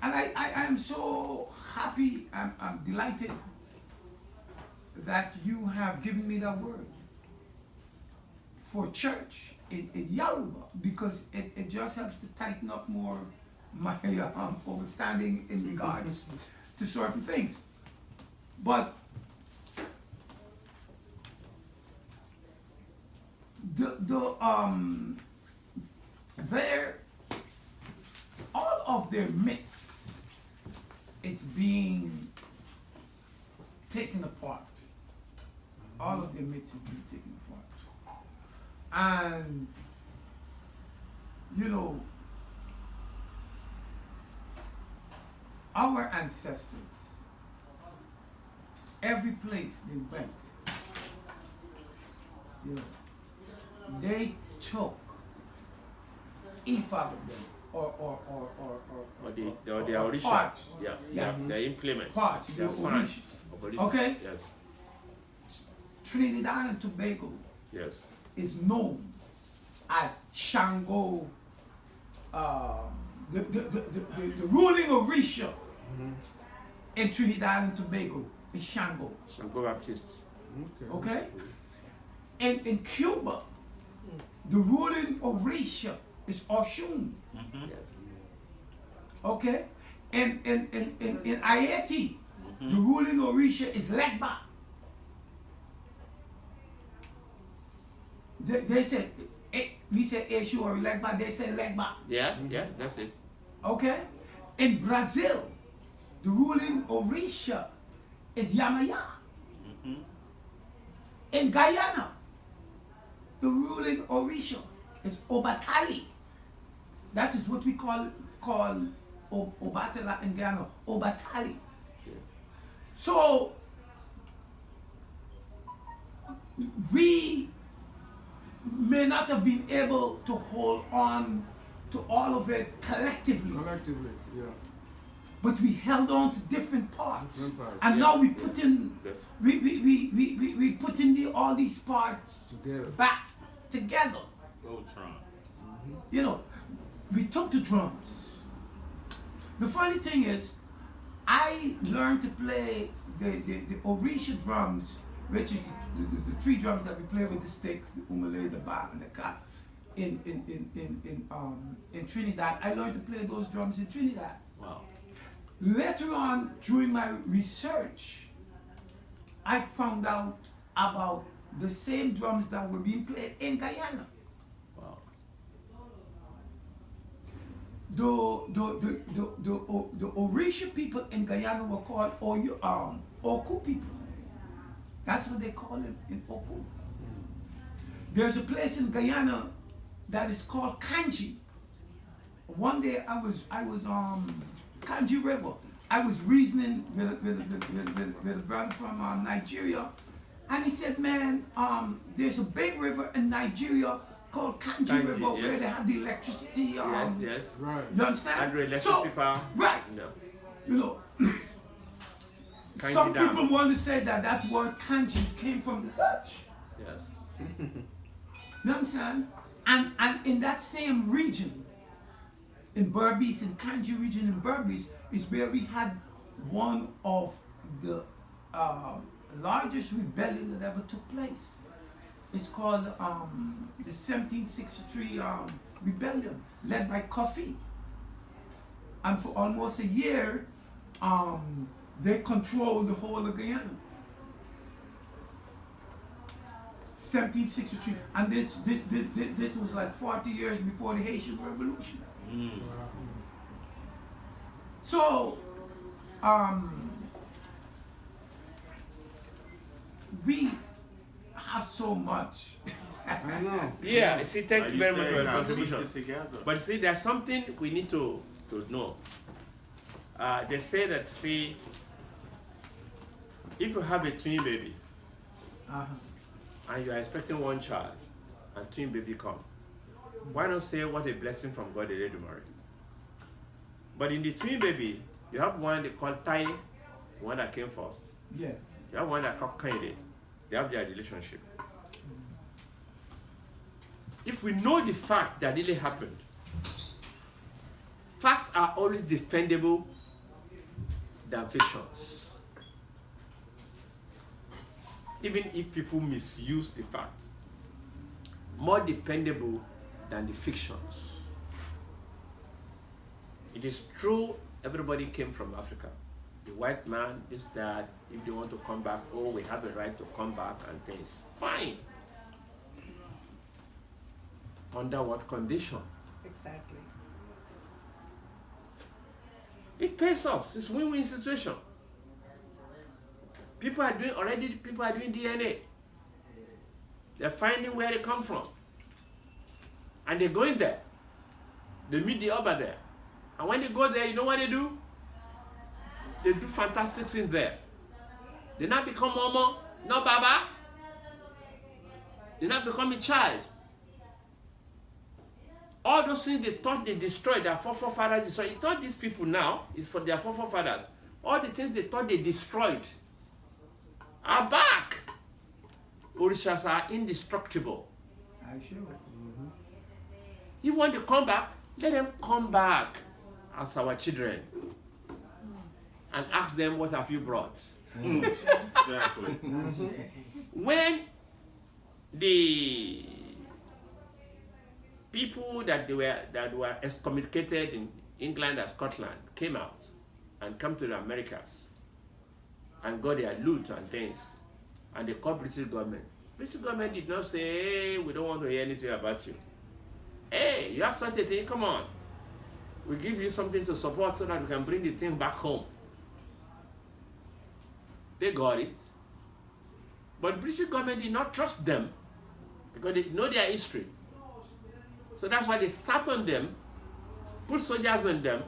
and I am so happy, I'm delighted that you have given me that word for church in Yoruba, because it just helps to tighten up more my understanding in regards to certain things. But all of their myths, it's being taken apart. All of their myths are being taken apart. And, you know, our ancestors, every place they went, you know, they took Ifabenusola Or the or Orisha. parts. Yeah, Yes. the implements. Parts, the the signs Orisha. of Orisha. Okay? Yes. Trinidad and Tobago Yes. is known as Shango. The ruling Orisha in Trinidad and Tobago is Shango. Shango Baptist. Okay? And in Cuba, the ruling Orisha is Oshun. Yes. Okay? And in Haiti, the ruling Orisha is Legba. They say, we say Eshu or Legba, they say Legba. Yeah, yeah, that's it. Okay? In Brazil, the ruling Orisha is Yamaya. In Guyana, the ruling Orisha is Obatali. That is what we call Obatala in Guyana, Obatali. So, we may not have been able to hold on to all of it collectively, Collectively, yeah. but we held on to different parts. Different parts, And yeah. now we put in Yes. we put in all these parts Together. back together. Voltron. You know, we took the drums. The funny thing is, I learned to play the Orisha drums, which is the three drums that we play with the sticks, the umele, the ba, and the ka. In Trinidad, I learned to play those drums in Trinidad. Wow. Later on, during my research, I found out about the same drums that were being played in Guyana. Wow. The Orisha people in Guyana were called Oku people. That's what they call it in Oku. There's a place in Guyana that is called Kanji. One day I was Kanji River. I was reasoning with a brother from Nigeria, and he said, "Man, there's a big river in Nigeria called Kanji River, where yes. they have the electricity. Yes, yes. Right. You understand? Hydroelectricity power. Right. No. You know, Kanji some Dam. people want to say that word Kanji came from the Dutch. Yes. You understand? And in that same region, in Berbice, in Kanji region in Berbice, is where we had one of the largest rebellion that ever took place. It's called the 1763 rebellion, led by Kofi. And for almost a year, they controlled the whole of Guyana. 1763, and this was like 40 years before the Haitian Revolution. So, we have so much. I know. Yeah, see, thank you very much for your Piece contribution. it together. But see, there's something we need to know. They say that, see, if you have a twin baby and you are expecting one child and twin baby come, why not say what a blessing from God they ready to marry? But in the twin baby, you have one they call Tai, one that came first. Yes. You have one that called Kaide. They have their relationship. If we know the fact that really happened, facts are always defendable than fictions. Even if people misuse the fact, more dependable than the fictions. It is true everybody came from Africa. The white man is that if they want to come back, oh, we have a right to come back and things. Fine. Under what condition? Exactly. It pays us. It's a win-win situation. People are doing DNA. They're finding where they come from. And they're going there. They meet the Oba there. And when they go there, you know what they do? They do fantastic things there. They now become Momo, no Baba. They now become a child. All those things they thought they destroyed, their forefathers destroyed. You thought these people now is for their forefathers. All the things they thought they destroyed are back. Orishas are indestructible. I sure. If you want to come back, let them come back as our children and ask them, what have you brought? Exactly. When the people that were excommunicated in England and Scotland came out and come to the Americas and got their loot and things, and they called British government. British government did not say, hey, we don't want to hear anything about you. Hey, you have such a thing, come on. We give you something to support so that we can bring the thing back home. They got it. But British government did not trust them because they know their history. So that's why they sat on them, put soldiers on them,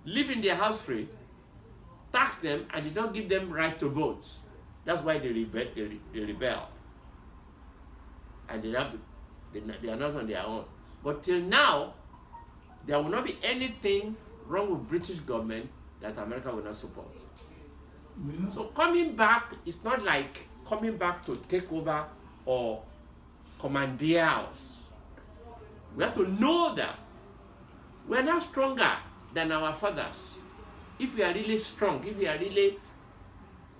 live in their house free, tax them, and did not give them right to vote. That's why they rebel. And they are not on their own. But till now, there will not be anything wrong with British government that America will not support. So coming back is not like coming back to take over or commandeer us. We have to know that we are not stronger than our fathers. If we are really strong, if we are really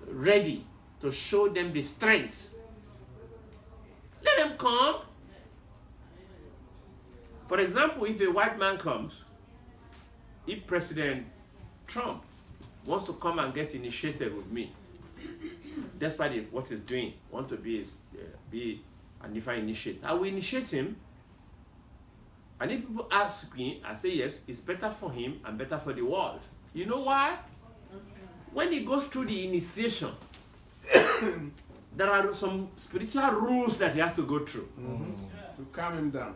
ready to show them the strength, let them come. For example, if a white man comes, if President Trump wants to come and get initiated with me, despite what he's doing, want to be an Ifa initiate, I will initiate him. And if people ask me, I say yes, it's better for him and better for the world. You know why? When he goes through the initiation, there are some spiritual rules that he has to go through. To calm him down.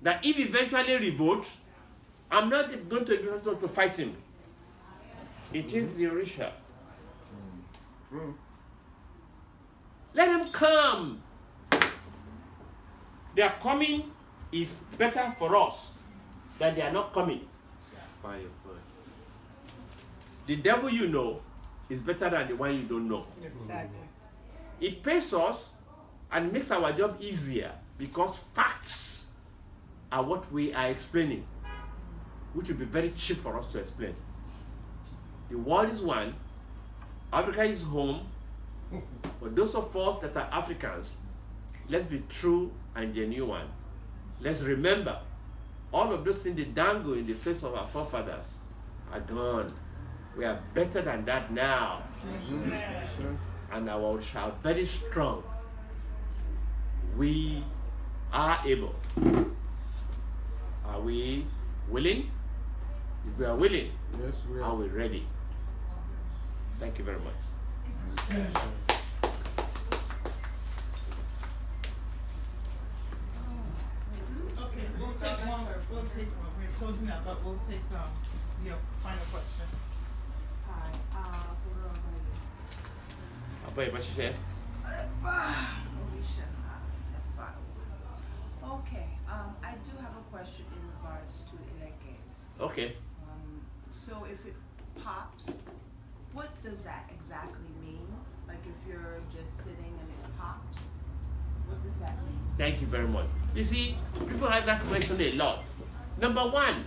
That if he eventually revolts, I'm not going to be able to fight him. It is the Orisha. Let them come. Their coming is better for us than they are not coming. By your foot. The devil you know is better than the one you don't know. Exactly. It pays us and makes our job easier because facts are what we are explaining, which will be very cheap for us to explain. The world is one, Africa is home. For those of us that are Africans, let's be true and genuine. Let's remember, all of those things they dangle in the face of our forefathers are gone. We are better than that now. And our world shall be very strong. We are able. Are we willing? If we are willing, Yes, we are are. we ready? Thank you very much. Okay, we'll take one. We're closing out, but we'll take your final question. Hi, Abaye, what you say? Okay, I do have a question in regards to elections. Okay. So if it pops, what does that exactly mean? Like if you're just sitting and it pops, what does that mean? Thank you very much. You see, people have that question a lot. Number one,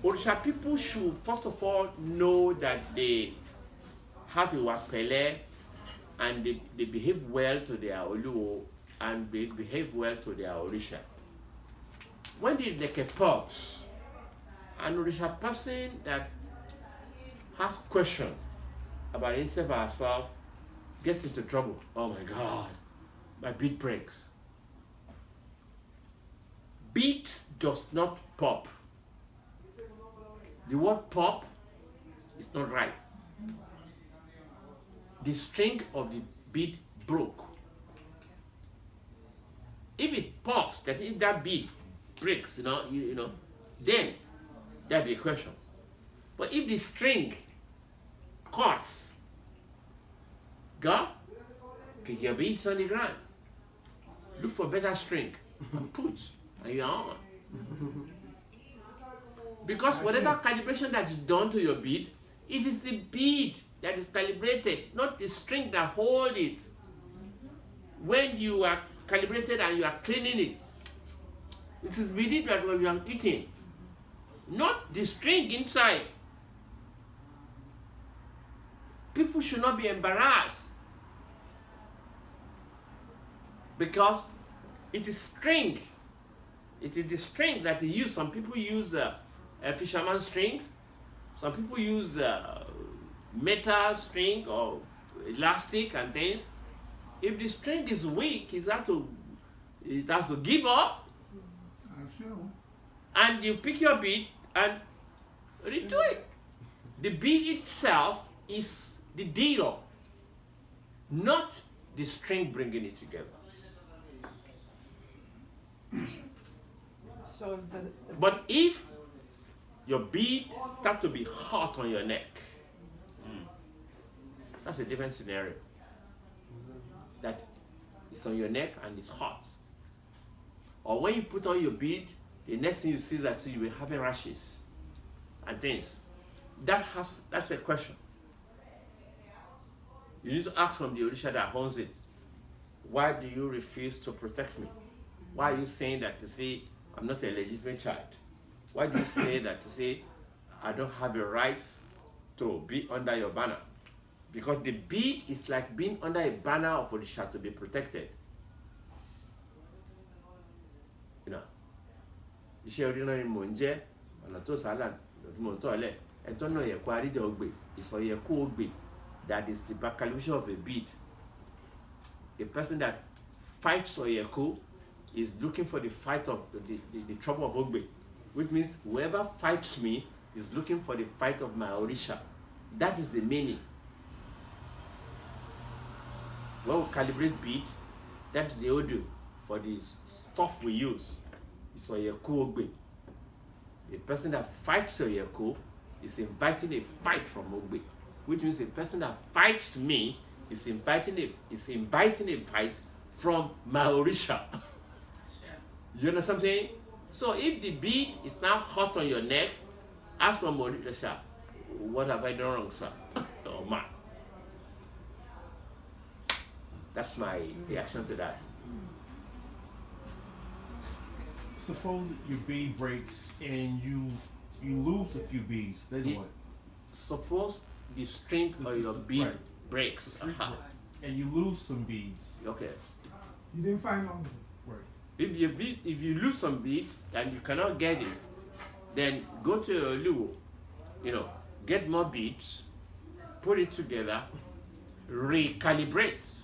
Orisha people should first of all know that they have a wakpele and they behave well to their Oluo and they behave well to their Orisha. When the Leke pops, an Orisha person that has questions about himself or herself gets into trouble. Oh my God, my beat breaks. Beat does not pop. The word pop is not right. The string of the bead broke. If it pops, that if that bead breaks, you know, then there'll be a question. But if the string cuts, God, Pick your beads on the ground. Look for better string and put, and you're on. Because whatever calibration that is done to your bead, it is the bead that is calibrated, not the string that hold it. When you are calibrated and you are cleaning it, it is within that what you are eating, not the string inside. People should not be embarrassed because it is string. It is the string that they use. Some people use fisherman strings. Some people use metal string or elastic and things. If the string is weak, it has to give up. Sure. And you pick your bead and redo it. The bead itself is the dealer, not the string bringing it together. So But if your bead start to be hot on your neck, that's a different scenario. That it's on your neck and it's hot. Or when you put on your bead, the next thing you see is that you will having rashes and things. That's a question. You need to ask from the Orisha that owns it. Why do you refuse to protect me? Why are you saying that to say I'm not a legitimate child? Why do you say that to say I don't have a right to be under your banner? Because the bead is like being under a banner of Orisha to be protected. You know. Iṣẹ́ ordinary mò ń jẹ́ ọ̀nà tó sálà mò ń tọ̀lẹ̀ ẹ̀tọ́ náà yẹ kó àríjọ ògbè ìsọ̀yẹ kó ògbè. That is the calculation of a bead. The person that fights Oyeko is looking for the fight of the trouble of Ogbe, which means whoever fights me is looking for the fight of my Orisha. That is the meaning. When we calibrate bead, that's the audio for the stuff we use. It's Oyeko Ogbe. The person that fights Oyeko is inviting a fight from Ogbe, which means the person that fights me is inviting a fight from my Orisha. You understand what I'm saying? So if the bead is now hot on your neck, ask from Orisha, what have I done wrong, sir? Oh man. That's my reaction to that. Suppose your bead breaks and you lose a few beads, then what? Suppose the string of your bead breaks. And you lose some beads. Okay. You didn't find them. Right. If you lose some beads and you cannot get it, then go to your Luo, get more beads, put it together, recalibrate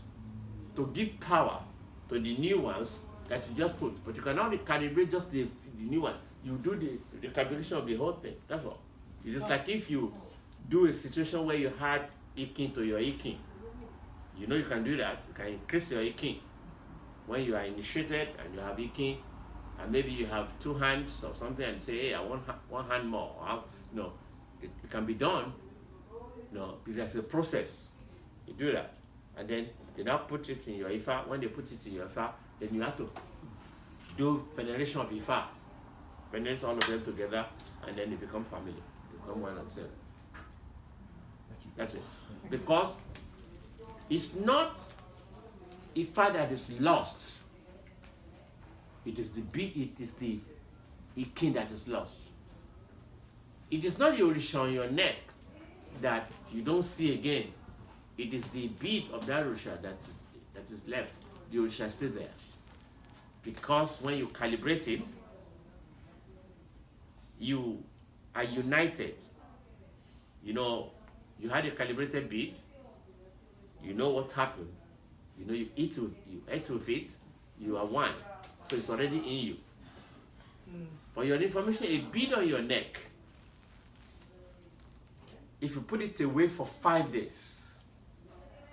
to give power to the new ones that you just put. But you cannot recalibrate just the new one. You do the calibration of the whole thing. That's all. It is like if you do a situation where you had Ikin to your Ikin. You know you can do that. You can increase your Ikin. When you are initiated and you have Ikin, and maybe you have 2 hands or something, and say, hey, I want one hand more. It can be done. There's a process. You do that. And then they now put it in your Ifa. When they put it in your Ifa, then you have to do veneration of Ifa. Venerate all of them together, and then they become family. They become one and same. That's it. Because it's not Ifa that is lost. It is the Ikin that is lost. It is not the Orisha on your neck that you don't see again. It is the bead of that Orisha that is left. The Orisha is still there. Because when you calibrate it, you are united. You had a calibrated bead. You know what happened. You ate with it. You are one. So it's already in you. For your information, a bead on your neck, if you put it away for 5 days,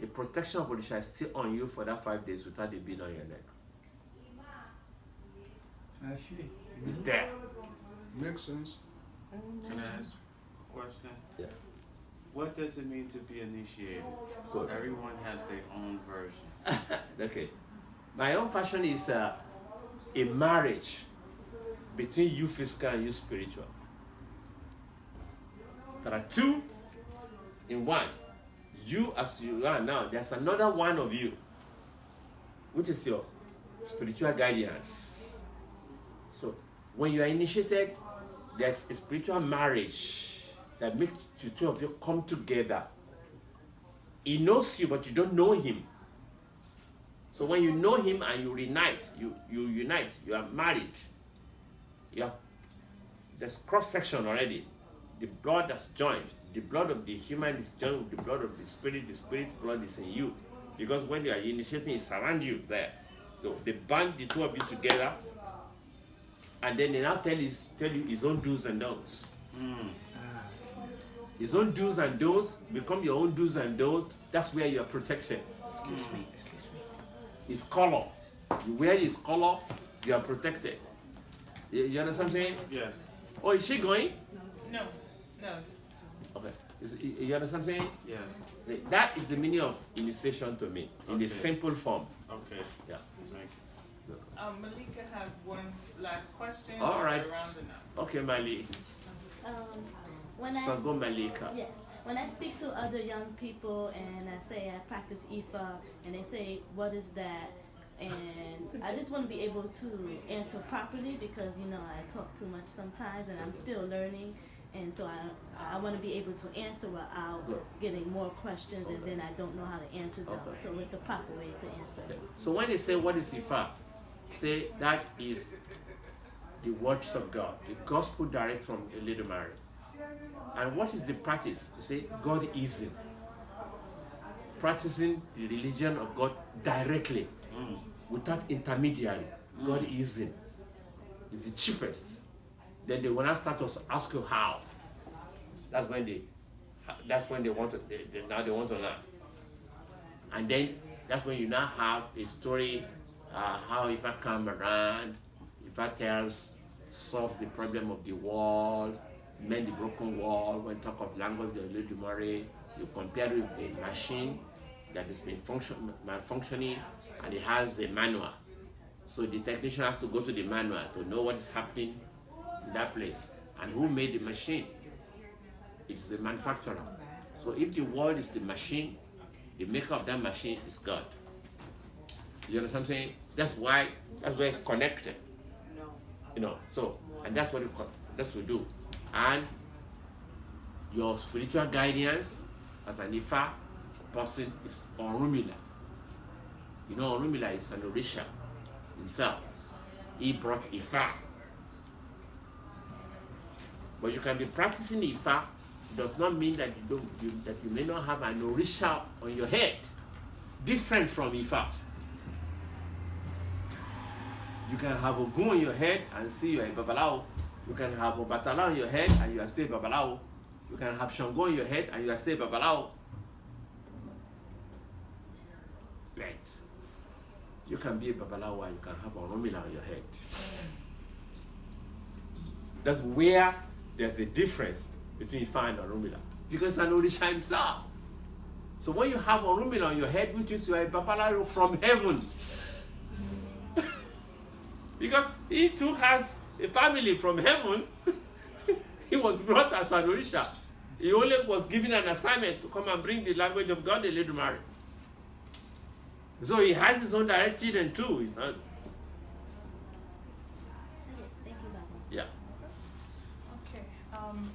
the protection of Orisha is still on you for that 5 days without the bead on your neck. Actually. It's there. Makes sense. Can I ask a question? Yeah. What does it mean to be initiated? Good. Everyone has their own version. Okay. My own passion is a marriage between you physical and you spiritual. There are two in one. You as you are now, there's another one of you, which is your spiritual guidance. So when you are initiated, there's a spiritual marriage that makes the two of you come together. He knows you, but you don't know him. So when you know him and you unite, you unite, you are married. There's cross-section already. The blood that's joined. The blood of the human is joined with the blood of the spirit's blood is in you. Because when you are initiating, it's around you there. So they band the two of you together, and then they now tell you his own do's and don'ts. His own do's and don'ts become your own do's and don'ts. That's where you are protected. Excuse me. His color. You wear his color, you are protected. You understand what I'm saying? Yes. Oh, is she going? No, just. Okay. You understand what I'm saying? Yes. See, that is the meaning of initiation to me, in a simple form. Okay. Yeah. Thank you. Malika has one last question. All right. We're rounding up. Okay, Mali. So go Malika. Yes. When I speak to other young people and I say I practice Ifa and they say, what is that? And I just want to be able to answer properly because, I talk too much sometimes and I'm still learning. And so I want to be able to answer without getting more questions and then I don't know how to answer them. Okay. So it's the proper way to answer. Okay. So when they say, what is Ifa? Say that is the words of God, the gospel direct from Eledumare. And what is the practice? You say, God is in. Practicing the religion of God directly, without intermediary. God is in. It's the cheapest. Then they want to start to ask you how. That's when they want to. Now they want to learn. And then that's when you now have a story how Ifa come around, Ifa solves the problem of the wall, mend the broken wall. When talk of language of the Eledumare, you compare it with a machine that has been malfunctioning and it has a manual. So the technician has to go to the manual to know what is happening in that place. And who made the machine? It's the manufacturer. So if the world is the machine, the maker of that machine is God. You understand what I'm saying? That's where it's connected. So, and that's what we do. And your spiritual guidance as an Ifa person is Orunmila. Orunmila is an Orisha himself. He brought Ifa. But you can be practicing Ifa does not mean that you may not have an Orisha on your head, different from Ifa. You can have Ogun on your head and see you are a Babalawo. You can have Obatala on your head and you are still a Babalawo. You can have Shango on your head and you are still a Babalawo. Right. You can be a Babalawo and you can have Orunmila on your head. That's where there's a difference between Ifa and Orunmila. Because an Orisha himself. So when you have Orunmila on your head, which is you are a Babalawo from heaven. Because he too has a family from heaven. He was brought as an Orisha. He only was given an assignment to come and bring the language of God, the Eledumare. So he has his own direct children too. He's not... Thank you, Baba. Yeah. Okay,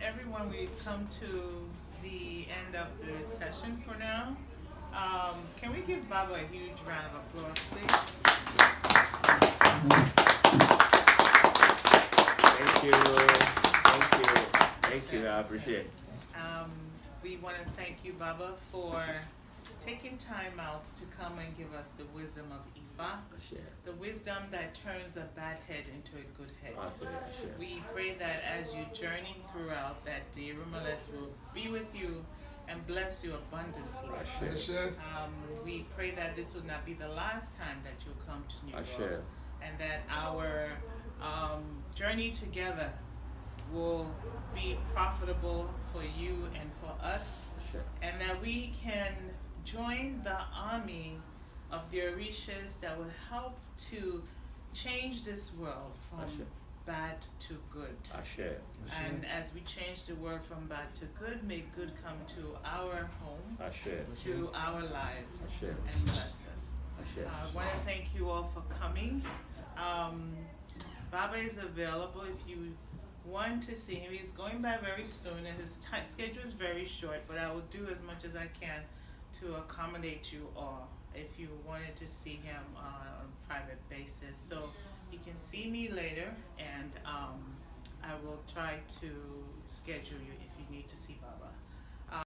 everyone, we've come to the end of the session for now. Can we give Baba a huge round of applause, please? Thank you, I appreciate it. We want to thank you, Baba, for taking time out to come and give us the wisdom of Ifa, the wisdom that turns a bad head into a good head. We pray that as you journey throughout, that the Irumalas will be with you and bless you abundantly. We pray that this will not be the last time that you'll come to New York, and that our journey together will be profitable for you and for us, and that we can join the army of the Orishas that will help to change this world from Ashe. bad to good. Ashe. And as we change the world from bad to good, may good come to our home, Ashe. to our lives, Ashe. and bless us. Ashe. I want to thank you all for coming. Baba is available if you want to see him. He's going by very soon, and his schedule is very short, but I will do as much as I can to accommodate you all if you wanted to see him on a private basis. So you can see me later, and I will try to schedule you if you need to see Baba.